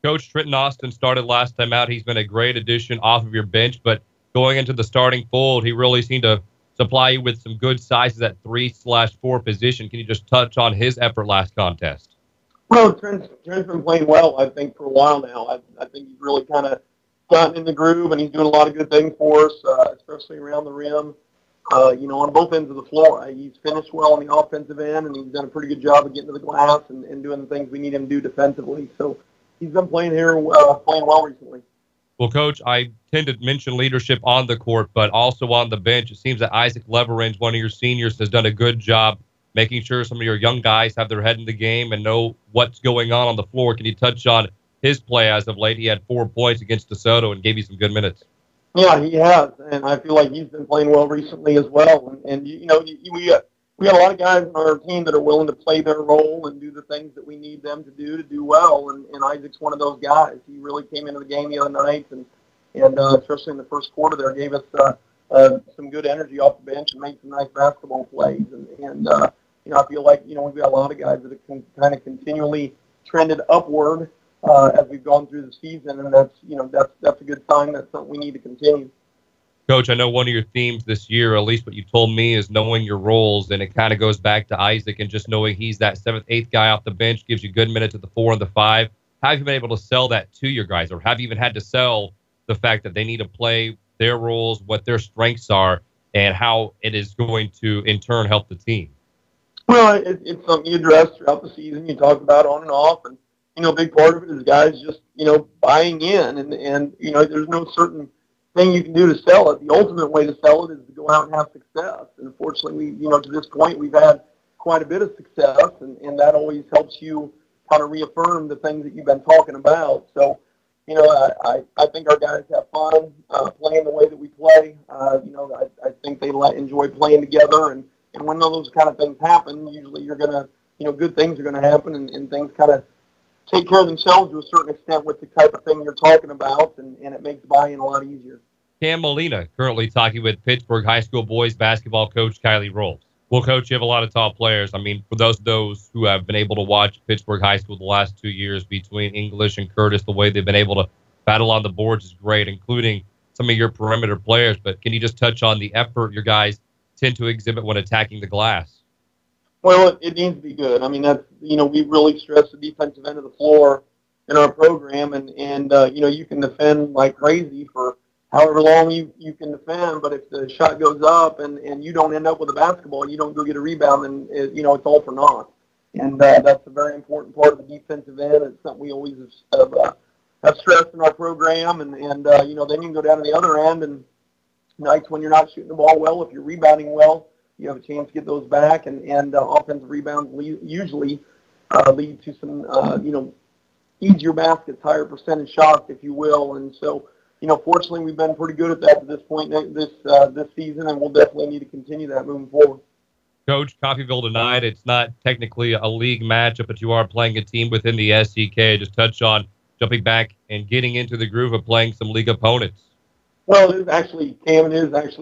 Coach, Trenton Austin started last time out. He's been a great addition off of your bench, but going into the starting fold, he really seemed to supply you with some good sizes at 3/4 position. Can you just touch on his effort last contest? Well, Trent's been playing well, I think, for a while now. I think he's really kind of gotten in the groove, and he's doing a lot of good things for us, especially around the rim, on both ends of the floor. He's finished well on the offensive end, and he's done a pretty good job of getting to the glass and doing the things we need him to do defensively. So he's been playing well recently. Well, Coach, I tend to mention leadership on the court, but also on the bench. It seems that Isaac Leverage, one of your seniors, has done a good job making sure some of your young guys have their head in the game and know what's going on the floor. Can you touch on his play as of late? He had 4 points against DeSoto and gave you some good minutes. Yeah, he has, and I feel like he's been playing well recently as well. And we got a lot of guys on our team that are willing to play their role and do the things that we need them to do well, and Isaac's one of those guys. He really came into the game the other night, and especially in the first quarter there, gave us some good energy off the bench and made some nice basketball plays. And I feel like, we've got a lot of guys that have kind of continually trended upward as we've gone through the season, and that's a good sign. That's something we need to continue. Coach, I know one of your themes this year, at least what you told me, is knowing your roles, and it kind of goes back to Isaac and just knowing he's that 7th, 8th guy off the bench, gives you good minutes at the 4 and the 5. How have you been able to sell that to your guys, or have you even had to sell the fact that they need to play their roles, what their strengths are, and how it is going to, in turn, help the team? Well, it's something you address throughout the season. You talk about on and off, and, a big part of it is guys just, buying in, and there's no certain thing you can do to sell it. The ultimate way to sell it is to go out and have success. And fortunately, to this point, we've had quite a bit of success, and that always helps you kind of reaffirm the things that you've been talking about. So, I think our guys have fun playing the way that we play. I think they enjoy playing together, and when those kind of things happen, usually you're going to, good things are going to happen, and things kind of take care of themselves to a certain extent with the type of thing you're talking about, and it makes buy-in a lot easier. Cam Molina currently talking with Pittsburg High School boys basketball coach Kylie Rolls. Well, Coach, you have a lot of top players. I mean, for those who have been able to watch Pittsburg High School the last 2 years between English and Curtis, the way they've been able to battle on the boards is great, including some of your perimeter players. But can you just touch on the effort your guys tend to exhibit when attacking the glass? Well, it needs to be good. I mean, that's, we really stress the defensive end of the floor in our program, and you can defend like crazy for however long you can defend, but if the shot goes up and you don't end up with a basketball, you don't go get a rebound, then it's all for naught. And that's a very important part of the defensive end. It's something we always have stressed in our program. And then you can go down to the other end, and nights when you're not shooting the ball well, if you're rebounding well, you have a chance to get those back. And offensive rebounds usually lead to some easier baskets, higher percentage shots, if you will. And so, fortunately, we've been pretty good at that at this point this season, and we'll definitely need to continue that moving forward. Coach, Coffeyville tonight, it's not technically a league matchup, but you are playing a team within the SEK. Just touch on jumping back and getting into the groove of playing some league opponents. Well, it is actually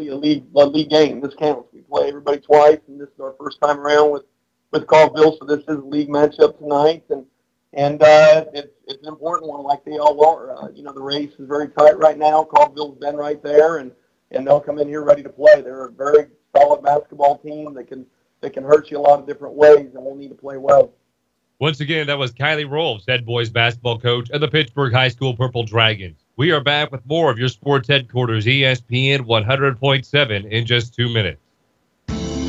a league game. This counts. We play everybody twice, and this is our first time around with Coffeyville, so this is a league matchup tonight, and it's an important one, like they all are. The race is very tight right now. Coffeyville's been right there, and they'll come in here ready to play. They're a very solid basketball team that can hurt you a lot of different ways, and we'll need to play well. Once again, that was Kylie Rolls, head boys basketball coach of the Pittsburg High School Purple Dragons. We are back with more of your sports headquarters, ESPN 100.7, in just 2 minutes.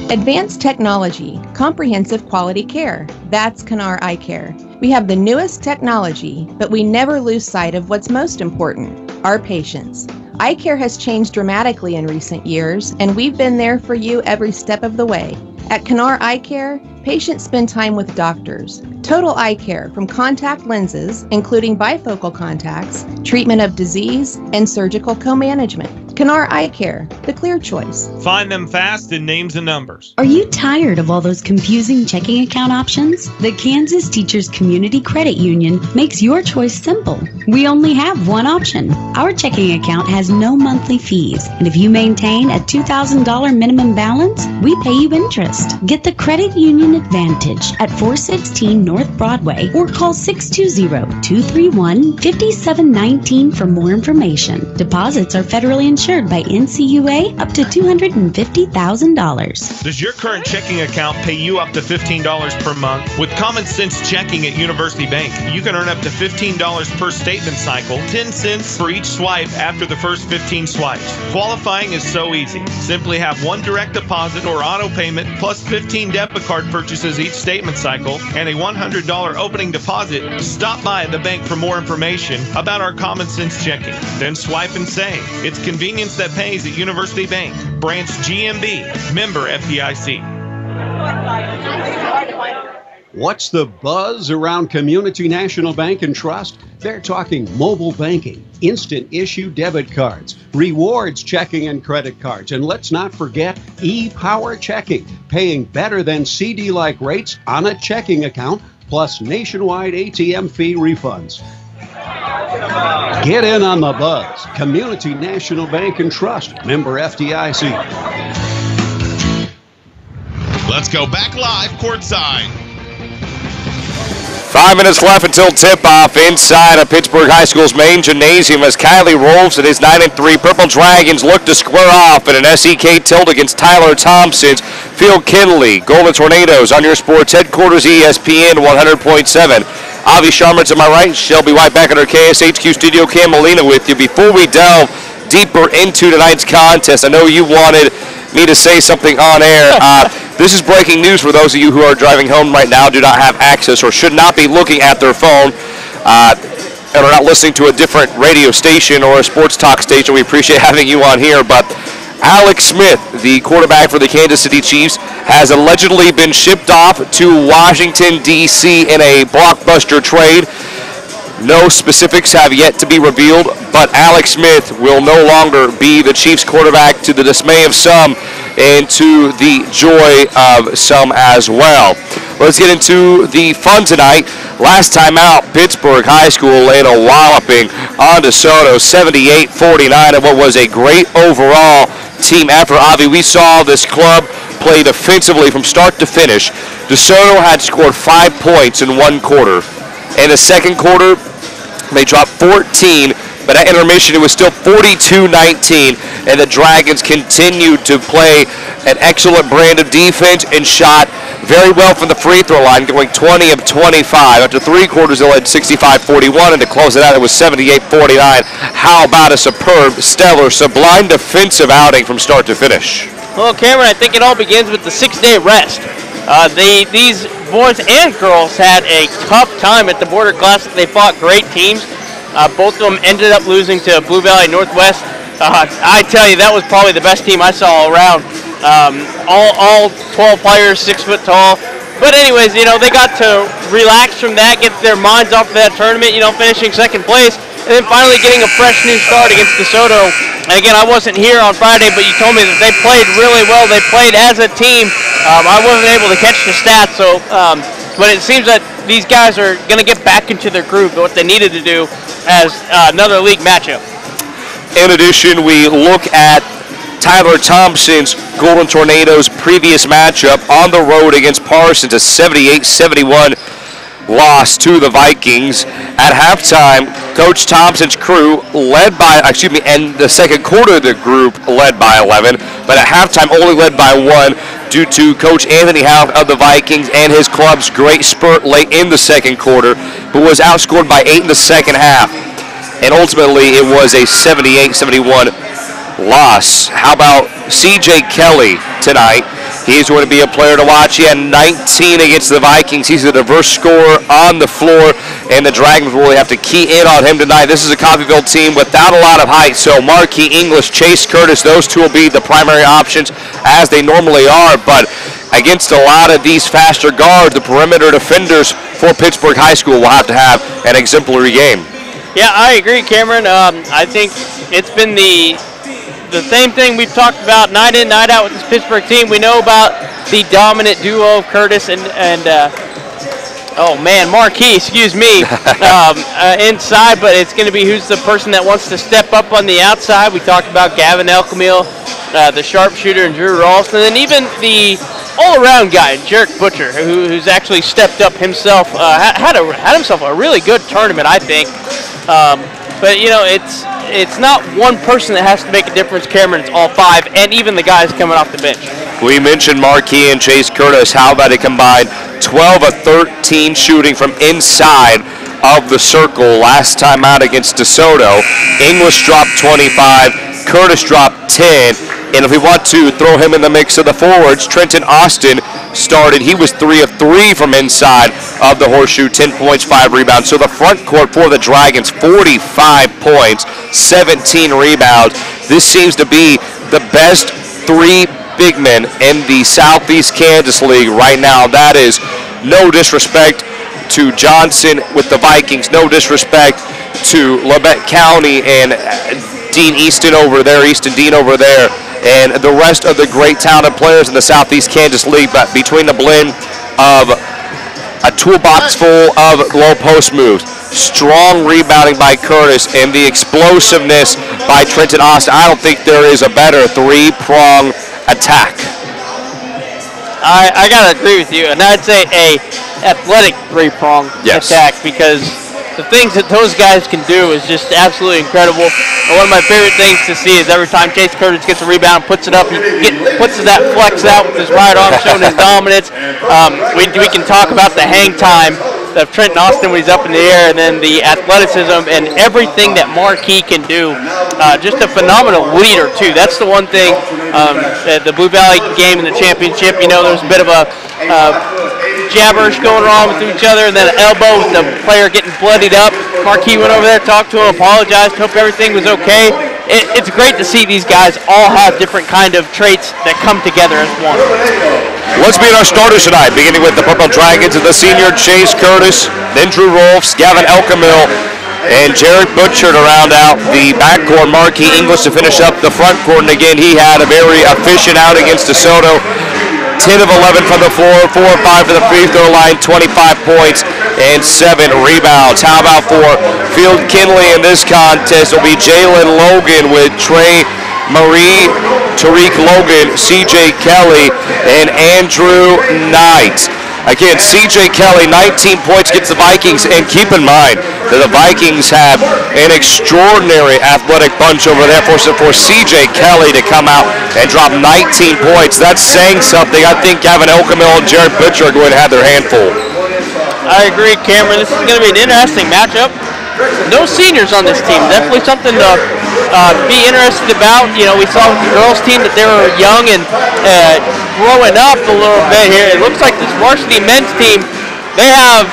Advanced technology, comprehensive quality care. That's Canar Eye Care. We have the newest technology, but we never lose sight of what's most important, our patients. Eye care has changed dramatically in recent years, and we've been there for you every step of the way. At Canar Eye Care, patients spend time with doctors. Total eye care, from contact lenses, including bifocal contacts, treatment of disease, and surgical co-management. Canar Eye Care, the clear choice. Find them fast in names and numbers. Are you tired of all those confusing checking account options? The Kansas Teachers Community Credit Union makes your choice simple. We only have one option. Our checking account has no monthly fees, and if you maintain a $2,000 minimum balance, we pay you interest. Get the Credit Union Advantage at 416 North Broadway or call 620-231-5719 for more information. Deposits are federally insured by NCUA up to $250,000. Does your current checking account pay you up to $15 per month? With Common Sense Checking at University Bank, you can earn up to $15 per statement cycle, 10 cents for each swipe after the first 15 swipes. Qualifying is so easy. Simply have one direct deposit or auto payment plus 15 debit card purchases each statement cycle and a $100 opening deposit. Stop by the bank for more information about our Common Sense Checking. Then swipe and save. It's convenient that pays at University Bank, branch GMB, member FDIC. What's the buzz around Community National Bank and Trust? They're talking mobile banking, instant issue debit cards, rewards checking and credit cards, and let's not forget e-power checking, paying better than CD-like rates on a checking account, plus nationwide ATM fee refunds. Get in on the buzz. Community National Bank and Trust, member FDIC. Let's go back live courtside. 5 minutes left until tip-off inside of Pittsburg High School's main gymnasium as Kylie Rolls and his 9-3 Purple Dragons look to square off in an SEK tilt against Tyler Thompson's Field Kinley Golden Tornadoes on your sports headquarters, ESPN 100.7. Avi Sharma to my right, Shelby White back at our KSHQ studio, Cam Molina with you. Before we delve deeper into tonight's contest, I know you wanted me to say something on air. This is breaking news for those of you who are driving home right now, do not have access or should not be looking at their phone and are not listening to a different radio station or a sports talk station. We appreciate having you on here, but Alex Smith, the quarterback for the Kansas City Chiefs, has allegedly been shipped off to Washington, D.C. in a blockbuster trade. No specifics have yet to be revealed, but Alex Smith will no longer be the Chiefs quarterback, to the dismay of some and to the joy of some as well. Let's get into the fun tonight. Last time out, Pittsburg High School laid a walloping on DeSoto, 78-49, and what was a great overall team effort. Avi, we saw this club play defensively from start to finish. DeSoto had scored 5 points in one quarter. In the second quarter, they dropped 14, but at intermission it was still 42-19, and the Dragons continued to play an excellent brand of defense and shot very well from the free throw line, going 20 of 25. After 3 quarters, they led 65-41, and to close it out, it was 78-49. How about a superb, stellar, sublime defensive outing from start to finish? Well, Cameron, I think it all begins with the 6-day rest. These boys and girls had a tough time at the Border Classic. They fought great teams. Both of them ended up losing to Blue Valley Northwest. I tell you, that was probably the best team I saw all around. All 12 players, 6 foot tall. But anyways, they got to relax from that, get their minds off of that tournament, finishing second place, and then finally getting a fresh new start against DeSoto. And again, I wasn't here on Friday, but you told me that they played really well. They played as a team. I wasn't able to catch the stats, but it seems that these guys are going to get back into their groove, what they needed to do as another league matchup. In addition, we look at Tyler Thompson's Golden Tornadoes' previous matchup on the road against Parsons, a 78-71 loss to the Vikings. At halftime, Coach Thompson's crew and the second quarter of the group led by 11, but at halftime only led by 1 due to Coach Anthony Howe of the Vikings and his club's great spurt late in the second quarter, but was outscored by 8 in the second half. And ultimately, it was a 78-71 loss. How about C.J. Kelly tonight? He's going to be a player to watch. He had 19 against the Vikings. He's a diverse scorer on the floor, and the Dragons will really have to key in on him tonight. This is a Coffeyville team without a lot of height, so Marquis English, Chase Curtis, those two will be the primary options as they normally are, but against a lot of these faster guards, the perimeter defenders for Pittsburg High School will have to have an exemplary game. Yeah, I agree, Cameron. I think it's been the same thing we've talked about night in, night out with this Pittsburgh team. We know about the dominant duo of Curtis and Marquis, inside, but it's going to be who's the person that wants to step up on the outside. We talked about Gavin Elkamil, the sharpshooter, and Drew Ralston, and then even the all-around guy, Jarek Butcher, who's actually stepped up himself, had himself a really good tournament, I think. But it's not one person that has to make a difference, Cameron. It's all 5, and even the guys coming off the bench. We mentioned Marquis and Chase Curtis. How about a combined 12 of 13 shooting from inside of the circle last time out against DeSoto? English dropped 25, Curtis dropped 10, and if we want to throw him in the mix of the forwards, Trenton Austin started. He was 3 of 3 from inside of the horseshoe, 10 points, 5 rebounds. So the front court for the Dragons, 45 points, 17 rebounds. This seems to be the best 3 big men in the Southeast Kansas League right now. That is no disrespect to Johnson with the Vikings, no disrespect to Labette County and Easton Dean over there, and the rest of the great talented players in the Southeast Kansas League. But between the blend of a toolbox full of low post moves, strong rebounding by Curtis, and the explosiveness by Trenton Austin, I don't think there is a better 3-prong attack. I gotta agree with you, and I'd say a athletic 3-prong attack, because the things that those guys can do is just absolutely incredible. And one of my favorite things to see is every time Chase Curtis gets a rebound, puts it up, puts that flex out with his right arm, showing his dominance. We can talk about the hang time of Trenton Austin when he's up in the air, and then the athleticism and everything that Marquis can do. Just a phenomenal leader, too. That's the one thing at the Blue Valley game in the championship, there's a bit of a jabberish going on with each other, and then an elbow with the player getting bloodied up. Marquis went over there, talked to him, apologized, hope everything was okay. It's great to see these guys all have different kind of traits that come together as one. Let's meet our starters tonight, beginning with the Purple Dragons and the senior Chase Curtis, then Drew Rolfs, Gavin Elkamil, and Jarek Butcher to round out the backcourt. Marquis English to finish up the front court, and again, he had a very efficient out against DeSoto. 10 of 11 from the floor, 4 of 5 from the free throw line, 25 points, rebounds. How about for Field Kinley in this contest? It'll be Jalen Logan with Trey Marie, Tariq Logan, C.J. Kelly, and Andrew Knight. Again, C.J. Kelly, 19 points against the Vikings, and keep in mind that the Vikings have an extraordinary athletic bunch over there. For C.J. Kelly to come out and drop 19 points, that's saying something. I think Gavin Elkamil and Jared Butcher are going to have their handful. I agree, Cameron. This is going to be an interesting matchup. No seniors on this team. Definitely something to be interested about. You know, we saw with the girls team that they were young and growing up a little bit here. It looks like this varsity men's team, they have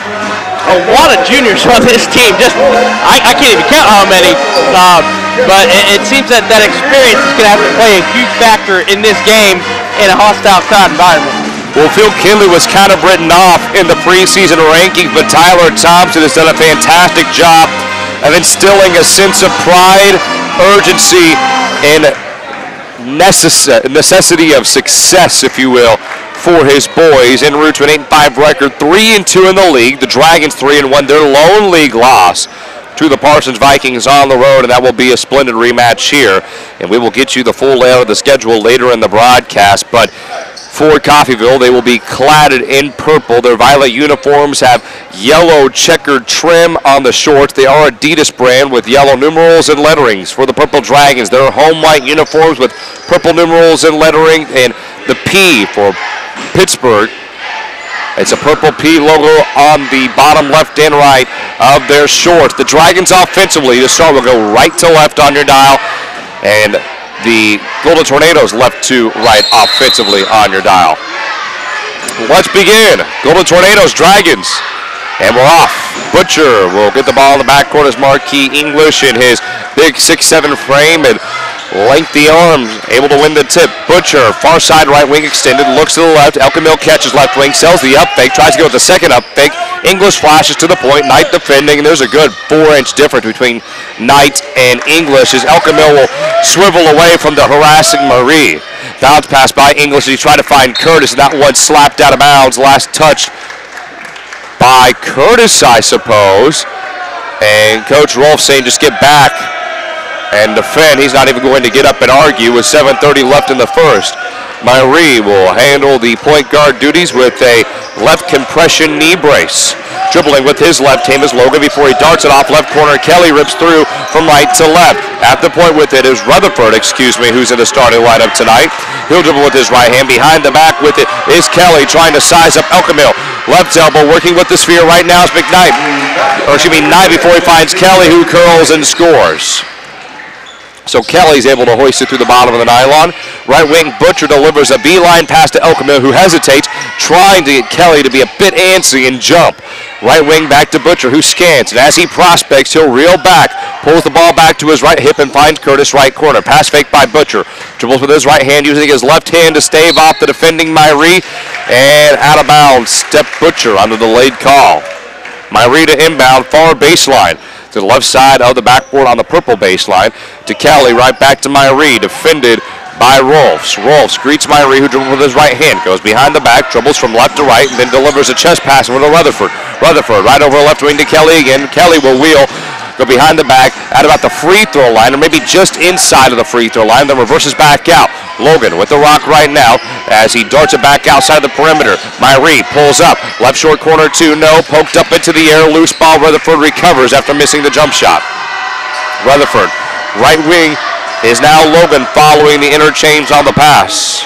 a lot of juniors on this team. Just I can't even count how many. But it seems that experience is going to have to play a huge factor in this game in a hostile crowd environment. Well, Phil Kinley was kind of written off in the preseason rankings, but Tyler Thompson has done a fantastic job of instilling a sense of pride, urgency, and necessity of success, if you will, for his boys en route to an 8-5 record, 3-2 in the league. The Dragons 3-1, their lone league loss to the Parsons Vikings on the road, and that will be a splendid rematch here. And we will get you the full layout of the schedule later in the broadcast, but for Coffeyville, they will be cladded in purple. Their violet uniforms have yellow checkered trim on the shorts. They are Adidas brand with yellow numerals and letterings. For the Purple Dragons, their home white uniforms with purple numerals and lettering, and the P for Pittsburg. It's a purple P logo on the bottom left and right of their shorts. The Dragons offensively, to start, will go right to left on your dial, and the Golden Tornadoes left to right offensively on your dial. Let's begin. Golden Tornadoes, Dragons. And we're off. Butcher will get the ball in the backcourt as Marquis English in his big 6'7" frame and lengthy arms, able to win the tip. Butcher, far side right wing extended, looks to the left. Elkamil catches left wing, sells the up fake, tries to go with the second up fake. English flashes to the point, Knight defending, and there's a good 4-inch difference between Knight and English as Elkamil will swivel away from the harassing Marie. Bounce pass by English as he tried to find Curtis, and that one slapped out of bounds. Last touch by Curtis, I suppose. And Coach Rolfe saying just get back and defend. He's not even going to get up and argue with 7:30 left in the first. Marie will handle the point guard duties with a left compression knee brace. Dribbling with his left hand is Logan before he darts it off left corner. Kelly rips through from right to left. At the point with it is Rutherford, who's in the starting lineup tonight. He'll dribble with his right hand. Behind the back with it is Kelly trying to size up Elkamil. Left elbow working with the sphere right now is McKnight. Knight before he finds Kelly, who curls and scores. So Kelly's able to hoist it through the bottom of the nylon. Right wing Butcher delivers a beeline pass to Elkamil, who hesitates, trying to get Kelly to be a bit antsy and jump. Right wing back to Butcher, who scans, and as he prospects, he'll reel back, pulls the ball back to his right hip and finds Curtis right corner. Pass fake by Butcher. Dribbles with his right hand, using his left hand to stave off the defending Marie, and out of bounds. Step Butcher on the delayed call. Marie to inbound, far baseline. To the left side of the backboard on the purple baseline. To Kelly, right back to Marie, defended by Rolfes. Rolfes greets Marie, who dribbles with his right hand, goes behind the back, dribbles from left to right, and then delivers a chest pass over to Rutherford. Rutherford right over left wing to Kelly again. Kelly will wheel, go behind the back at about the free throw line, or maybe just inside of the free throw line, then reverses back out. Logan with the rock right now as he darts it back outside the perimeter. Marie pulls up, left short corner two, no, poked up into the air, loose ball. Rutherford recovers after missing the jump shot. Rutherford, right wing is now Logan following the interchange on the pass.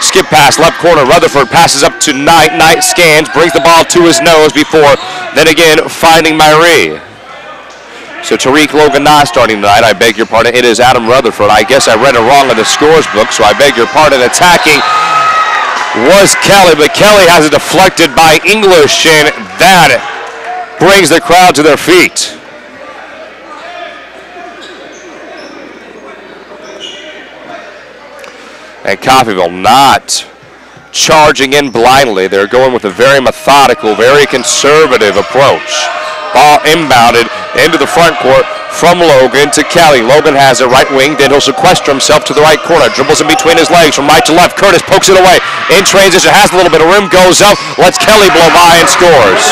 Skip pass, left corner, Rutherford passes up to Knight. Knight scans, brings the ball to his nose before then again finding Marie. So Tariq Logan not starting tonight. I beg your pardon. It is Adam Rutherford. I guess I read it wrong in the scores book, so I beg your pardon. Attacking was Kelly, but Kelly has it deflected by English, and that brings the crowd to their feet. And Coffeyville not charging in blindly. They're going with a very methodical, very conservative approach. Ball inbounded into the front court from Logan to Kelly. Logan has it right wing, then he'll sequester himself to the right corner. Dribbles in between his legs from right to left. Curtis pokes it away. In transition, has a little bit of room, goes up, lets Kelly blow by and scores.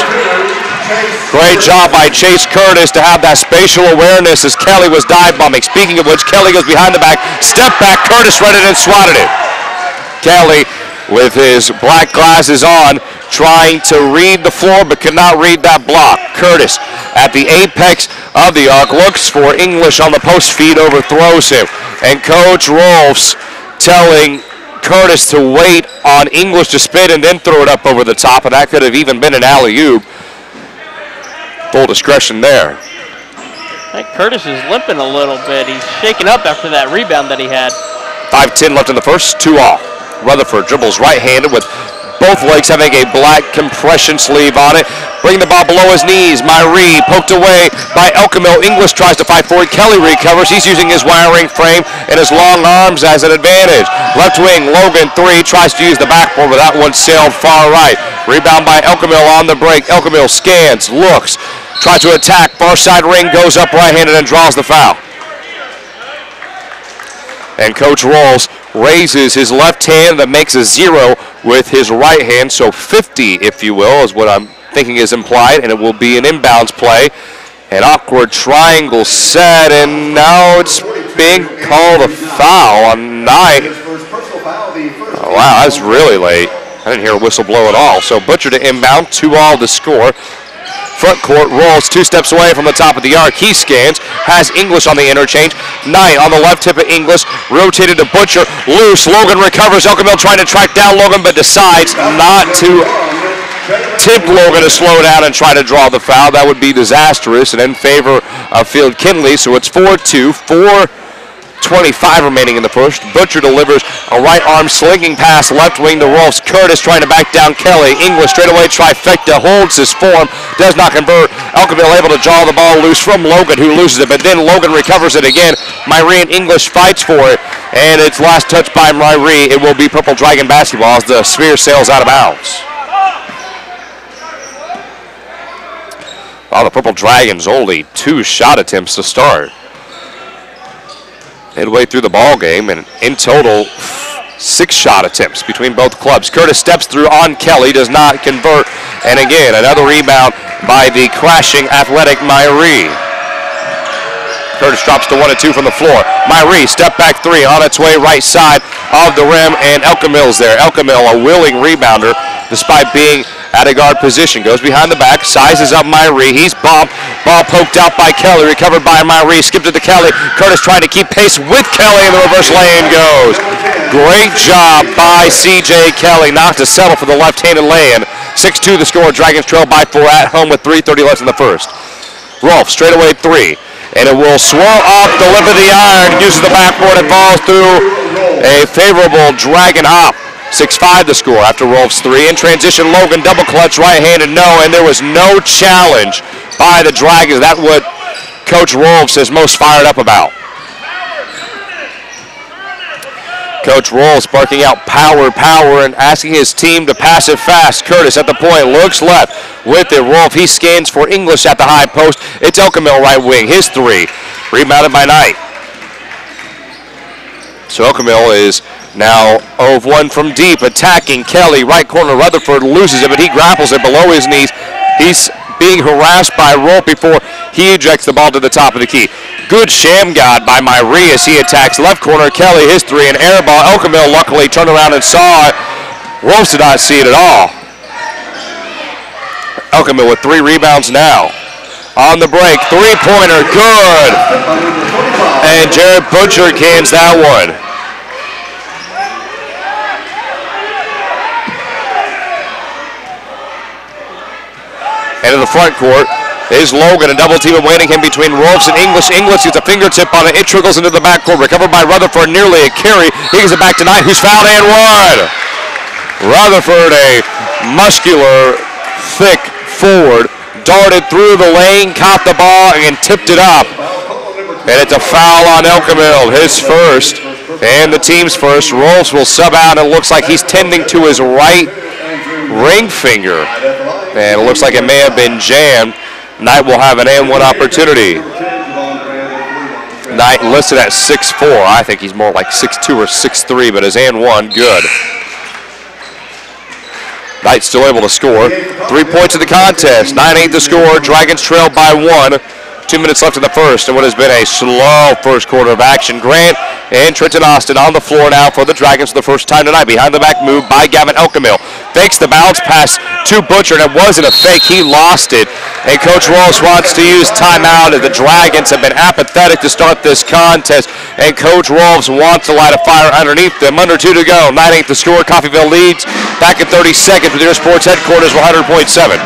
Great job by Chase Curtis to have that spatial awareness as Kelly was dive bombing. Speaking of which, Kelly goes behind the back, step back, Curtis read it and swatted it. Kelly, with his black glasses on, trying to read the floor but could not read that block. Curtis at the apex of the arc looks for English on the post feed, overthrows him. And Coach Rolfs telling Curtis to wait on English to spin and then throw it up over the top, and that could have even been an alley-oop. Full discretion there. I think Curtis is limping a little bit. He's shaken up after that rebound that he had. 5:10 left in the first, 2 all. Rutherford dribbles right-handed with both legs having a black compression sleeve on it. Bring the ball below his knees. Myrie poked away by Elkamil. English tries to fight for it. Kelly recovers. He's using his wiring frame and his long arms as an advantage. Left wing, Logan 3 tries to use the backboard, but that one sailed far right. Rebound by Elkamil on the break. Elkamil scans, looks, tries to attack. Far side ring, goes up right-handed and draws the foul. And Coach Rolls raises his left hand that makes a 0 with his right hand, so 50, if you will, is what I'm thinking is implied, and it will be an inbounds play. An awkward triangle set, and now it's being called a foul on Knight. Oh, wow, that's really late. I didn't hear a whistle blow at all. So Butcher to inbound, 2 all to score. Front court, Rolls 2 steps away from the top of the arc. He scans, has English on the interchange. Knight on the left tip of English, rotated to Butcher, loose. Logan recovers. Elkamil trying to track down Logan, but decides not to tip Logan to slow down and try to draw the foul. That would be disastrous and in favor of Field Kinley. So it's 4-2, 4:25 remaining in the first. Butcher delivers a right arm slinging pass left wing to Rolfs. Curtis trying to back down Kelly. English straightaway trifecta, holds his form, does not convert. Elkamil able to draw the ball loose from Logan, who loses it, but then Logan recovers it again. Myrie and English fights for it, and it's last touch by Myrie. It will be Purple Dragon basketball as the sphere sails out of bounds. The Purple Dragons only 2 shot attempts to start. Midway through the ball game, and in total, 6 shot attempts between both clubs. Curtis steps through on Kelly, does not convert, and again, another rebound by the crashing athletic Myrie. Curtis drops to 1 and 2 from the floor. Myrie, step back 3 on its way right side of the rim, and Elkamil's there. Elkamil, a willing rebounder, despite being at a guard position. Goes behind the back, sizes up Myrie. He's bumped. Ball poked out by Kelly, recovered by Myrie, skipped it to Kelly. Curtis trying to keep pace with Kelly, and the reverse lay-in goes. Great job by C.J. Kelly, not to settle for the left-handed lay-in. 6-2 the score. Dragons trail by 4 at home with 3:30 left in the first. Rolf, straightaway 3. And it will swirl up, deliver the iron, uses the backboard, and falls through a favorable Dragon hop. 6-5 the score after Rolf's 3. In transition, Logan double clutch, right-handed, no, and there was no challenge by the Dragons. That's what Coach Rolfs is most fired up about. Coach Rolfs barking out power, and asking his team to pass it fast. Curtis at the point, looks left with it. Rolf, he scans for English at the high post. It's Elkamil right wing, his 3. Rebounded by Knight. So Elkamil is now 0 of 1 from deep, attacking Kelly. Right corner, Rutherford loses it, but he grapples it below his knees. He's being harassed by Rolf before he ejects the ball to the top of the key. Good sham guard by Myrie as he attacks left corner. Kelly, his 3, and air ball. Elkamil luckily turned around and saw it. Rolf did not see it at all. Elkamil with 3 rebounds now. On the break, 3-pointer, good. And Jared Butcher cans that one. Into the front court is Logan, a double team awaiting him between Rolfs and English. English gets a fingertip on it. It trickles into the backcourt. Recovered by Rutherford, nearly a carry. He gives it back to Knight, who's fouled and 1. Rutherford, a muscular, thick forward, darted through the lane, caught the ball, and tipped it up. And it's a foul on Elkamil, his first, and the team's first. Rolfs will sub out, and it looks like he's tending to his right ring finger. And it looks like it may have been jammed. Knight will have an and 1 opportunity. Knight listed at 6'4". I think he's more like 6'2" or 6'3", but his and 1, good. Knight still able to score. 3 points in the contest. 9-8 the score. Dragons trail by 1. 2 minutes left in the first, and what has been a slow first quarter of action. Grant and Trenton Austin on the floor now for the Dragons for the first time tonight. Behind the back move by Gavin Elkamill. Fakes the bounce pass to Butcher, and it wasn't a fake. He lost it. And Coach Ross wants to use timeout, as the Dragons have been apathetic to start this contest. And Coach Rolfs wants to light a fire underneath them. Under 2 to go. 9-8 the score. Coffeyville leads. Back in 30 seconds with your sports headquarters, 100.7.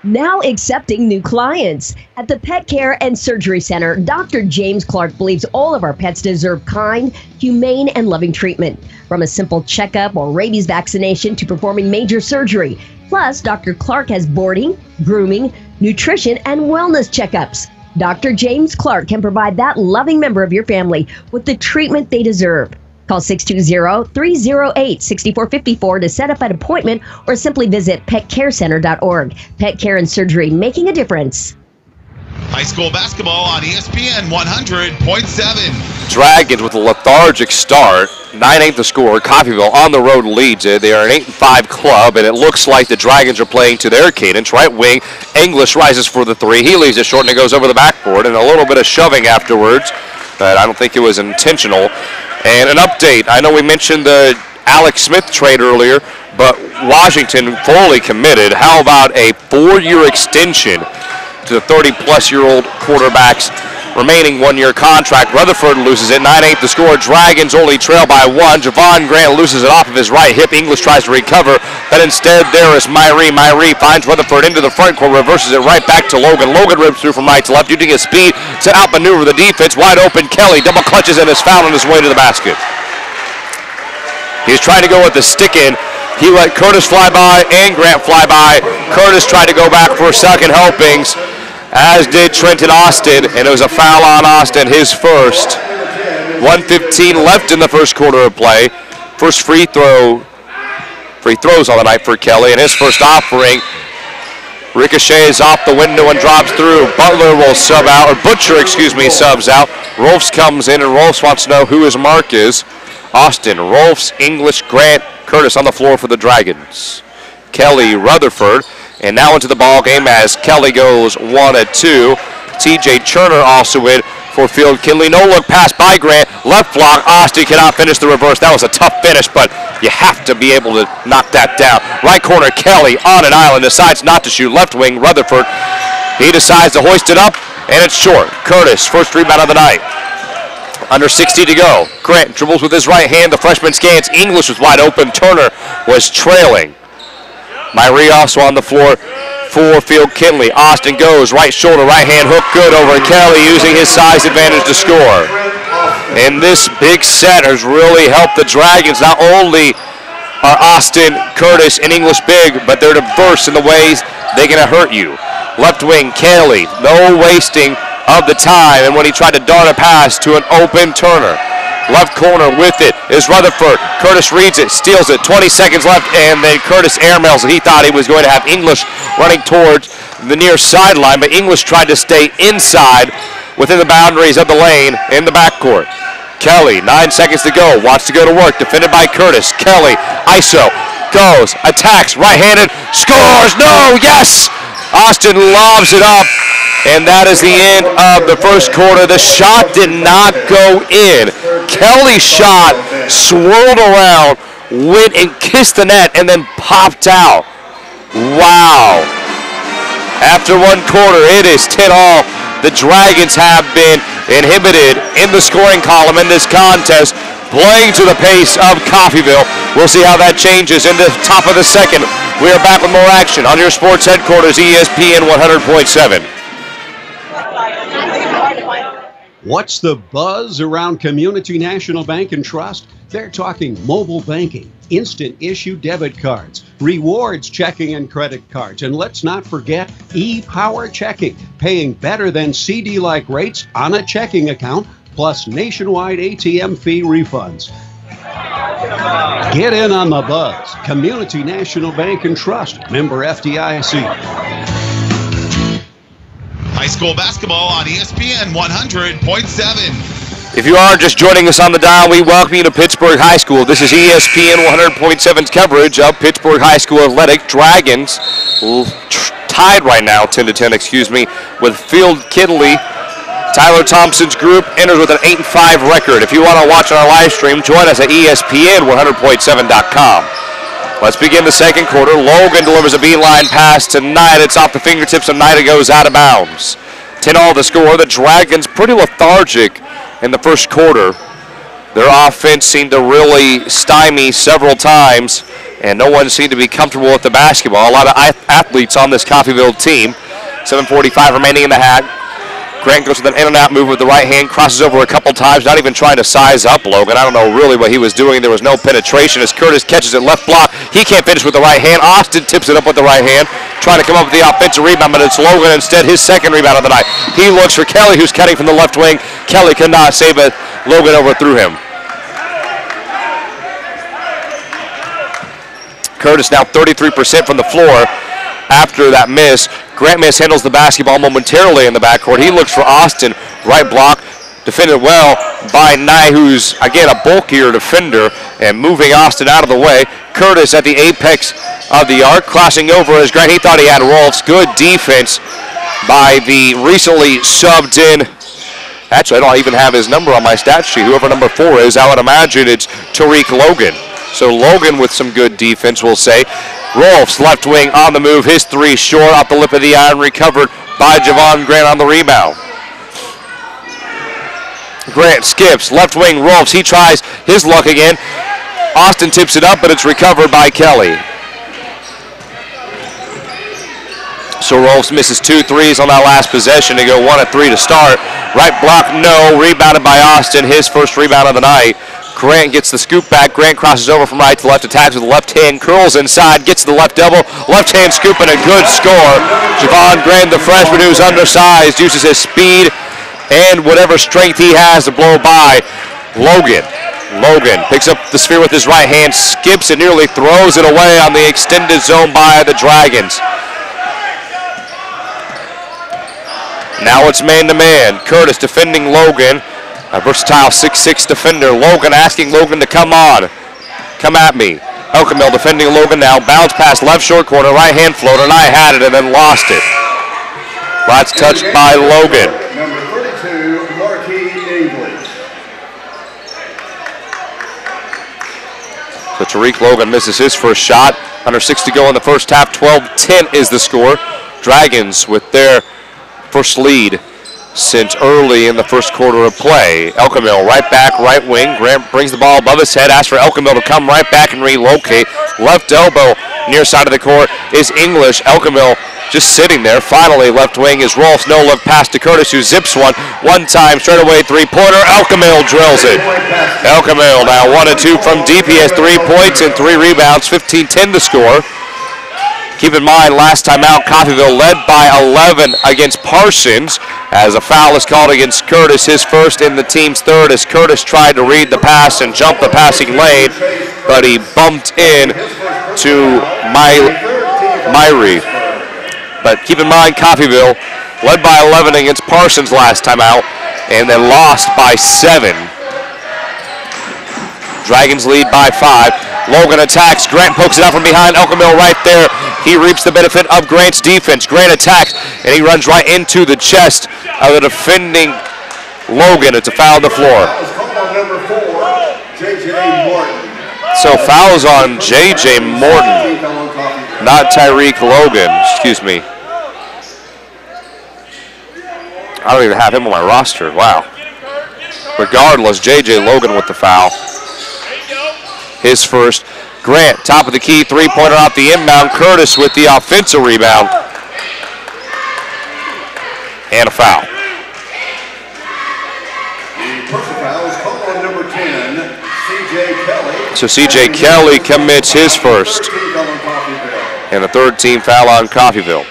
Now accepting new clients. At the Pet Care and Surgery Center, Dr. James Clark believes all of our pets deserve kind, humane, and loving treatment. From a simple checkup or rabies vaccination to performing major surgery. Plus, Dr. Clark has boarding, grooming, nutrition, and wellness checkups. Dr. James Clark can provide that loving member of your family with the treatment they deserve. Call 620-308-6454 to set up an appointment or simply visit petcarecenter.org. Pet Care and Surgery, making a difference. High school basketball on ESPN 100.7. Dragons with a lethargic start. 9-8 the score. Coffeyville on the road leads it. They are an 8-5 club, and it looks like the Dragons are playing to their cadence. Right wing, English rises for the three. He leaves it short, and it goes over the backboard, and a little bit of shoving afterwards, but I don't think it was intentional. And an update. I know we mentioned the Alex Smith trade earlier, but Washington fully committed. How about a 4-year extension to the 30-plus-year-old quarterback's remaining 1-year contract? Rutherford loses it. 9-8 the score. Dragons only trail by 1. Javon Grant loses it off of his right hip. English tries to recover, but instead there is Myrie. Myrie finds Rutherford into the front court, reverses it right back to Logan. Logan rips through from right to left, using his speed to outmaneuver the defense. Wide open, Kelly double clutches and is fouled on his way to the basket. He's trying to go with the stick in. He let Curtis fly by and Grant fly by. Curtis tried to go back for second helpings, as did Trenton Austin, and it was a foul on Austin, his first. 1:15 left in the first quarter of play. First free throws on the night for Kelly, and his first offering ricochets off the window and drops through. Butler will sub out, or Butcher, subs out. Rolfs comes in, and Rolfs wants to know who his mark is. Austin, Rolfs, English, Grant, Curtis on the floor for the Dragons. Kelly, Rutherford, and now into the ball game as Kelly goes 1-2. TJ Turner also in for Field Kinley. No look pass by Grant. Left block. Austin cannot finish the reverse. That was a tough finish, but you have to be able to knock that down. Right corner, Kelly on an island, decides not to shoot. Left wing, Rutherford. He decides to hoist it up, and it's short. Curtis, first rebound of the night. Under 60 to go. Grant dribbles with his right hand. The freshman scans. English was wide open. Turner was trailing. Myrie also on the floor for Field Kinley. Austin goes right shoulder, right hand hook good over Kelly, using his size advantage to score. And this big set has really helped the Dragons. Not only are Austin, Curtis, and English big, but they're diverse in the ways they're going to hurt you. Left wing, Kelly, no wasting of the time, and when he tried to dart a pass to an open Turner. Left corner with it is Rutherford. Curtis reads it, steals it, 20 seconds left, and then Curtis airmails it. He thought he was going to have English running towards the near sideline, but English tried to stay inside within the boundaries of the lane in the backcourt. Kelly, 9 seconds to go, wants to go to work, defended by Curtis. Kelly, ISO, goes, attacks, right-handed, scores, no, yes! Austin lobs it up, and that is the end of the first quarter. The shot did not go in. Kelly's shot swirled around, went and kissed the net, and then popped out. Wow. After one quarter, it is 10-all. The Dragons have been inhibited in the scoring column in this contest, playing to the pace of Coffeyville. We'll see how that changes in the top of the second. We are back with more action on your sports headquarters, ESPN 100.7. What's the buzz around Community National Bank and Trust? They're talking mobile banking, instant issue debit cards, rewards checking and credit cards, and let's not forget e-power checking, paying better than CD-like rates on a checking account, plus nationwide ATM fee refunds. Get in on the buzz. Community National Bank and Trust, member FDIC. High school basketball on ESPN 100.7. If you are just joining us on the dial, we welcome you to Pittsburg High School. This is ESPN 100.7's coverage of Pittsburg High School Athletic. Dragons tied right now, 10-10, with Field Kidley. Tyler Thompson's group enters with an 8-5 record. If you want to watch our live stream, join us at ESPN100.7.com. Let's begin the second quarter. Logan delivers a beeline pass to Knight. It's off the fingertips of Knight. It goes out of bounds. 10-all the score. The Dragons pretty lethargic in the first quarter. Their offense seemed to really stymie several times, and no one seemed to be comfortable with the basketball. A lot of athletes on this Coffeyville team. 7:45 remaining in the half. Grant goes with an in-and-out move with the right hand, crosses over a couple times, not even trying to size up Logan. I don't know really what he was doing. There was no penetration as Curtis catches it left block. He can't finish with the right hand. Austin tips it up with the right hand, trying to come up with the offensive rebound, but it's Logan instead, his second rebound of the night. He looks for Kelly, who's cutting from the left wing. Kelly cannot save it. Logan overthrew him. Curtis now 33% from the floor after that miss. Grant mishandles the basketball momentarily in the backcourt. He looks for Austin, right block, defended well by Nye, who's, again, a bulkier defender, and moving Austin out of the way. Curtis at the apex of the arc, crossing over as Grant. He thought he had Rolfs. Good defense by the recently subbed in. Actually, I don't even have his number on my stat sheet. Whoever number 4 is, I would imagine it's Tariq Logan. So Logan with some good defense, we'll say. Rolfs, left wing on the move. His three short off the lip of the iron, recovered by Javon Grant on the rebound. Grant skips, left wing, Rolfs. He tries his luck again. Austin tips it up, but it's recovered by Kelly. So Rolfs misses 2 threes on that last possession to go 1 of 3 to start. Right block, no. Rebounded by Austin, his first rebound of the night. Grant gets the scoop back. Grant crosses over from right to left, attacks with the left hand, curls inside, gets to the left elbow, left hand scoop, and a good score. Javon Grant, the freshman who's undersized, uses his speed and whatever strength he has to blow by Logan. Logan picks up the sphere with his right hand, skips and nearly throws it away on the extended zone by the Dragons. Now it's man-to-man. Curtis defending Logan. A versatile 6'6 defender. Logan asking Logan to come on. Come at me. Elkamil defending Logan now. Bounce pass left short corner. Right hand floater. And I had it and then lost it. That's touched by Logan. Number 32, Marquis English. So Tariq Logan misses his first shot. Under 6 to go in the first half. 12-10 is the score. Dragons with their first lead since early in the first quarter of play. Elkamil right back, right wing. Grant brings the ball above his head, asks for Elkamil to come right back and relocate. Left elbow near side of the court is English. Elkamil just sitting there. Finally, left wing is Rolfs. No look pass to Curtis, who zips one. One time, straight away three-pointer. Elkamil drills it. Elkamil now 1 of 2 from deep. He has 3 points and 3 rebounds. 15-10 to score. Keep in mind, last time out, Coffeyville led by 11 against Parsons as a foul is called against Curtis, his first and the team's third, as Curtis tried to read the pass and jump the passing lane, but he bumped in to Myrie. But keep in mind, Coffeyville led by 11 against Parsons last time out and then lost by 7. Dragons lead by 5. Logan attacks. Grant pokes it out from behind. Elkamil right there. He reaps the benefit of Grant's defense. Grant attacks, and he runs right into the chest of the defending Logan. It's a foul on the floor. Number 4, J.J. Morton. So fouls on J.J. Morton, not Tyreek Logan. Excuse me. I don't even have him on my roster. Wow. Regardless, J.J. Logan with the foul. His first. Grant, top of the key, three-pointer off the inbound. Curtis with the offensive rebound. And a foul. The personal foul is called on number 10, C.J. Kelly. So C.J. Kelly commits his first. And a third-team foul on Coffeyville.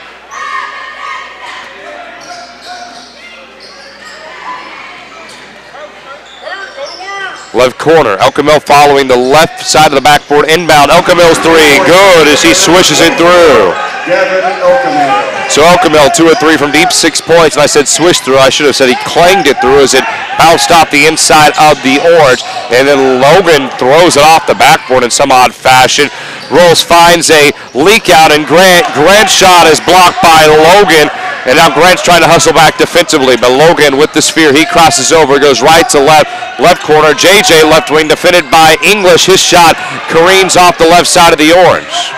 Left corner, Elkamil following the left side of the backboard, inbound. Elkamil's three, good as he swishes it through. So Elkamil 2 of 3 from deep, 6 points, and I said swish through. I should have said he clanged it through as it bounced off the inside of the orange, and then Logan throws it off the backboard in some odd fashion. Rolls finds a leak out, and Grant's shot is blocked by Logan, and now Grant's trying to hustle back defensively, but Logan with the sphere, he crosses over, goes right to left corner. JJ left wing defended by English. His shot careens off the left side of the orange.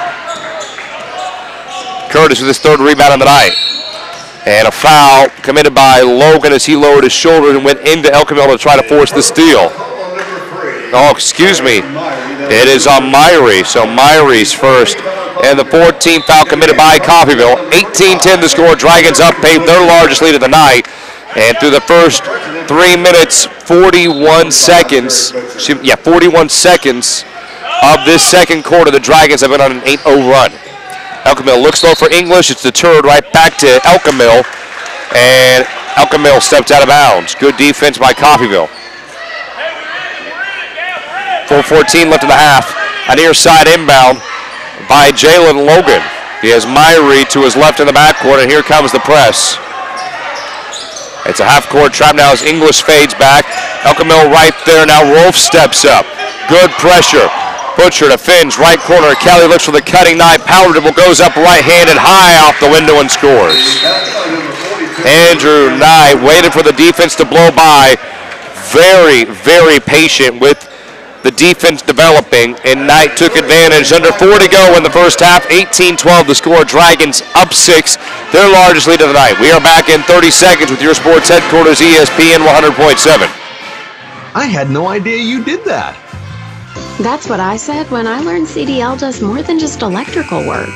Curtis with his third rebound of the night. And a foul committed by Logan as he lowered his shoulder and went into Elkamil to try to force the steal. Oh, excuse me. It is on Myrie, so Myrie's first. And the 14th foul committed by Coffeyville. 18-10 the score. Dragons up, paved their largest lead of the night. And through the first 3 minutes, 41 seconds of this second quarter, the Dragons have been on an 8-0 run. Elkamil looks low for English. It's deterred right back to Elkamil. And Elkamil steps out of bounds. Good defense by Coffeyville. 4:14 left in the half. A near side inbound by Jalen Logan. He has Myrie to his left in the backcourt, and here comes the press. It's a half-court trap now as English fades back. Elkamil right there. Now Rolf steps up. Good pressure. Butcher defends right corner. Kelly looks for the cutting knife. Power dribble goes up right-handed high off the window and scores. Andrew Knight waited for the defense to blow by. Very, very patient with the defense developing, and Knight took advantage. Under 4 to go in the first half. 18-12 the score. Dragons up 6. Their largest lead of the night. We are back in 30 seconds with your sports headquarters, ESPN 100.7. I had no idea you did that. That's what I said when I learned CDL does more than just electrical work.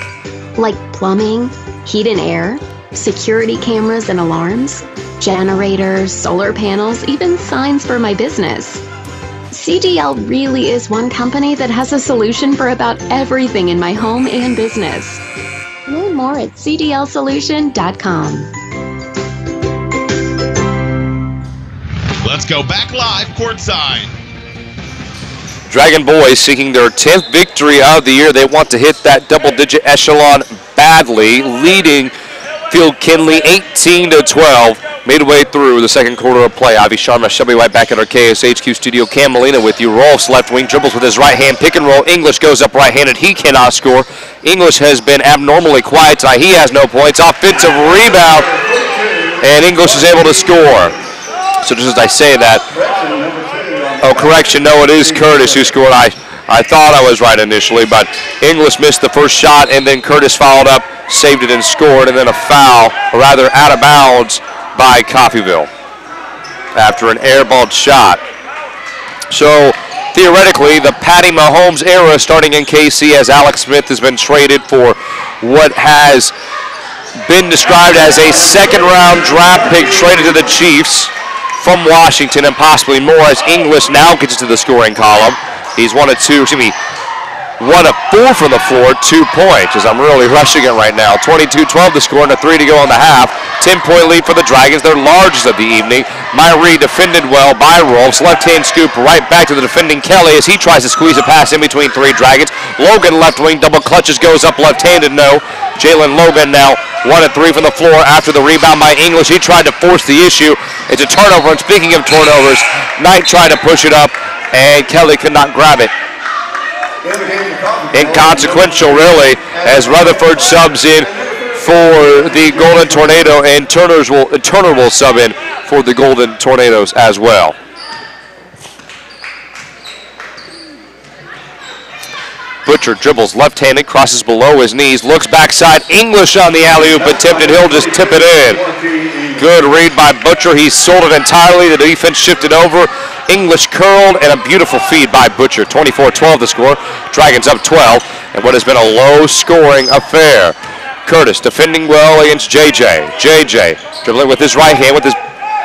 Like plumbing, heat and air, security cameras and alarms, generators, solar panels, even signs for my business. CDL really is one company that has a solution for about everything in my home and business. Learn more at cdlsolution.com. Let's go back live courtside. Dragon boys seeking their 10th victory of the year. They want to hit that double-digit echelon badly, leading Field Kinley 18-12 midway through the second quarter of play. Ivy Sharma shall be right back at our KSHQ studio. Cam Molina with you. Rolf's left wing dribbles with his right hand. Pick and roll. English goes up right-handed. He cannot score. English has been abnormally quiet tonight. He has no points. Offensive rebound, and English is able to score. So just as I say that, oh, correction, no, it is Curtis who scored. I thought I was right initially, but English missed the first shot, and then Curtis followed up, saved it, and scored, and then a foul, or rather out of bounds, by Coffeyville after an airballed shot. So, theoretically, the Patty Mahomes era starting in KC as Alex Smith has been traded for what has been described as a second-round draft pick traded to the Chiefs from Washington and possibly more, as English now gets to the scoring column. He's 1 of 4 from the floor, 2 points, as I'm really rushing it right now. 22-12 to score and a 3 to go in the half. 10-point lead for the Dragons, their largest of the evening. Myrie defended well by Rolfs. Left-hand scoop right back to the defending Kelly as he tries to squeeze a pass in between 3 Dragons. Logan left wing, double clutches, goes up left-handed, no. Jalen Logan now 1 of 3 from the floor after the rebound by English. He tried to force the issue. It's a turnover, and speaking of turnovers, Knight tried to push it up, and Kelly could not grab it. Inconsequential, really, as Rutherford subs in for the Golden Tornado, and Turner will sub in for the Golden Tornadoes as well. Butcher dribbles left-handed, crosses below his knees, looks backside. English on the alley-oop attempted. He'll just tip it in. Good read by Butcher. He sold it entirely. The defense shifted over. English curled, and a beautiful feed by Butcher. 24-12 the score. Dragons up 12, and what has been a low-scoring affair. Curtis defending well against JJ. JJ dribbling with his right hand with his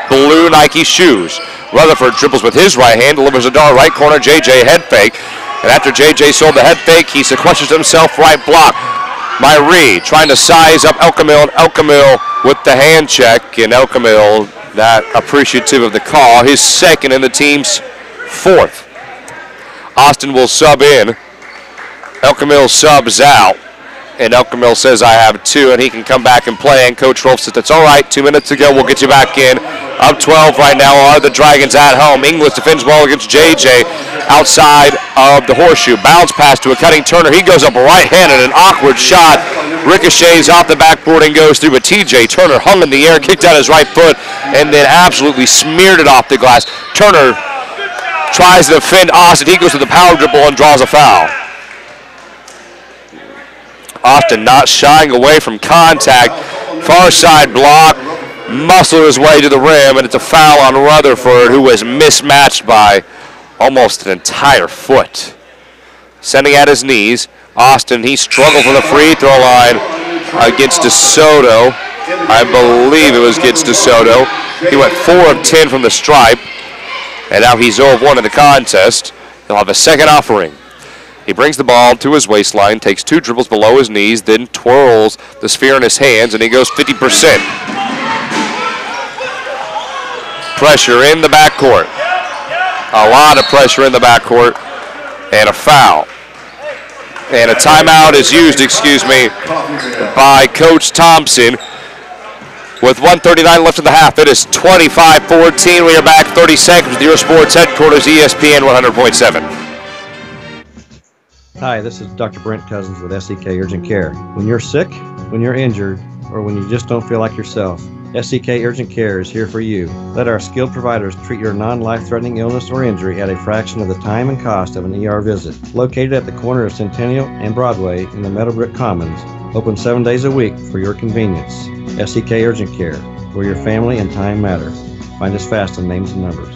blue Nike shoes. Rutherford dribbles with his right hand, delivers a dart right corner. JJ head fake. And after JJ sold the head fake, he sequesters himself right block. Myrie trying to size up Elkamil, and Elkamil with the hand check, and Elkamil not appreciative of the call. His second and the team's 4th. Austin will sub in. Elkamil subs out, and Elkamil says, I have 2, and he can come back and play, and Coach Rolf says, that's all right, 2 minutes to go, we'll get you back in. Up 12 right now are the Dragons at home. English defends well against JJ outside of the horseshoe. Bounce pass to a cutting Turner. He goes up right-handed, an awkward shot. Ricochets off the backboard and goes through, but TJ Turner hung in the air, kicked out his right foot, and then absolutely smeared it off the glass. Turner tries to defend Austin. He goes to the power dribble and draws a foul. Austin not shying away from contact. Far side block. Muscled his way to the rim, and it's a foul on Rutherford, who was mismatched by almost an entire foot. Sending at his knees. Austin, he struggled from the free throw line against DeSoto. I believe it was against DeSoto. He went 4 of 10 from the stripe, and now he's 0 of 1 in the contest. He'll have a second offering. He brings the ball to his waistline, takes 2 dribbles below his knees, then twirls the sphere in his hands, and he goes 50%. Pressure in the backcourt. A lot of pressure in the backcourt, and a foul. And a timeout is used, by Coach Thompson. With 1:39 left in the half, it is 25-14. We are back 30 seconds with your sports headquarters, ESPN 100.7. Hi, this is Dr. Brent Cousins with SEK Urgent Care. When you're sick, when you're injured, or when you just don't feel like yourself, SEK Urgent Care is here for you. Let our skilled providers treat your non-life-threatening illness or injury at a fraction of the time and cost of an ER visit. Located at the corner of Centennial and Broadway in the Meadowbrook Commons, open 7 days a week for your convenience. SEK Urgent Care, where your family and time matter. Find us fast on names and numbers.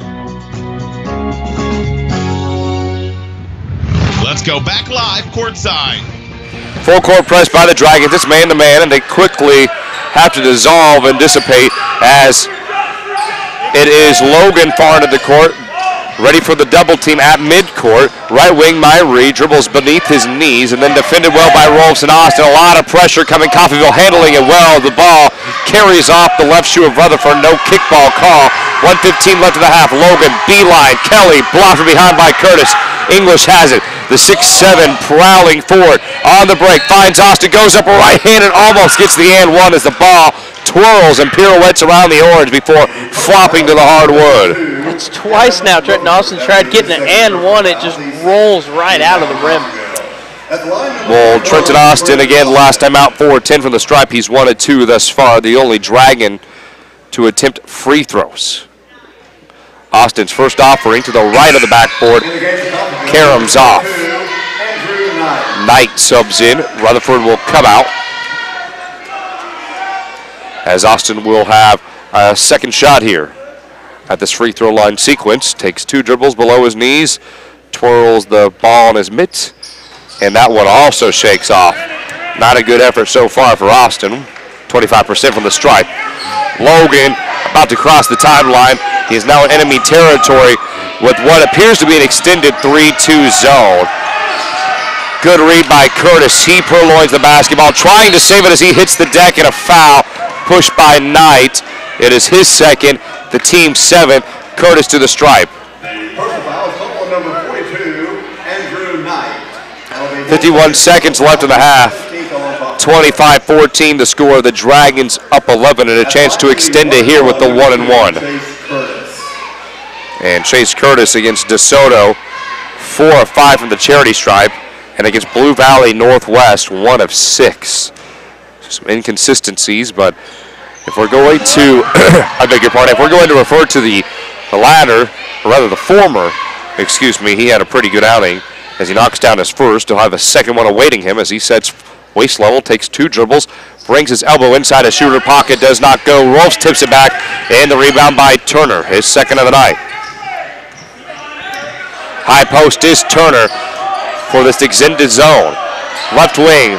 Let's go back live courtside. Full court press by the Dragons. It's man-to-man, and they quickly have to dissolve and dissipate as it is Logan far into the court, ready for the double team at midcourt. Right wing Myrie dribbles beneath his knees and then defended well by Rolfson Austin. A lot of pressure coming. Coffeyville handling it well. The ball carries off the left shoe of Rutherford. No kickball call. 1:15 left in the half. Logan, beeline. Kelly blocked from behind by Curtis. English has it. The 6'7" prowling forward on the break. Finds Austin, goes up right-handed, almost gets the and one as the ball twirls and pirouettes around the orange before flopping to the hardwood. That's twice now Trenton Austin tried getting an and one. It just rolls right out of the rim. Well, Trenton Austin, again, last time out 4-10 from the stripe. He's 1 of 2 thus far, the only Dragon to attempt free throws. Austin's first offering to the right of the backboard. Karam's off. Knight subs in. Rutherford will come out, as Austin will have a second shot here at this free throw line sequence. Takes 2 dribbles below his knees, twirls the ball in his mitts, and that one also shakes off. Not a good effort so far for Austin. 25% from the stripe. Logan about to cross the timeline. He is now in enemy territory with what appears to be an extended 3-2 zone. Good read by Curtis. He purloins the basketball, trying to save it as he hits the deck, and a foul pushed by Knight. It is his second, the team's 7th. Curtis to the stripe. 51 seconds left in the half. 25-14 the score. The Dragons up 11 and a chance to extend it here with the 1-1. And Chase Curtis against DeSoto, 4 of 5 from the charity stripe. And against Blue Valley Northwest, 1 of 6. Some inconsistencies, but if we're going to, I beg your pardon, if we're going to refer to the latter, or rather the former, he had a pretty good outing as he knocks down his first. He'll have a second one awaiting him as he sets waist level, takes 2 dribbles, brings his elbow inside a shooter pocket, does not go. Rolfs tips it back, and the rebound by Turner, his second of the night. High post is Turner for this extended zone. Left wing,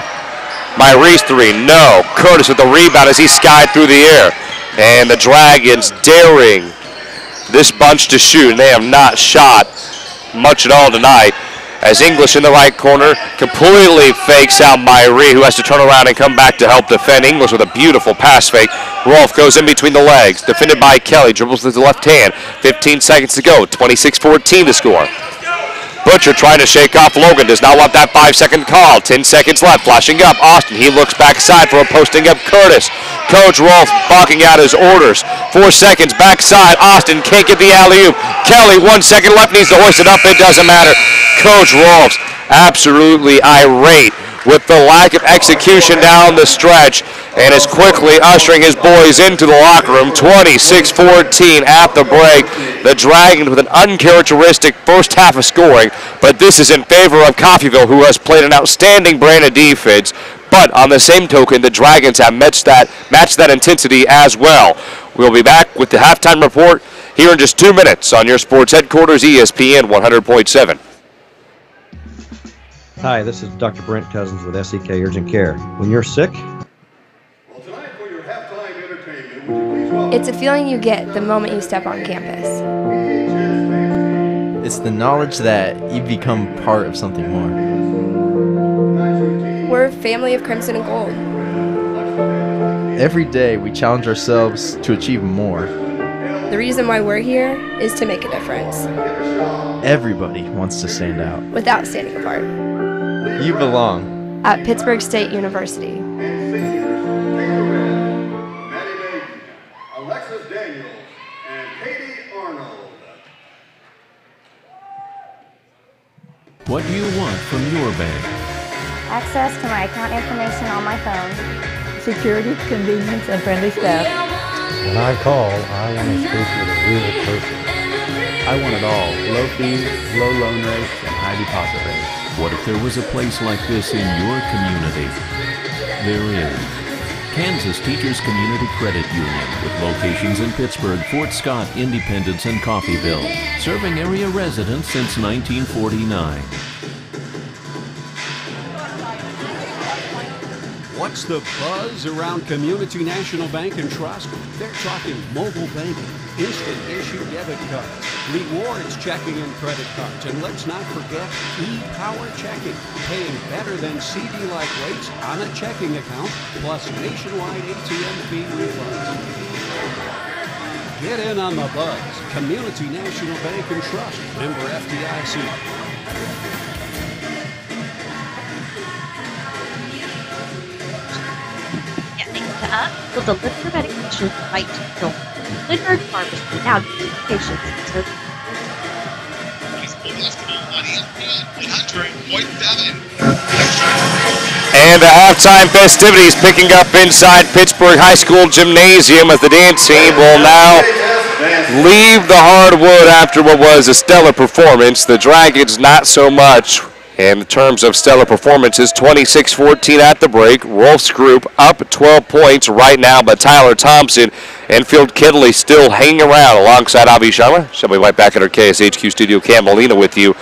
Myrie's 3, no. Curtis with the rebound as he skied through the air. And the Dragons daring this bunch to shoot, and they have not shot much at all tonight. As English in the right corner completely fakes out Myrie, who has to turn around and come back to help defend. English with a beautiful pass fake. Rolf goes in between the legs, defended by Kelly, dribbles with the left hand. 15 seconds to go, 26-14 to score. Butcher trying to shake off Logan. Does not want that 5-second call. 10 seconds left. Flashing up. Austin. He looks backside for a posting up Curtis. Coach Rolfe barking out his orders. 4 seconds backside. Austin can't get the alley-oop. Kelly, 1 second left. Needs to hoist it up. It doesn't matter. Coach Rolfe's absolutely irate with the lack of execution down the stretch and is quickly ushering his boys into the locker room. 26-14 at the break. The Dragons with an uncharacteristic first half of scoring, but this is in favor of Coffeyville, who has played an outstanding brand of defense. But on the same token, the Dragons have matched that intensity as well. We'll be back with the halftime report here in just 2 minutes on your sports headquarters, ESPN 100.7. Hi, this is Dr. Brent Cousins with SEK Urgent Care. When you're sick, it's a feeling you get the moment you step on campus. It's the knowledge that you become part of something more. We're a family of crimson and gold. Every day we challenge ourselves to achieve more. The reason why we're here is to make a difference. Everybody wants to stand out. Without standing apart. You belong. At Pittsburg State University. What do you want from your bank? Access to my account information on my phone. Security, convenience, and friendly staff. When I call, I want to speak with a real person. I want it all. Low fees, low loan rates, and high deposit rates. What if there was a place like this in your community? There is. Kansas Teachers Community Credit Union, with locations in Pittsburg, Fort Scott, Independence, and Coffeyville, serving area residents since 1949. What's the buzz around Community National Bank and Trust? They're talking mobile banking, instant issue debit cards, rewards checking and credit cards, and let's not forget e-power checking, paying better than CD-like rates on a checking account, plus nationwide ATM fee refunds. Get in on the buzz. Community National Bank and Trust, member FDIC. Will deliver your medication right to your door. Lindbergh Pharmacy now gives patients And the halftime festivities picking up inside Pittsburg High School Gymnasium as the dance team will now leave the hardwood after what was a stellar performance. The Dragons not so much. In terms of stellar performances, 26-14 at the break. Rolfe's group up 12 points right now, but Tyler Thompson and Phil Kidley still hanging around alongside Avi Sharma. She'll be right back at our KSHQ studio. Cam Molina with you.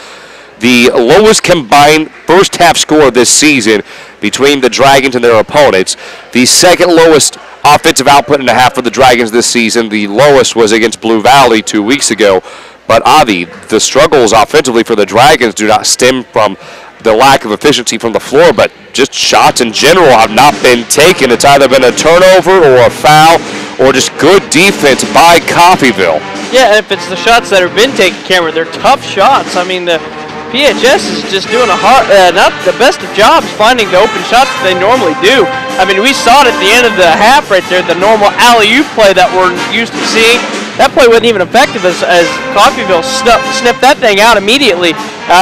The lowest combined first half score this season between the Dragons and their opponents. The second lowest offensive output and a half for the Dragons this season. The lowest was against Blue Valley 2 weeks ago. But Avi, the struggles offensively for the Dragons do not stem from the lack of efficiency from the floor, but just shots in general have not been taken. It's either been a turnover or a foul or just good defense by Coffeyville. Yeah, and if it's the shots that have been taken, Cameron, they're tough shots. I mean, the PHS is just doing not the best of jobs finding the open shots that they normally do. I mean, we saw it at the end of the half right there, the normal alley-oop play that we're used to seeing. That play wasn't even effective as Coffeyville sniffed that thing out immediately.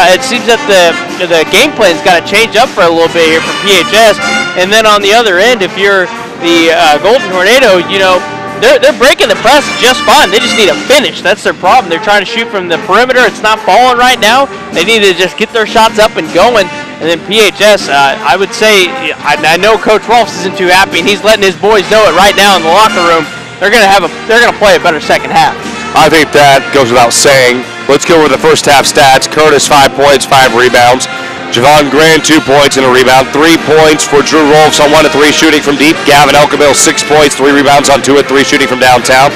It seems that the game plan's got to change up for a little bit here for PHS. And then on the other end, if you're the Golden Tornado, you know, they're breaking the press just fine. They just need a finish. That's their problem. They're trying to shoot from the perimeter. It's not falling right now. They need to just get their shots up and going. And then PHS, I would say, I know Coach Rolfes isn't too happy, and he's letting his boys know it right now in the locker room. They're gonna play a better second half. I think that goes without saying. Let's go over the first half stats. Curtis 5 points, 5 rebounds. Javon Grand 2 points and a rebound. 3 points for Drew Rolfes on 1 of 3 shooting from deep. Gavin Elkaville 6 points, 3 rebounds on 2 of 3 shooting from downtown.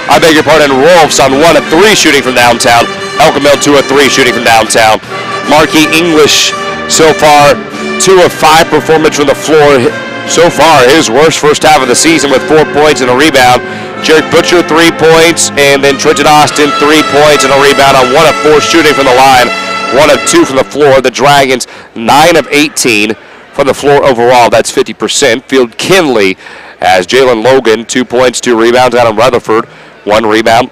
I beg your pardon, Rolfes on 1 of 3 shooting from downtown. Elkaville 2 of 3 shooting from downtown. Marquis English so far 2 of 5 performance from the floor. So far, his worst first half of the season with 4 points and a rebound. Jarek Butcher, 3 points, and then Trenton Austin, 3 points and a rebound on 1 of 4 shooting from the line. 1 of 2 from the floor. The Dragons 9 of 18 from the floor overall. That's 50%. Field Kinley as Jalen Logan, 2 points, 2 rebounds. Adam Rutherford, 1 rebound.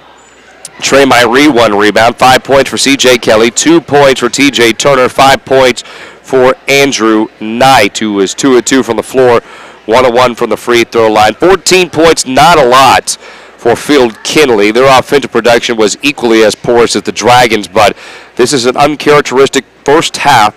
Trey Myrie, 1 rebound. 5 points for C.J. Kelly, 2 points for T.J. Turner, 5 points for Andrew Knight, who is 2 of 2 from the floor, 1 of 1 from the free throw line. 14 points, not a lot for Field Kinley. Their offensive production was equally as porous as the Dragons, but this is an uncharacteristic first half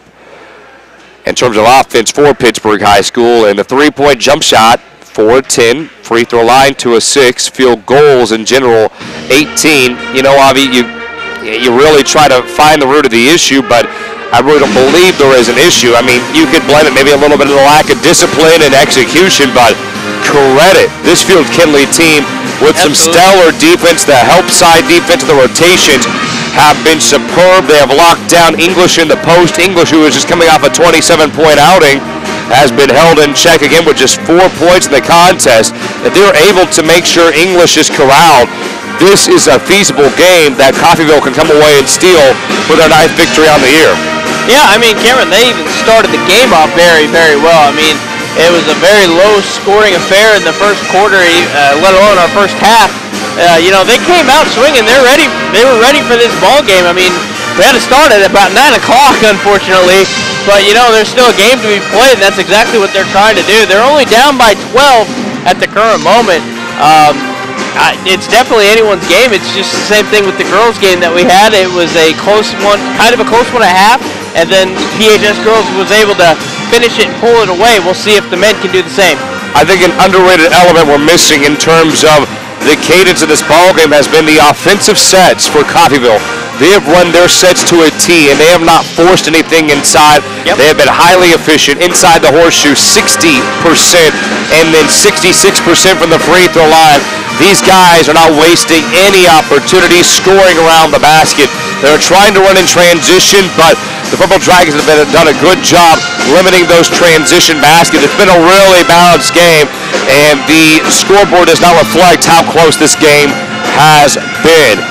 in terms of offense for Pittsburg High School. And the three-point jump shot, 4 of 10. Free throw line, 2 of 6. Field goals in general, 18. You know, Avi, you really try to find the root of the issue, but I really don't believe there is an issue. I mean, you could blame it maybe a little bit of the lack of discipline and execution, but credit this Field Kinley team with some stellar defense. The help side defense, the rotations have been superb. They have locked down English in the post. English, who is just coming off a 27-point outing, has been held in check again with just 4 points in the contest. If they're able to make sure English is corralled, this is a feasible game that Coffeyville can come away and steal for their 9th victory on the year. Yeah, I mean, Cameron, they even started the game off very, very well. I mean, it was a very low-scoring affair in the first quarter, let alone our first half. You know, they came out swinging. They were ready for this ball game. I mean, we had to start at about 9 o'clock, unfortunately. But, you know, there's still a game to be played, and that's exactly what they're trying to do. They're only down by 12 at the current moment. It's definitely anyone's game. It's just the same thing with the girls' game that we had. It was a close one, kind of a close one and a half, and then PHS girls was able to finish it and pull it away. We'll see if the men can do the same. I think an underrated element we're missing in terms of the cadence of this ball game has been the offensive sets for Coffeyville. They have run their sets to a T, and they have not forced anything inside. They have been highly efficient inside the horseshoe, 60%, and then 66% from the free throw line. These guys are not wasting any opportunities scoring around the basket. They're trying to run in transition, but the Purple Dragons have done a good job limiting those transition baskets. It's been a really balanced game, and the scoreboard does not reflect how close this game has been.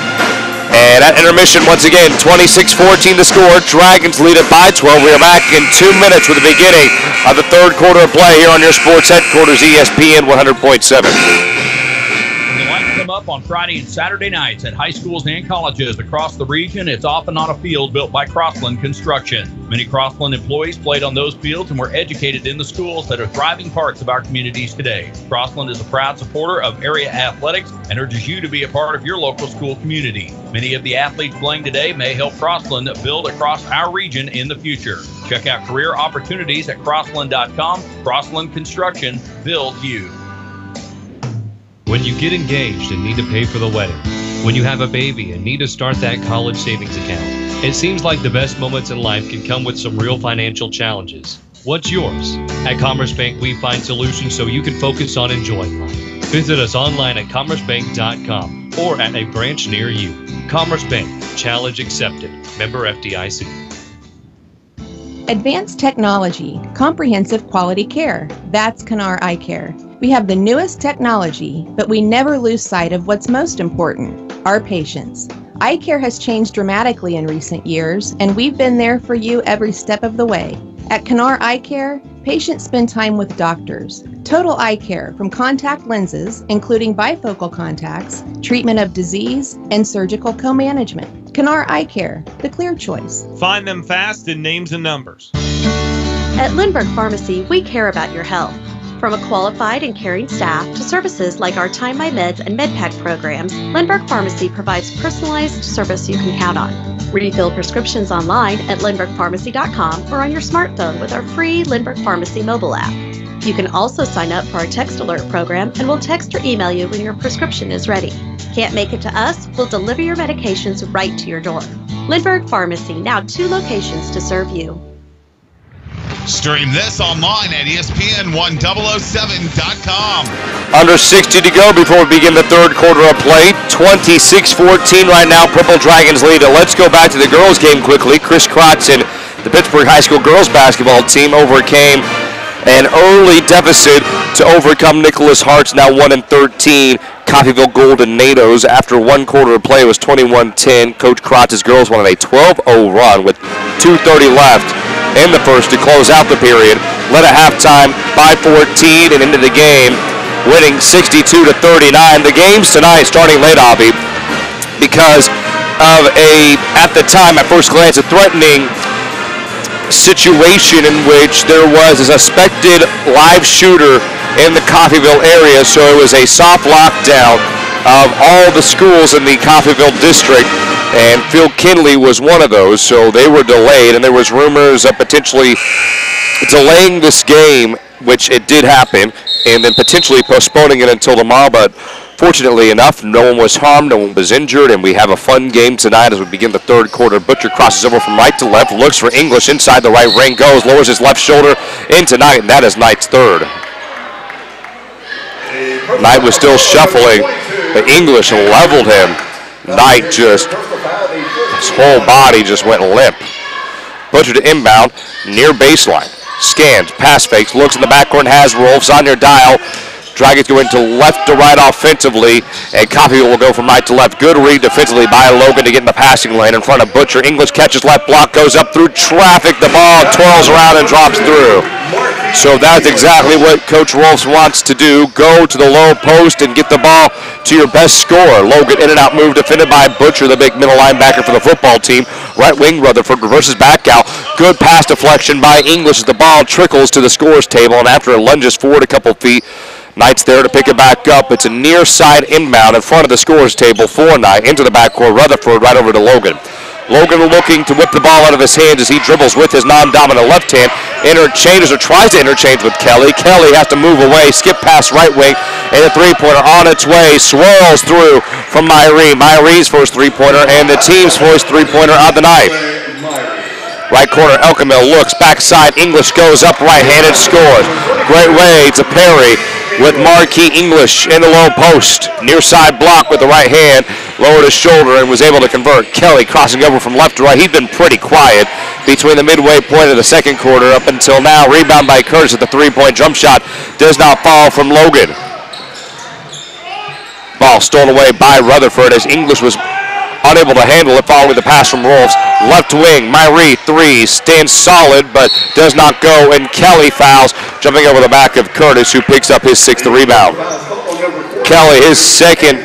And at intermission, once again, 26-14 to score. Dragons lead it by 12. We are back in 2 minutes with the beginning of the third quarter of play here on your sports headquarters, ESPN 100.7. Come up on Friday and Saturday nights at high schools and colleges across the region. It's often on a field built by Crossland Construction. Many Crossland employees played on those fields and were educated in the schools that are thriving parts of our communities today. Crossland is a proud supporter of area athletics and urges you to be a part of your local school community. Many of the athletes playing today may help Crossland build across our region in the future. Check out career opportunities at crossland.com. Crossland Construction, build you. When you get engaged and need to pay for the wedding, when you have a baby and need to start that college savings account, it seems like the best moments in life can come with some real financial challenges. What's yours? At Commerce Bank, we find solutions so you can focus on enjoying life. Visit us online at commercebank.com or at a branch near you. Commerce Bank, challenge accepted. Member FDIC. Advanced technology, comprehensive quality care. That's Canar Eye Care. We have the newest technology, but we never lose sight of what's most important, our patients. Eye care has changed dramatically in recent years, and we've been there for you every step of the way. At Canar Eye Care, patients spend time with doctors. Total eye care from contact lenses, including bifocal contacts, treatment of disease, and surgical co-management. Canar Eye Care, the clear choice. Find them fast in names and numbers. At Lindbergh Pharmacy, we care about your health. From a qualified and caring staff to services like our Time My Meds and MedPack programs, Lindbergh Pharmacy provides personalized service you can count on. Refill prescriptions online at lindberghpharmacy.com or on your smartphone with our free Lindbergh Pharmacy mobile app. You can also sign up for our text alert program and we'll text or email you when your prescription is ready. Can't make it to us? We'll deliver your medications right to your door. Lindbergh Pharmacy, now 2 locations to serve you. Stream this online at ESPN1007.com. Under 60 to go before we begin the third quarter of play. 26-14 right now. Purple Dragons lead it. Let's go back to the girls' game quickly. Chris Crotzen, the Pittsburg High School girls basketball team, overcame an early deficit to overcome Nicholas Hart's now 1-13 Coffeyville Golden Nados. After one quarter of play, it was 21-10. Coach Crotz's girls won a 12-0 run with 2:30 left in the first to close out the period. Led at halftime by 14 and into the game, winning 62-39. The game's tonight starting late, Avi, because of at the time, at first glance, a threatening situation in which there was a suspected live shooter in the Coffeyville area, so it was a soft lockdown of all the schools in the Coffeyville district, and Phil Kinley was one of those, so they were delayed, and there was rumors of potentially delaying this game, which it did happen, and then potentially postponing it until tomorrow, but fortunately enough, no one was harmed, no one was injured, and we have a fun game tonight as we begin the third quarter. Butcher crosses over from right to left, looks for English inside the right ring, goes, lowers his left shoulder into Knight, and that is Knight's third. Knight was still shuffling, but English leveled him. Knight just, his whole body just went limp. Butcher to inbound, near baseline. Scans, pass fakes, looks in the backcourt and has Rolfs on your dial. Dragons going to left to right offensively, and Coffeyville will go from right to left. Good read defensively by Logan to get in the passing lane in front of Butcher. English catches left block, goes up through traffic. The ball twirls around and drops through. So that's exactly what Coach Rolfs wants to do. Go to the low post and get the ball to your best scorer. Logan in and out move defended by Butcher, the big middle linebacker for the football team. Right wing Rutherford reverses back out. Good pass deflection by English as the ball trickles to the scorer's table, and after it lunges forward a couple feet, Knight's there to pick it back up. It's a near side inbound in front of the scorer's table for Knight. Into the backcourt, Rutherford right over to Logan. Logan looking to whip the ball out of his hands as he dribbles with his non-dominant left hand. Interchanges or tries to interchange with Kelly. Kelly has to move away, skip past right wing, and a three-pointer on its way. Swirls through from Myree. Myree's first three-pointer and the team's first three-pointer of the night. Right corner, Elkamil looks backside. English goes up right-handed, scores. Great way to parry with Marquis English in the low post. Near side block with the right hand. Lowered his shoulder and was able to convert. Kelly crossing over from left to right. He'd been pretty quiet between the midway point of the second quarter up until now. Rebound by Curtis at the three-point jump shot. Does not fall from Logan. Ball stolen away by Rutherford as English was unable to handle it following the pass from Rolfs. Left wing, Myree, three, stands solid but does not go, and Kelly fouls, jumping over the back of Curtis, who picks up his sixth rebound. Kelly, his second.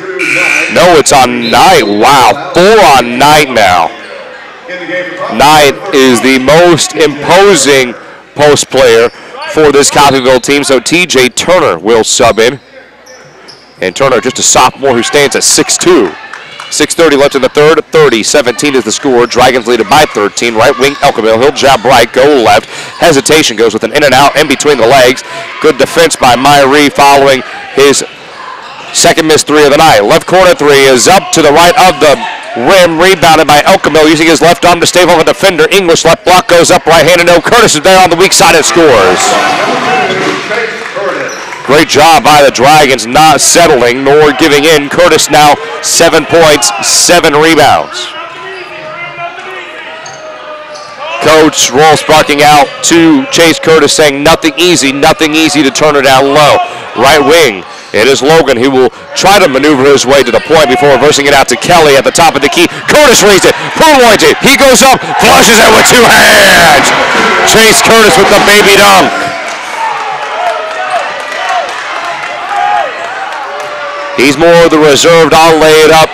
No, it's on Knight. Wow, 4 on Knight now. Knight is the most imposing post player for this Coffeyville team, so TJ Turner will sub in. And Turner, just a sophomore who stands at 6'2". 6:30 left in the third. 30-17 is the score. Dragons lead it by 13. Right wing Elkamil. He'll jab right, go left. Hesitation goes with an in and out in between the legs. Good defense by Myree following his second missed three of the night. Left corner three is up to the right of the rim. Rebounded by Elkamil using his left arm to stave off a defender. English left block goes up right-handed. No, Curtis is there on the weak side and scores. Great job by the Dragons, not settling nor giving in. Curtis now 7 points, 7 rebounds. Coach Rolfs barking out to Chase Curtis, saying nothing easy to turn her down low. Right wing, it is Logan who will try to maneuver his way to the point before reversing it out to Kelly at the top of the key. Curtis reads it, purloins it, he goes up, flushes it with 2 hands. Chase Curtis with the baby dunk. He's more of the reserved, I'll lay it up,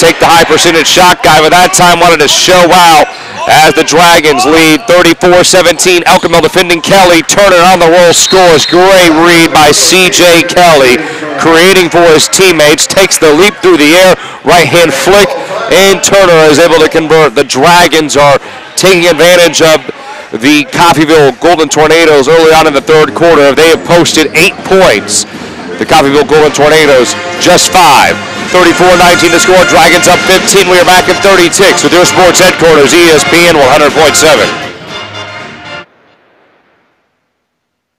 take the high percentage shot guy, but that time wanted to show out as the Dragons lead 34-17. Elkamil defending Kelly. Turner on the roll scores. Great read by C.J. Kelly, creating for his teammates, takes the leap through the air, right hand flick, and Turner is able to convert. The Dragons are taking advantage of the Coffeyville Golden Tornadoes early on in the third quarter. They have posted 8 points. The Coffeyville Golden Tornadoes just 5. 34-19 to score. Dragons up 15. We are back at 36 with your sports headquarters, ESPN 100.7.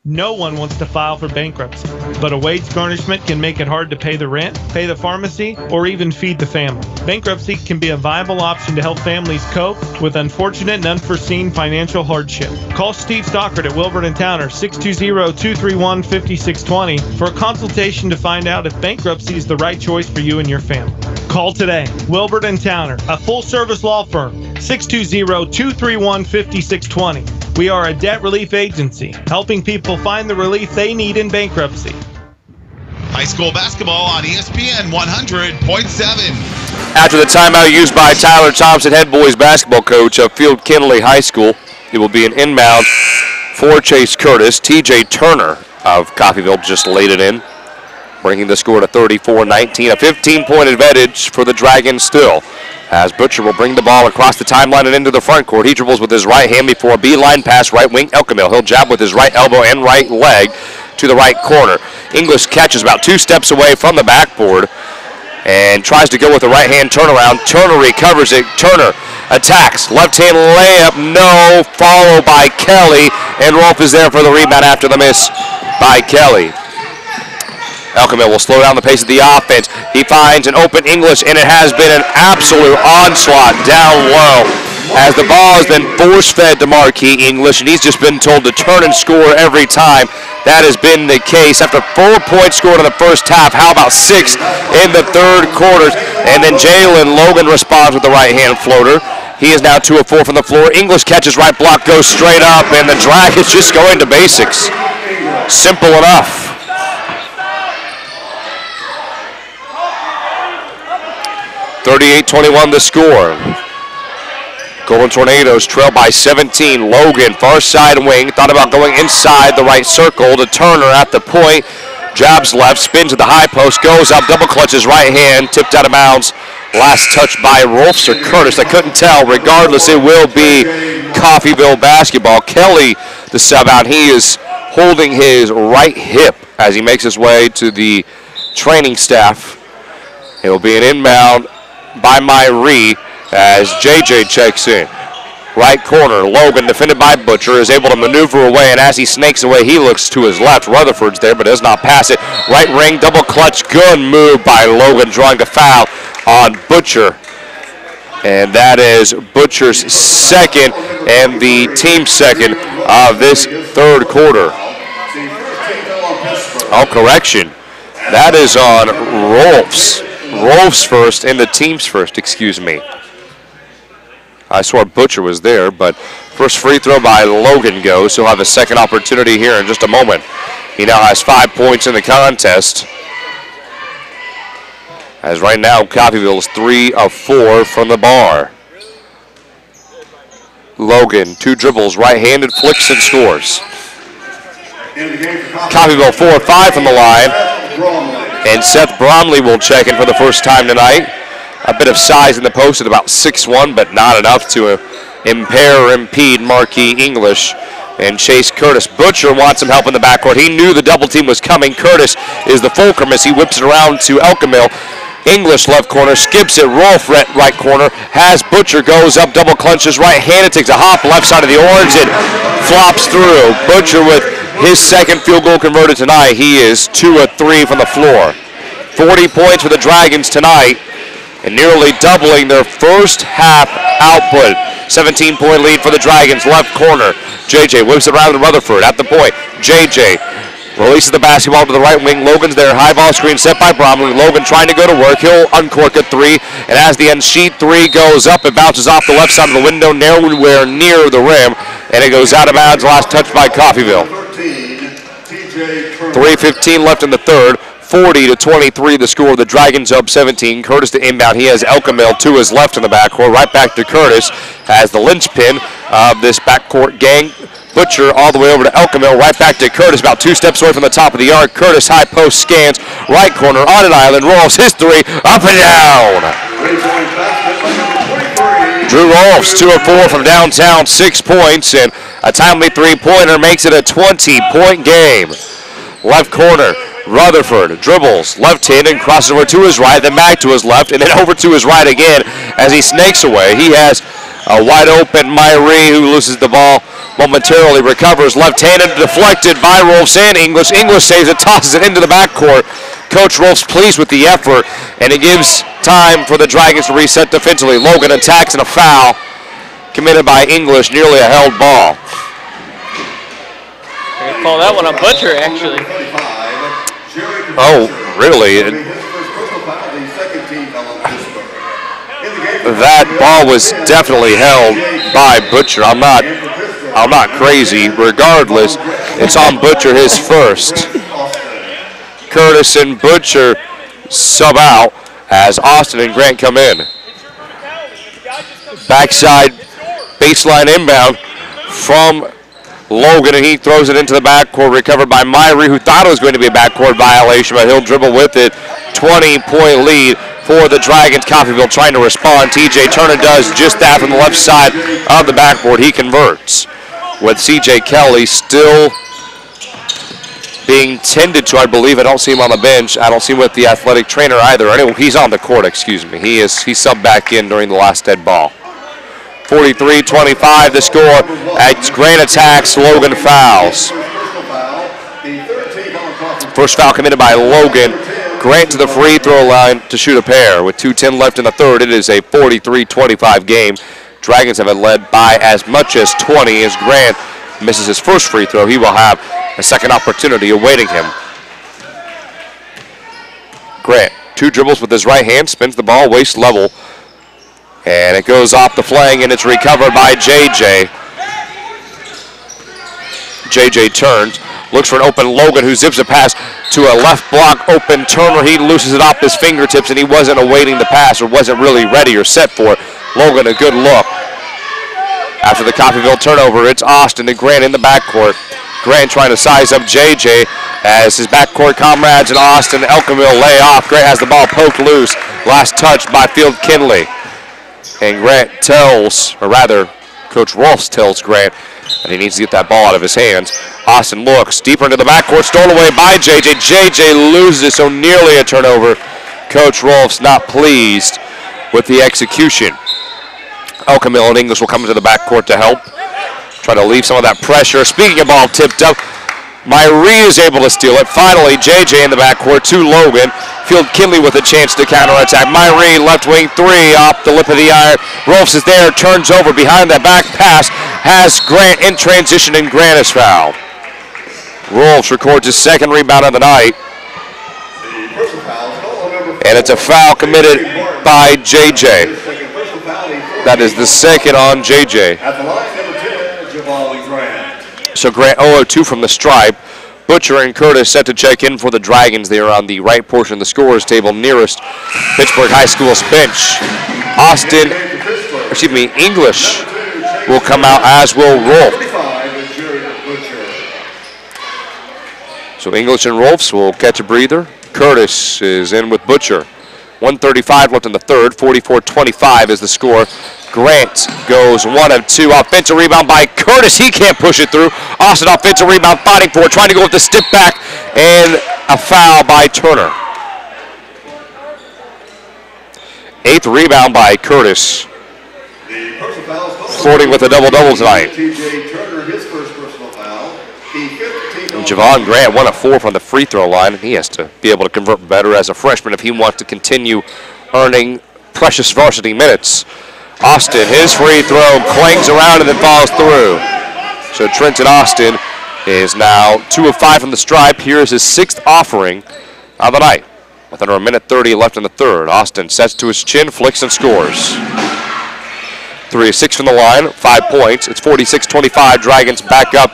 No one wants to file for bankruptcy, but a wage garnishment can make it hard to pay the rent, pay the pharmacy, or even feed the family. Bankruptcy can be a viable option to help families cope with unfortunate and unforeseen financial hardship. Call Steve Stockert at Wilbert & Towner, 620-231-5620 for a consultation to find out if bankruptcy is the right choice for you and your family. Call today. Wilbert & Towner, a full-service law firm, 620-231-5620. We are a debt relief agency, helping people find the relief they need in bankruptcy. High school basketball on ESPN 100.7. After the timeout used by Tyler Thompson, head boys basketball coach of Field Kinley High School, it will be an inbound for Chase Curtis. TJ Turner of Coffeyville just laid it in, bringing the score to 34-19. A 15-point advantage for the Dragons still, as Butcher will bring the ball across the timeline and into the front court. He dribbles with his right hand before a beeline pass right wing Elkamil. He'll jab with his right elbow and right leg to the right corner. English catches about 2 steps away from the backboard and tries to go with the right hand turnaround. Turner recovers it. Turner attacks. Left hand layup, no. Followed by Kelly, and Rolf is there for the rebound after the miss by Kelly. Elkamil will slow down the pace of the offense. He finds an open English, and it has been an absolute onslaught down low as the ball has been force-fed to Marquis English, and he's just been told to turn and score every time. That has been the case. After 4 points scored in the first half, how about 6 in the third quarter? And then Jalen Logan responds with the right-hand floater. He is now 2 of 4 from the floor. English catches right block, goes straight up, and the Dragons just going to basics. Simple enough. 38-21 the score. Golden Tornadoes trail by 17. Logan, far side wing, thought about going inside the right circle to Turner at the point. Jabs left, spins at the high post, goes up, double clutches right hand, tipped out of bounds. Last touch by Rolfs or Curtis. I couldn't tell. Regardless, it will be Coffeyville basketball. Kelly, the sub out, he is holding his right hip as he makes his way to the training staff. It will be an inbound by Myrie as JJ checks in. Right corner, Logan, defended by Butcher, is able to maneuver away, and as he snakes away, he looks to his left. Rutherford's there, but does not pass it. Right ring, double clutch, good move by Logan, drawing the foul on Butcher. And that is Butcher's second and the team's second of this third quarter. Oh, correction. That is on Rolfs. Rolf's first and the team's first, excuse me. I swore Butcher was there, but first free throw by Logan goes. He'll have a second opportunity here in just a moment. He now has 5 points in the contest. As right now, Coffeyville is 3 of 4 from the bar. Logan, 2 dribbles, right-handed, flicks and scores. Coffeyville 4 of 5 from the line. And Seth Bromley will check in for the first time tonight. A bit of size in the post at about 6'1", but not enough to impair or impede Marquis English and Chase Curtis. Butcher wants some help in the backcourt. He knew the double team was coming. Curtis is the fulcrum as he whips it around to Elkamil. English left corner, skips it. Rolf right corner, has Butcher, goes up, double clutches right-handed, takes a hop left side of the orange and flops through. Butcher with his second field goal converted tonight. He is 2 of 3 from the floor. 40 points for the Dragons tonight and nearly doubling their first half output. 17-point lead for the Dragons, left corner. JJ whips it around to Rutherford at the point. JJ releases the basketball to the right wing. Logan's there, high ball screen set by Bromley. Logan trying to go to work. He'll uncork a 3, and as the end sheet 3 goes up, it bounces off the left side of the window, nowhere near the rim, and it goes out of bounds. Last touch by Coffeyville. 3:15 left in the third. 40-23 the score. The Dragons up 17. Curtis to inbound. He has Elkamil to his left in the backcourt. Right back to Curtis as the linchpin of this backcourt gang. Butcher all the way over to Elkamil. Right back to Curtis, about 2 steps away from the top of the arc. Curtis high post scans. Right corner on an island. Rolfs his 3. Up and down. Drew Rolfs 2 of 4 from downtown. 6 points and a timely 3-pointer makes it a 20-point game. Left corner. Rutherford dribbles left-handed and crosses over to his right, then back to his left, and then over to his right again as he snakes away. He has a wide-open Myrie who loses the ball momentarily recovers. Left-handed, deflected by Rolfs and English. English saves it, tosses it into the backcourt. Coach Rolfs pleased with the effort, and it gives time for the Dragons to reset defensively. Logan attacks and a foul committed by English, nearly a held ball. I'm going to call that one a butcher, actually. Oh, really? That ball was definitely held by Butcher. I'm not crazy. Regardless, it's on Butcher, his first. Curtis and Butcher sub out as Austin and Grant come in. Backside baseline inbound from Logan, and he throws it into the backcourt, recovered by Myrie, who thought it was going to be a backcourt violation, but he'll dribble with it. 20-point lead for the Dragons. Coffeyville trying to respond. TJ Turner does just that from the left side of the backboard. He converts. With CJ Kelly still being tended to, I believe. I don't see him on the bench. I don't see him with the athletic trainer either. Anyway, he's on the court, excuse me. He subbed back in during the last dead ball. 43-25 the score as Grant attacks, Logan fouls. First foul committed by Logan. Grant to the free throw line to shoot a pair. With 2:10 left in the third, it is a 43-25 game. Dragons have it led by as much as 20 as Grant misses his first free throw. He will have a second opportunity awaiting him. Grant, 2 dribbles with his right hand, spins the ball waist level. And it goes off the flank, and it's recovered by JJ. JJ turns, looks for an open Logan, who zips a pass to a left block open Turner. He looses it off his fingertips, and he wasn't awaiting the pass or wasn't really ready or set for it. Logan, a good look. After the Coffeyville turnover, it's Austin and Grant in the backcourt. Grant trying to size up JJ as his backcourt comrades and Austin and Elkamil lay off. Grant has the ball poked loose. Last touch by Field Kinley. And Grant tells, or rather, Coach Rolfs tells Grant that he needs to get that ball out of his hands. Austin looks deeper into the backcourt, stolen away by JJ. JJ loses it, so nearly a turnover. Coach Rolfs not pleased with the execution. Elkamil and English will come into the backcourt to help. Try to leave some of that pressure. Speaking of ball tipped up, Myrie is able to steal it. Finally, JJ in the backcourt to Logan. Field Kinley with a chance to counterattack. Myrie, left wing 3 off the lip of the iron. Rolfs is there, turns over behind that back pass. Has Grant in transition, and Grant is fouled. Rolfs records his second rebound of the night. And it's a foul committed by JJ. That is the second on JJ. So Grant 0-2 from the stripe. Butcher and Curtis set to check in for the Dragons. They are on the right portion of the scorers table nearest Pittsburg High School's bench. English will come out, as will Rolf. So English and Rolfs will catch a breather. Curtis is in with Butcher. 1:35 left in the third. 44-25 is the score. Grant goes 1 of 2. Offensive rebound by Curtis. He can't push it through. Austin offensive rebound, fighting for it, trying to go with the step back, and a foul by Turner. 8th rebound by Curtis. Flirting with a double-double tonight. Javon Grant 1 of 4 from the free throw line, and he has to be able to convert better as a freshman if he wants to continue earning precious varsity minutes. Austin, his free throw clangs around and then falls through. So Trenton Austin is now 2 of 5 from the stripe. Here's his 6th offering of the night. With under 1:30 left in the third, Austin sets to his chin, flicks, and scores. 3 of 6 from the line, 5 points. It's 46-25. Dragons back up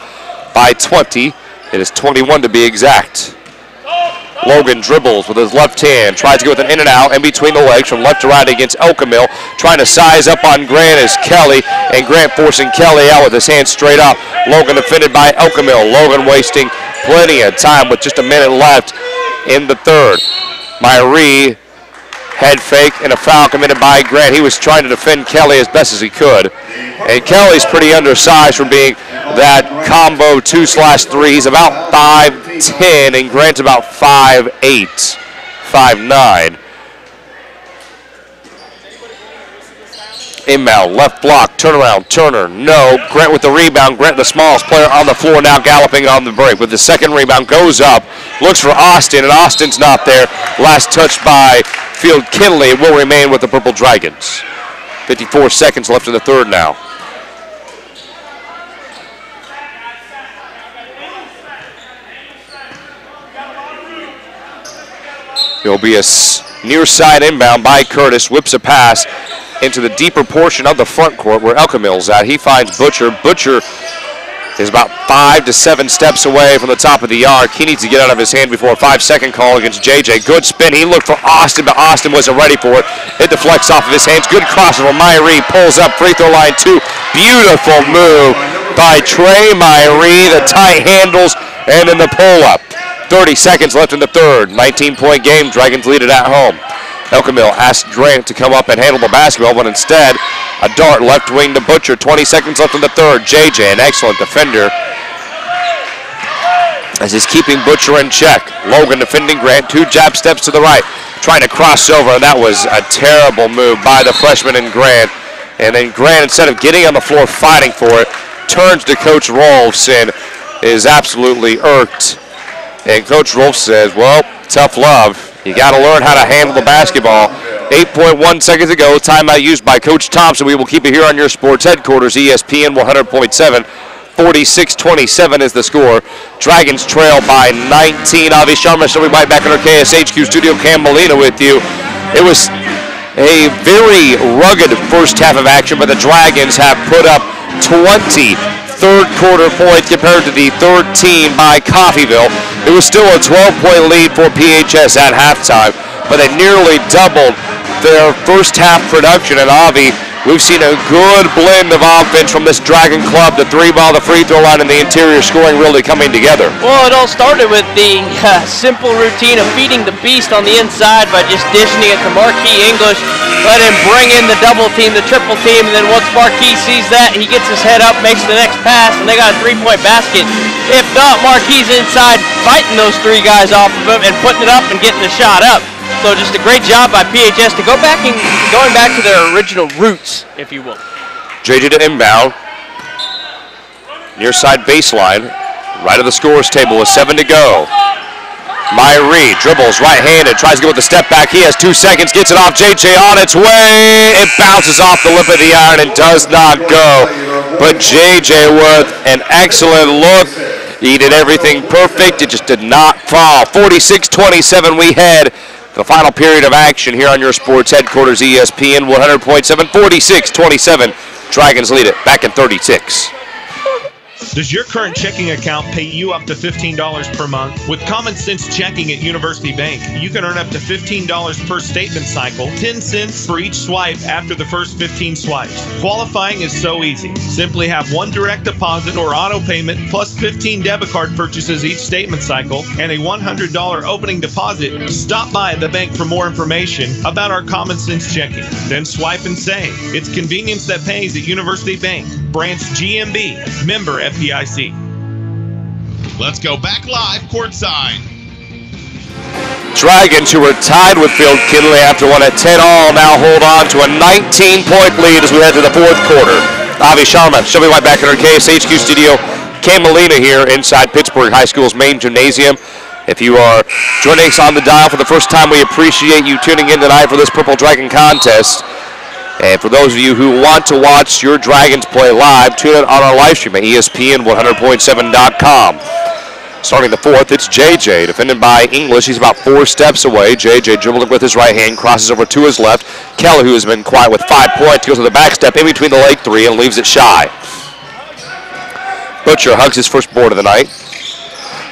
by 20. It is 21 to be exact. Logan dribbles with his left hand, tries to go with an in and out in between the legs from left to right against Elkamil, trying to size up on Grant is Kelly, and Grant forcing Kelly out with his hand straight up. Logan defended by Elkamil. Logan wasting plenty of time with just a minute left in the third. Myrie, head fake and a foul committed by Grant. He was trying to defend Kelly as best as he could. And Kelly's pretty undersized for being that combo 2/3. He's about 5'10", and Grant's about 5'8", 5'9". Inbound, left block, turnaround, Turner, no. Grant with the rebound. Grant, the smallest player on the floor, now galloping on the break. With the second rebound, goes up, looks for Austin, and Austin's not there. Last touch by Field Kinley will remain with the Purple Dragons. 54 seconds left in the third now. It'll be a near side inbound by Curtis. Whips a pass into the deeper portion of the front court where Elkamil's at. He finds Butcher. Butcher is about 5 to 7 steps away from the top of the arc. He needs to get out of his hand before a 5-second call against JJ. Good spin. He looked for Austin, but Austin wasn't ready for it. It deflects off of his hands. Good crossover. Myrie pulls up free throw line 2. Beautiful move by Trey Myrie. The tight handles and then the pull up. 30 seconds left in the third. 19-point game. Dragons lead it at home. Elkamil asked Grant to come up and handle the basketball, but instead, a dart left wing to Butcher. 20 seconds left in the third. JJ, an excellent defender, as he's keeping Butcher in check. Logan defending Grant. 2 jab steps to the right, trying to cross over, and that was a terrible move by the freshman in Grant. And then Grant, instead of getting on the floor fighting for it, turns to Coach Rolfs and is absolutely irked. And Coach Rolfs says, well, tough love. You got to learn how to handle the basketball. 8.1 seconds to go. Timeout used by Coach Thompson. We will keep it here on your sports headquarters, ESPN 100.7. 46-27 is the score. Dragons trail by 19. Avi Sharma, so we might back in our KSHQ studio. Cam Molina with you. It was a very rugged first half of action, but the Dragons have put up 20 third quarter points compared to the 13 by Coffeyville. It was still a 12-point lead for PHS at halftime, but they nearly doubled their first half production. And Avi, we've seen a good blend of offense from this Dragon club. The 3-ball, the free throw line, and the interior scoring really coming together. Well, it all started with the simple routine of feeding the beast on the inside by just dishing it to Marquis English. Let him bring in the double team, the triple team, and then once Marquis sees that, he gets his head up, makes the next pass, and they got a 3-point basket. If not, Marquis inside fighting those 3 guys off of him and putting it up and getting the shot up. So just a great job by PHS to going back to their original roots, if you will. JJ to inbound. Near side baseline. Right of the scorer's table with 7 to go. Myrie dribbles right-handed, tries to go with the step back. He has 2 seconds, gets it off JJ on its way. It bounces off the lip of the iron and does not go. But JJ with an excellent look. He did everything perfect. It just did not fall. 46-27 we head. The final period of action here on your sports headquarters, ESPN 100.7. 46-27. Dragons lead it back in 36. Does your current checking account pay you up to $15 per month? With Common Sense Checking at University Bank, you can earn up to $15 per statement cycle, 10 cents for each swipe after the first 15 swipes. Qualifying is so easy. Simply have 1 direct deposit or auto payment plus 15 debit card purchases each statement cycle and a $100 opening deposit. Stop by the bank for more information about our Common Sense Checking. Then swipe and save. It's convenience that pays at University Bank. Branch GMB. Member FDIC. Let's go back live courtside. Dragons, who were tied with Field Kinley after one at 10-all, now hold on to a 19-point lead as we head to the fourth quarter. Avi Sharma, she'll be right back in our KSHQ studio. Cam Molina here inside Pittsburg High School's main gymnasium. If you are joining us on the dial for the first time, we appreciate you tuning in tonight for this Purple Dragon contest. And for those of you who want to watch your Dragons play live, tune in on our live stream at ESPN100.7.com. Starting the fourth, it's JJ, defended by English. He's about 4 steps away. JJ dribbling with his right hand, crosses over to his left. Kelly, who has been quiet with 5 points, goes to the back step in between the leg 3 and leaves it shy. Butcher hugs his first board of the night.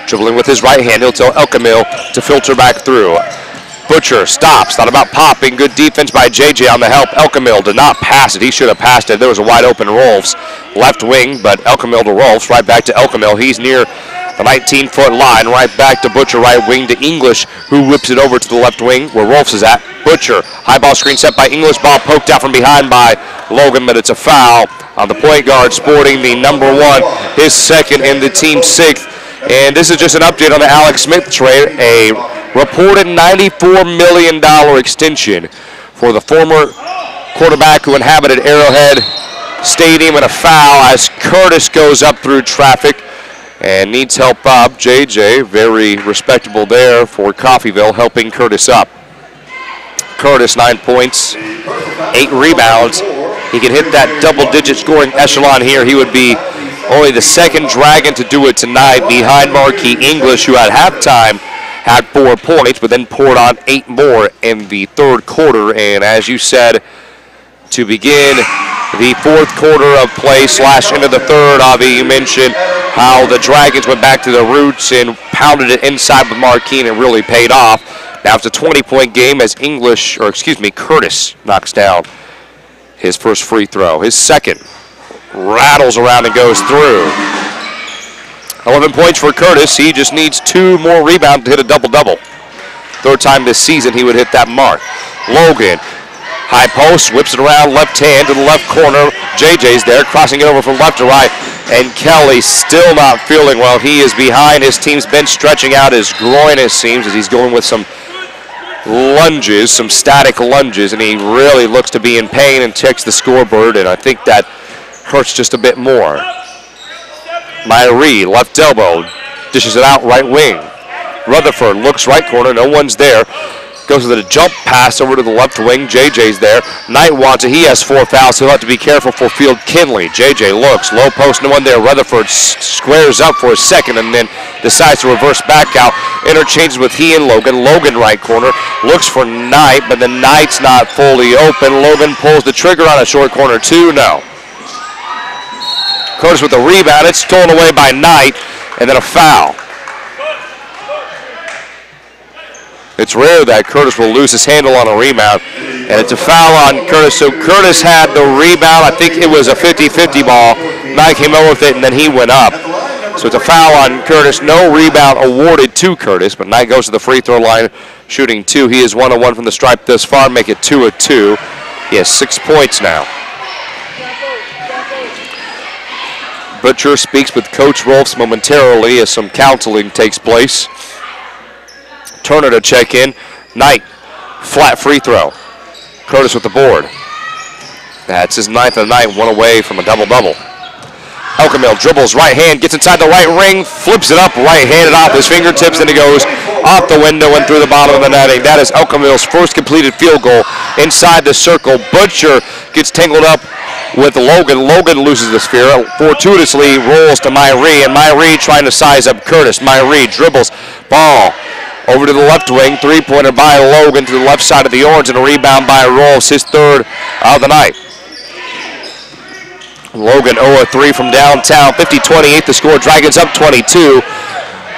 Dribbling with his right hand, he'll tell Elkamil to filter back through. Butcher stops, thought about popping. Good defense by JJ on the help. Elkamil did not pass it. He should have passed it. There was a wide open Rolfs left wing, but Elkamil to Rolfs, right back to Elkamil. He's near the 19-foot line, right back to Butcher, right wing to English, who whips it over to the left wing where Rolfs is at. Butcher, high ball screen set by English, ball poked out from behind by Logan, but it's a foul on the point guard sporting the number 1, his second and the team's 6th. And this is just an update on the Alex Smith trade, a reported $94 million extension for the former quarterback who inhabited Arrowhead Stadium, and a foul as Curtis goes up through traffic and needs help up. JJ, very respectable there for Coffeyville, helping Curtis up. Curtis, 9 points, 8 rebounds. He can hit that double-digit scoring echelon here. He would be only the second Dragon to do it tonight, behind Marquis English, who at halftime had 4 points, but then poured on 8 more in the third quarter. And as you said, to begin the fourth quarter of play / into the third, Avi, you mentioned how the Dragons went back to their roots and pounded it inside with Marquis, and it really paid off. Now it's a 20-point game as Curtis knocks down his first free throw. His second rattles around and goes through. 11 points for Curtis. He just needs 2 more rebounds to hit a double-double. Third time this season he would hit that mark. Logan, high post, whips it around left hand to the left corner. JJ's there, crossing it over from left to right. And Kelly still not feeling well. He is behind his team's bench, stretching out his groin, it seems, as he's going with some lunges, some static lunges, and he really looks to be in pain and checks the scoreboard, and I think that hurts just a bit more. Myrie, left elbow, dishes it out right wing. Rutherford looks right corner, no one's there. Goes with a jump pass over to the left wing. JJ's there. Knight wants it. He has 4 fouls. He'll have to be careful for Field Kinley. JJ looks. Low post, no one there. Rutherford squares up for a second and then decides to reverse back out. Interchanges with he and Logan. Logan right corner. Looks for Knight, but the Knight's not fully open. Logan pulls the trigger on a short corner too. No. Curtis with the rebound. It's stolen away by Knight, and then a foul. It's rare that Curtis will lose his handle on a rebound, and it's a foul on Curtis. So Curtis had the rebound. I think it was a 50-50 ball. Knight came over with it, and then he went up. So it's a foul on Curtis. No rebound awarded to Curtis, but Knight goes to the free throw line, shooting 2. He is 1 of 1 from the stripe thus far, make it 2 of 2. He has 6 points now. Butcher speaks with Coach Rolfs momentarily as some counseling takes place. Turner to check in. Knight, flat free throw. Curtis with the board. That's his 9th of the night, 1 away from a double-double. Elkamil dribbles right hand, gets inside the right ring, flips it up right-handed off his fingertips, and it goes off the window and through the bottom of the netting. That is Elkamil's first completed field goal inside the circle. Butcher gets tangled up with Logan. Logan loses the sphere, fortuitously rolls to Myrie, and Myrie trying to size up Curtis. Myrie dribbles, ball over to the left wing, 3-pointer by Logan to the left side of the orange, and a rebound by Rolfs, his 3rd of the night. Logan 0 of 3 from downtown, 50-28 the score, Dragons up 22.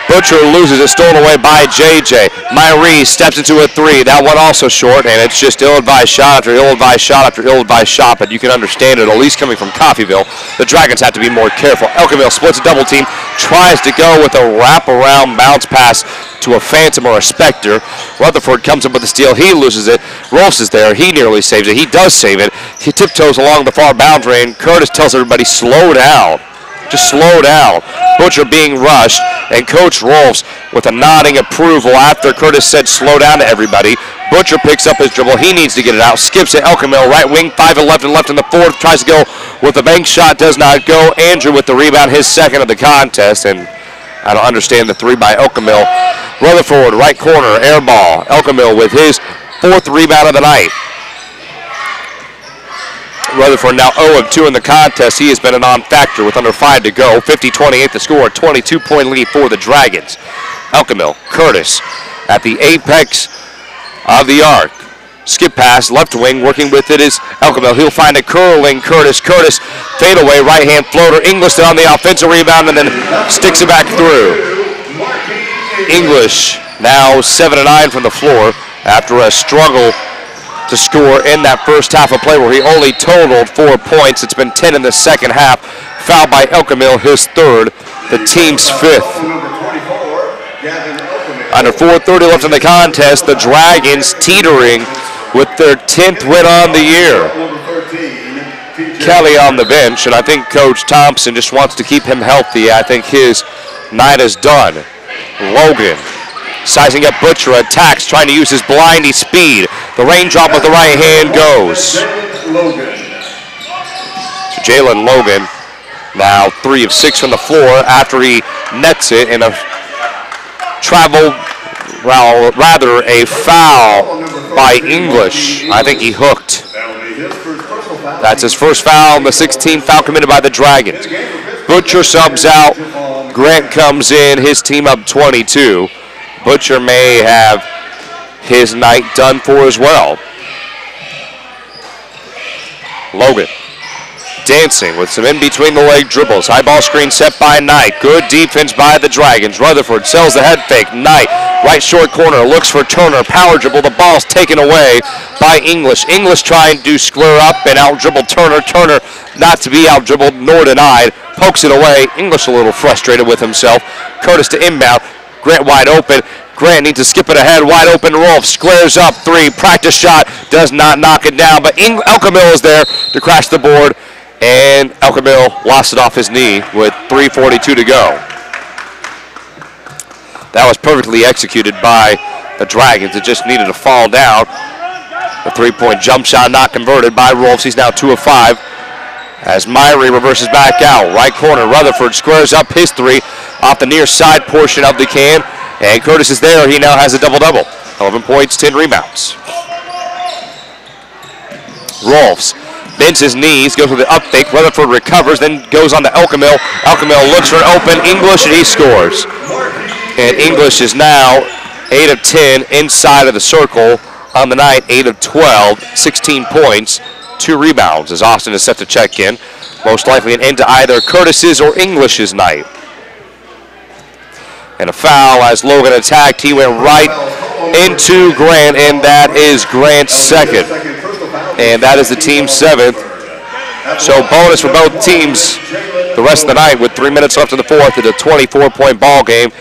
Butcher loses it, stolen away by JJ. Myrie steps into a 3. That one also short, and it's just ill-advised shot after ill-advised shot after ill-advised shot, but you can understand it, at least coming from Coffeyville. The Dragons have to be more careful. Elkamil splits a double team, tries to go with a wrap-around bounce pass to a Phantom or a Spectre. Rutherford comes up with a steal. He loses it. Rolfs is there. He nearly saves it. He does save it. He tiptoes along the far boundary, and Curtis tells everybody, slow down. Just slow down. Butcher being rushed, and Coach Rolfs with a nodding approval after Curtis said slow down to everybody. Butcher picks up his dribble. He needs to get it out. Skips it. Elkamil, right wing, 5-11 left in the 4th. Tries to go with the bank shot. Does not go. Andrew with the rebound, his 2nd of the contest, and I don't understand the 3 by Elkamil. Rutherford, right corner, air ball. Elkamil with his 4th rebound of the night. Rutherford now 0 of 2 in the contest. He has been a non-factor with under 5 to go. 50-28 the score, 22-point lead for the Dragons. Elkamil, Curtis at the apex of the arc. Skip pass, left wing, working with it is Elkamil. He'll find a curling Curtis. Curtis, fadeaway, right-hand floater. English on the offensive rebound and then sticks it back through. English now 7 of 9 from the floor after a struggle to score in that first half of play where he only totaled 4 points. It's been 10 in the second half. Fouled by Elkamil, his 3rd, the team's 5th. Under 4:30 left in the contest, the Dragons teetering with their 10th win on the year. Kelly on the bench, and I think Coach Thompson just wants to keep him healthy. I think his night is done. Logan sizing up Butcher, attacks, trying to use his blindy speed. The raindrop with the right hand goes. So Jalen Logan now 3 of 6 from the floor after he nets it in a rather a foul by English. I think he hooked. That's his first foul, and the 16th foul committed by the Dragons. Butcher subs out. Grant comes in, his team up 22. Butcher may have his night done for as well. Logan dancing with some in-between-the-leg dribbles. High ball screen set by Knight. Good defense by the Dragons. Rutherford sells the head fake. Knight, right short corner, looks for Turner. Power dribble. The ball's taken away by English. English trying to square up and out-dribble Turner. Turner not to be out-dribbled nor denied. Pokes it away. English a little frustrated with himself. Curtis to inbound. Grant wide open. Grant needs to skip it ahead. Wide open Rolf. Squares up 3. Practice shot. Does not knock it down. But Elkamil is there to crash the board. And Elkamil lost it off his knee with 3:42 to go. That was perfectly executed by the Dragons. It just needed to fall down. The three-point jump shot not converted by Rolfs. He's now 2 of 5. As Myrie reverses back out. Right corner, Rutherford squares up his 3 off the near side portion of the can. And Curtis is there. He now has a double-double. 11 points, 10 rebounds. Rolfs bends his knees, goes with the up fake. Rutherford recovers, then goes on to Elkamil. Elkamil looks for an open English, and he scores. And English is now 8 of 10 inside of the circle on the night, 8 of 12, 16 points, 2 rebounds as Austin is set to check in. Most likely an end to either Curtis's or English's night. And a foul as Logan attacked. He went right into Grant, and that is Grant's second. And that is the team's 7th. So bonus for both teams the rest of the night with 3 minutes left in the 4th. It's a 24-point ball game.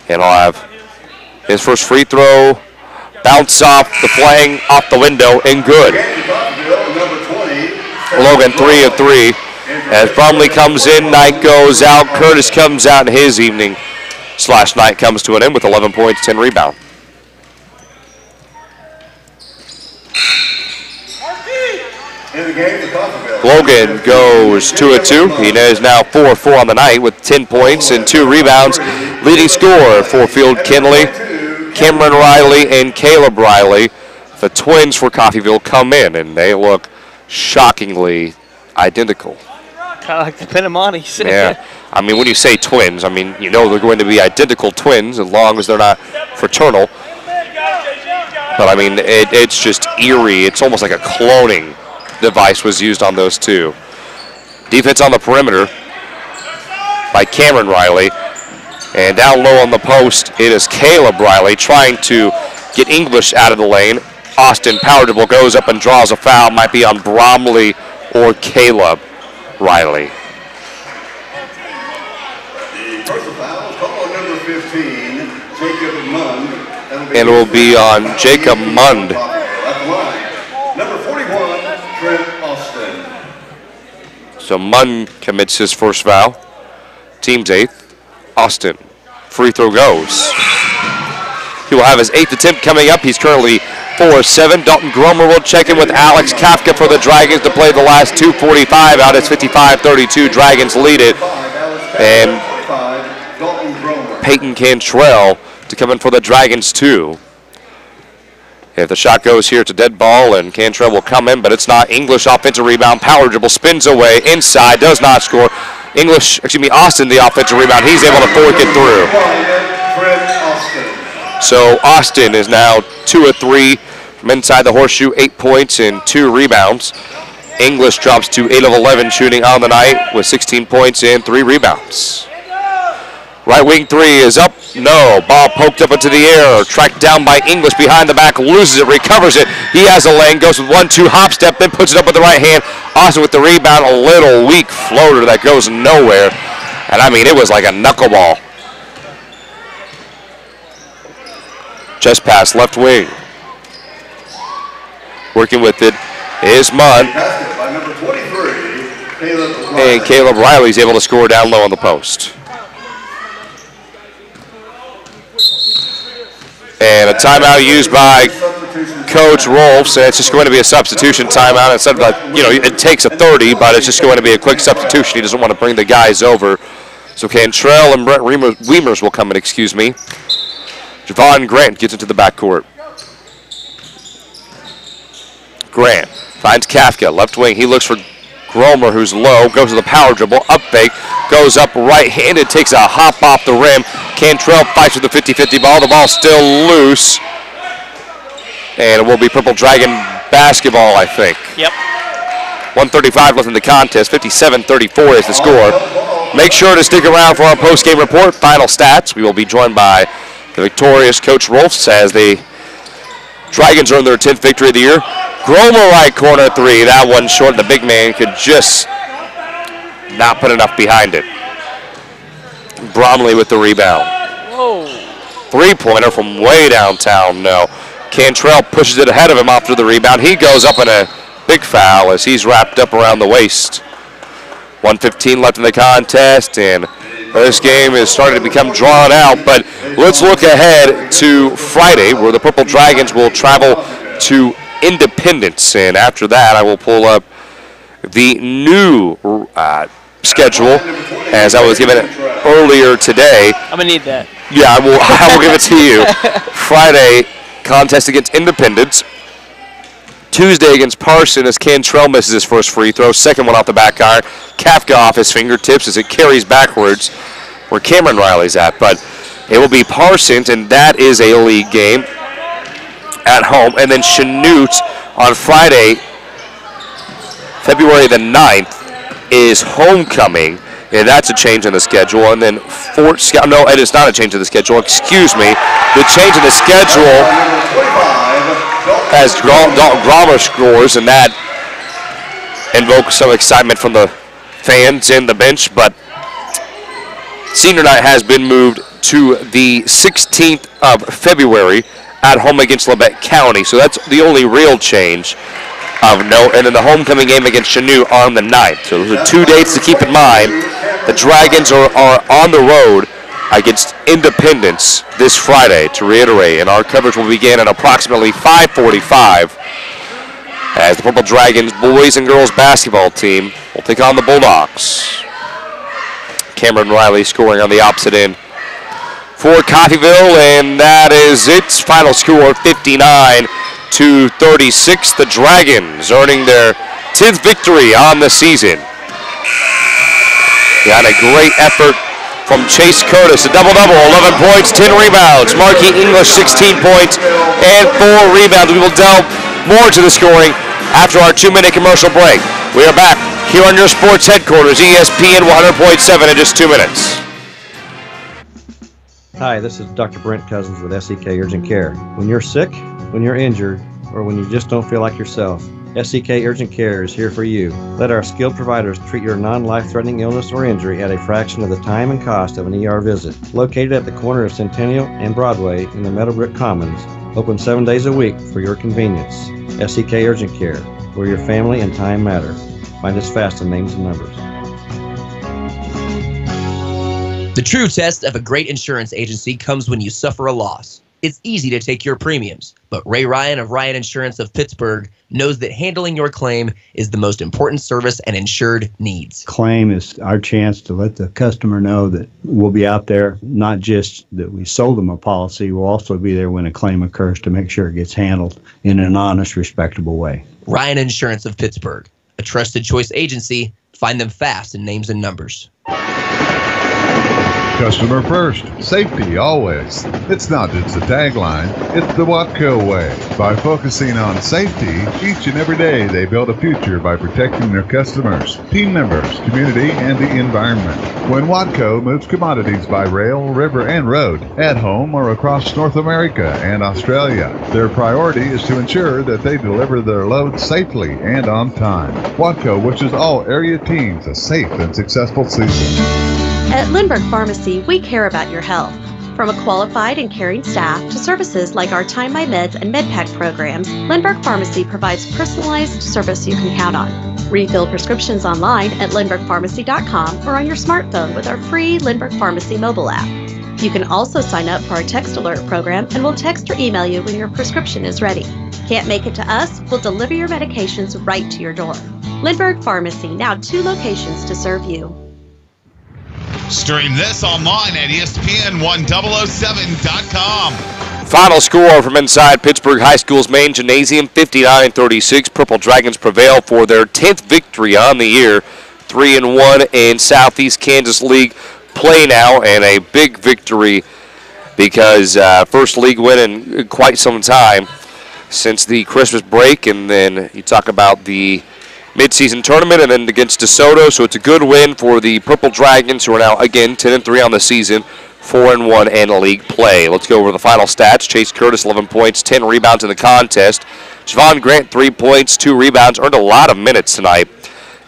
And I'll have his first free throw, bounce off the flang, off the window, and good. Logan 3 of 3. As Brumley comes in, Knight goes out. Curtis comes out, and his evening / night comes to an end with 11 points, 10 rebounds. Logan goes 2 of 2. He is now 4 of 4 on the night with 10 points and 2 rebounds. Leading scorer for Field Kinley, Cameron Riley, and Caleb Riley. The twins for Coffeyville come in, and they look shockingly identical. Kind of like the Pinamontes. Yeah. I mean, when you say twins, I mean, you know they're going to be identical twins as long as they're not fraternal. But, I mean, it's just eerie. It's almost like a cloning device was used on those two. Defense on the perimeter by Cameron Riley. And down low on the post, it is Caleb Riley trying to get English out of the lane. Austin power dribble goes up and draws a foul. Might be on Bromley or Caleb Riley. The personal foul is called on number 15, Jacob Mund. And it will be on Jacob Mund. Number 41, Trent Austin. So Mund commits his first foul. Team's 8th. Austin, free throw goes. He will have his 8th attempt coming up. He's currently 4 of 7. Dalton Gromer will check in with Alex Kafka for the Dragons to play the last 2:45 out. It's 55-32. Dragons lead it. And Peyton Cantrell to come in for the Dragons too. If the shot goes here, it's a dead ball, and Cantrell will come in, but it's not. English offensive rebound, power dribble, spins away, inside, does not score. Austin, the offensive rebound, he's able to fork it through. So Austin is now 2 of 3 from inside the horseshoe, 8 points and 2 rebounds. English drops to 8 of 11 shooting on the night with 16 points and 3 rebounds. Right wing 3 is up. No. Ball poked up into the air. Tracked down by English behind the back. Loses it. Recovers it. He has a lane. Goes with 1-2 hop step. Then puts it up with the right hand. Austin with the rebound. A little weak floater that goes nowhere. And I mean, it was like a knuckleball. Chest pass left wing. Working with it is Munn. And Caleb Riley's able to score down low on the post. And a timeout used by Coach Rolfs, and it's just going to be a substitution timeout. Instead of, it takes a 30, but it's just going to be a quick substitution. He doesn't want to bring the guys over. So Cantrell and Brett Weimers will come in, Javon Grant gets into the backcourt. Grant finds Kafka, left wing. He looks for Gromer, who's low, goes to the power dribble, up fake, goes up right-handed, takes a hop off the rim. Cantrell fights with the 50-50 ball. The ball's still loose. And it will be Purple Dragon basketball, I think. Yep. 1:35 left in the contest. 57-34 is the score. Make sure to stick around for our post-game report. Final stats. We will be joined by the victorious Coach Rolfs as the Dragons earn their 10th victory of the year. Gromer right corner three. That one short. The big man could just not put enough behind it. Bromley with the rebound. Whoa. Three-pointer from way downtown. No. Cantrell pushes it ahead of him after the rebound. He goes up in a big foul as he's wrapped up around the waist. 1:15 left in the contest, and this game is starting to become drawn out. But let's look ahead to Friday, where the Purple Dragons will travel to Independence. And after that, I will pull up the new schedule as I was given it earlier today. I'm going to need that. Yeah, I will give it to you. Friday, contest against Independence. Tuesday against Parson as Cantrell misses his first free throw. Second one off the back iron. Kafka off his fingertips as it carries backwards where Cameron Riley's at. But it will be Parsons, and that is a league game at home. And then Chanute on Friday, February the 9th, is homecoming. And that's a change in the schedule. And then Fort Scott, no, it is not a change in the schedule. Excuse me. The change in the schedule as Gromer scores, and that invokes some excitement from the fans and the bench. But senior night has been moved to the 16th of February at home against Labette County. So that's the only real change of note. And then the homecoming game against Chanute on the 9th. So those are two dates to keep in mind. The Dragons are on the road against Independence this Friday, to reiterate. And our coverage will begin at approximately 5:45 as the Purple Dragons boys and girls basketball team will take on the Bulldogs. Cameron Riley scoring on the opposite end for Coffeyville, and that is its final score, 59-36. The Dragons earning their 10th victory on the season. Got a great effort from Chase Curtis, a double-double, 11 points, 10 rebounds. Marquis English, 16 points and 4 rebounds. We will delve more to the scoring after our 2-minute commercial break. We are back here on your sports headquarters, ESPN 100.7 in just 2 minutes. Hi, this is Dr. Brent Cousins with SEK Urgent Care. When you're sick, when you're injured, or when you just don't feel like yourself, SEK Urgent Care is here for you. Let our skilled providers treat your non-life-threatening illness or injury at a fraction of the time and cost of an ER visit. Located at the corner of Centennial and Broadway in the Meadowbrook Commons, open 7 days a week for your convenience. SEK Urgent Care, where your family and time matter. Find us fast in names and numbers. The true test of a great insurance agency comes when you suffer a loss. It's easy to take your premiums, but Ray Ryan of Ryan Insurance of Pittsburgh knows that handling your claim is the most important service an insured needs. Claim is our chance to let the customer know that we'll be out there, not just that we sold them a policy, we'll also be there when a claim occurs to make sure it gets handled in an honest, respectable way. Ryan Insurance of Pittsburgh, a trusted choice agency. Find them fast in names and numbers. Customer first, safety always. It's not just a tagline, it's the Watco way. By focusing on safety, each and every day they build a future by protecting their customers, team members, community, and the environment. When Watco moves commodities by rail, river, and road, at home or across North America and Australia, their priority is to ensure that they deliver their loads safely and on time. Watco wishes all area teams a safe and successful season. At Lindbergh Pharmacy, we care about your health. From a qualified and caring staff to services like our Time My Meds and MedPack programs, Lindbergh Pharmacy provides personalized service you can count on. Refill prescriptions online at lindberghpharmacy.com or on your smartphone with our free Lindbergh Pharmacy mobile app. You can also sign up for our text alert program and we'll text or email you when your prescription is ready. Can't make it to us? We'll deliver your medications right to your door. Lindbergh Pharmacy, now 2 locations to serve you. Stream this online at ESPN1007.com. Final score from inside Pittsburg High School's main gymnasium, 59-36. Purple Dragons prevail for their 10th victory on the year. 3-1 in Southeast Kansas League play now, and a big victory because first league win in quite some time since the Christmas break. And then you talk about the midseason tournament and then against DeSoto. So it's a good win for the Purple Dragons, who are now, again, 10-3 on the season, 4-1 in league play. Let's go over the final stats. Chase Curtis, 11 points, 10 rebounds in the contest. Javon Grant, 3 points, 2 rebounds, earned a lot of minutes tonight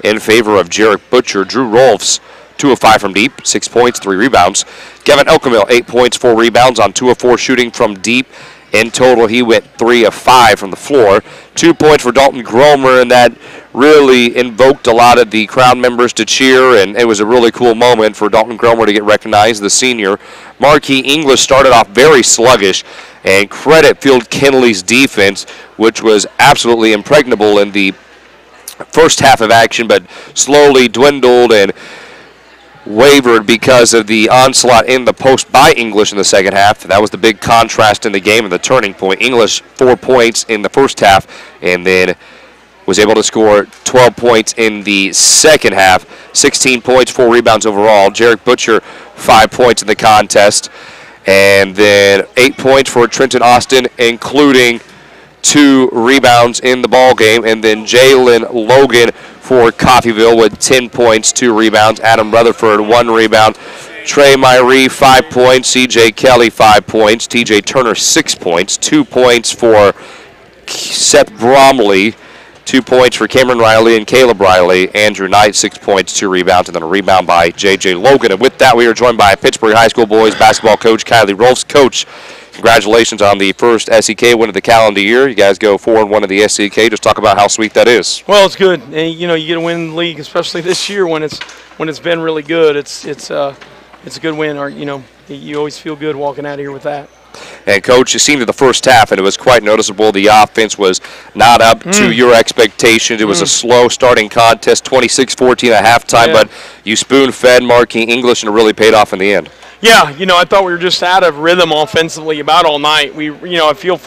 in favor of Jarek Butcher. Drew Rolfs, 2 of 5 from deep, 6 points, 3 rebounds. Kevin Elkamill, 8 points, 4 rebounds on 2 of 4 shooting from deep. In total, he went 3 of 5 from the floor. 2 points for Dalton Gromer, and that really invoked a lot of the crowd members to cheer, and it was a really cool moment for Dalton Gromer to get recognized, the senior. Marquis English started off very sluggish, and credit Field Kinley's defense, which was absolutely impregnable in the first half of action, but slowly dwindled and wavered because of the onslaught in the post by English in the second half. That was the big contrast in the game and the turning point. English 4 points in the first half and then was able to score 12 points in the second half. 16 points, 4 rebounds overall. Jarek Butcher, 5 points in the contest. And then 8 points for Trenton Austin, including 2 rebounds in the ball game. And then Jalen Logan for Coffeyville with 10 points, 2 rebounds. Adam Rutherford, 1 rebound. Trey Myrie, 5 points. C.J. Kelly, 5 points. T.J. Turner, 6 points. 2 points for Seth Bromley. 2 points for Cameron Riley and Caleb Riley. Andrew Knight, 6 points, 2 rebounds, and then a rebound by J.J. Logan. And with that, we are joined by Pittsburg High School boys basketball coach Kylie Rolfs. Coach, congratulations on the first SEK win of the calendar year. You guys go 4-1 in the SEK. Just talk about how sweet that is. Well, it's good. And, you get a win in the league, especially this year when it's been really good. It's a good win. Or you always feel good walking out of here with that. And, Coach, it seemed in the first half, and it was quite noticeable, the offense was not up to your expectations. It was a slow starting contest, 26-14 at halftime, but you spoon-fed Marquis English, and it really paid off in the end. Yeah, I thought we were just out of rhythm offensively about all night. I feel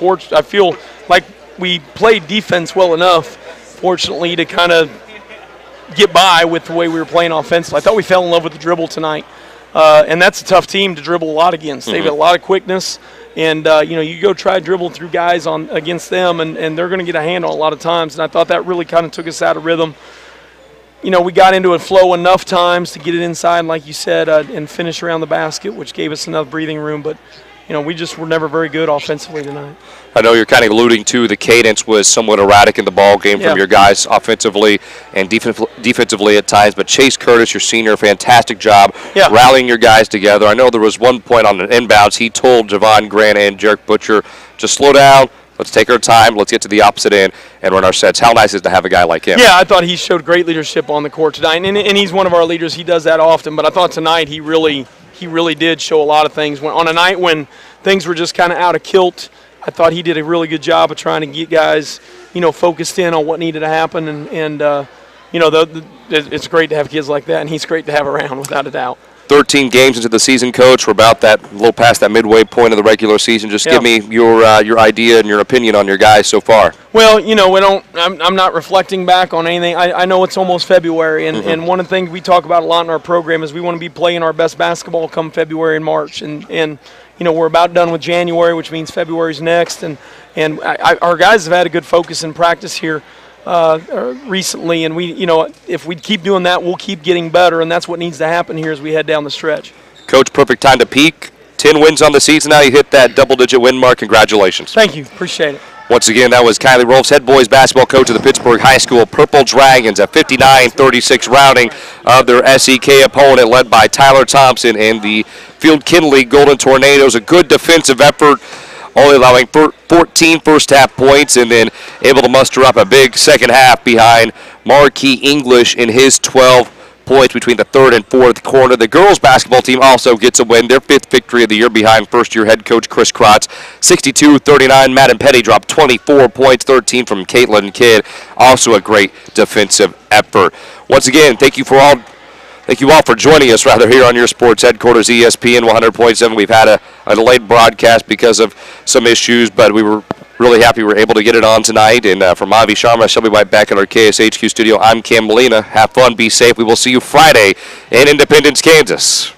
like we played defense well enough, fortunately, to kind of get by with the way we were playing offensively. I thought we fell in love with the dribble tonight. And that's a tough team to dribble a lot against. They've got a lot of quickness, and you go try to dribble through guys against them, and they're going to get a handle a lot of times. And I thought that really kind of took us out of rhythm. We got into a flow enough times to get it inside, like you said, and finish around the basket, which gave us enough breathing room. But we just were never very good offensively tonight. I know you're kind of alluding to the cadence was somewhat erratic in the ball game from your guys offensively and defensively at times, but Chase Curtis, your senior, fantastic job rallying your guys together. I know there was one point on an inbounds. He told Javon Grant and Jarek Butcher, just slow down, let's take our time, let's get to the opposite end and run our sets. How nice is it to have a guy like him? Yeah, I thought he showed great leadership on the court tonight, and he's one of our leaders. He does that often, but I thought tonight he really did show a lot of things. On a night when things were just kind of out of kilt, I thought he did a really good job of trying to get guys, focused in on what needed to happen. And it's great to have kids like that, and he's great to have around, without a doubt. 13 games into the season, Coach. We're about a little past that midway point of the regular season. Just give me your idea and your opinion on your guys so far. Well, I'm not reflecting back on anything. I know it's almost February, and one of the things we talk about a lot in our program is we want to be playing our best basketball come February and March. And we're about done with January, which means February's next. And our guys have had a good focus in practice here recently, and if we keep doing that, we'll keep getting better, and that's what needs to happen here as we head down the stretch. Coach, perfect time to peak. 10 wins on the season now. You hit that double-digit win mark. Congratulations. Thank you. Appreciate it. Once again, that was Kylie Rolfs, head boys basketball coach of the Pittsburg High School Purple Dragons, a 59-36 routing of their SEK opponent, led by Tyler Thompson and the Field Kinley Golden Tornadoes. A good defensive effort, only allowing 14 first-half points, and then able to muster up a big second half behind Marquis English in his 12 points between the third and fourth quarter. The girls basketball team also gets a win, their 5th victory of the year behind first-year head coach Chris Krotz. 62-39, Madden Petty dropped 24 points, 13 from Caitlin Kidd. Also a great defensive effort. Once again, thank you all for joining us here on your sports headquarters, ESPN 100.7. We've had a delayed broadcast because of some issues, but we were really happy we were able to get it on tonight. And from Avi Sharma, Shelby White back at our KSHQ studio, I'm Cam Molina. Have fun, be safe. We will see you Friday in Independence, Kansas.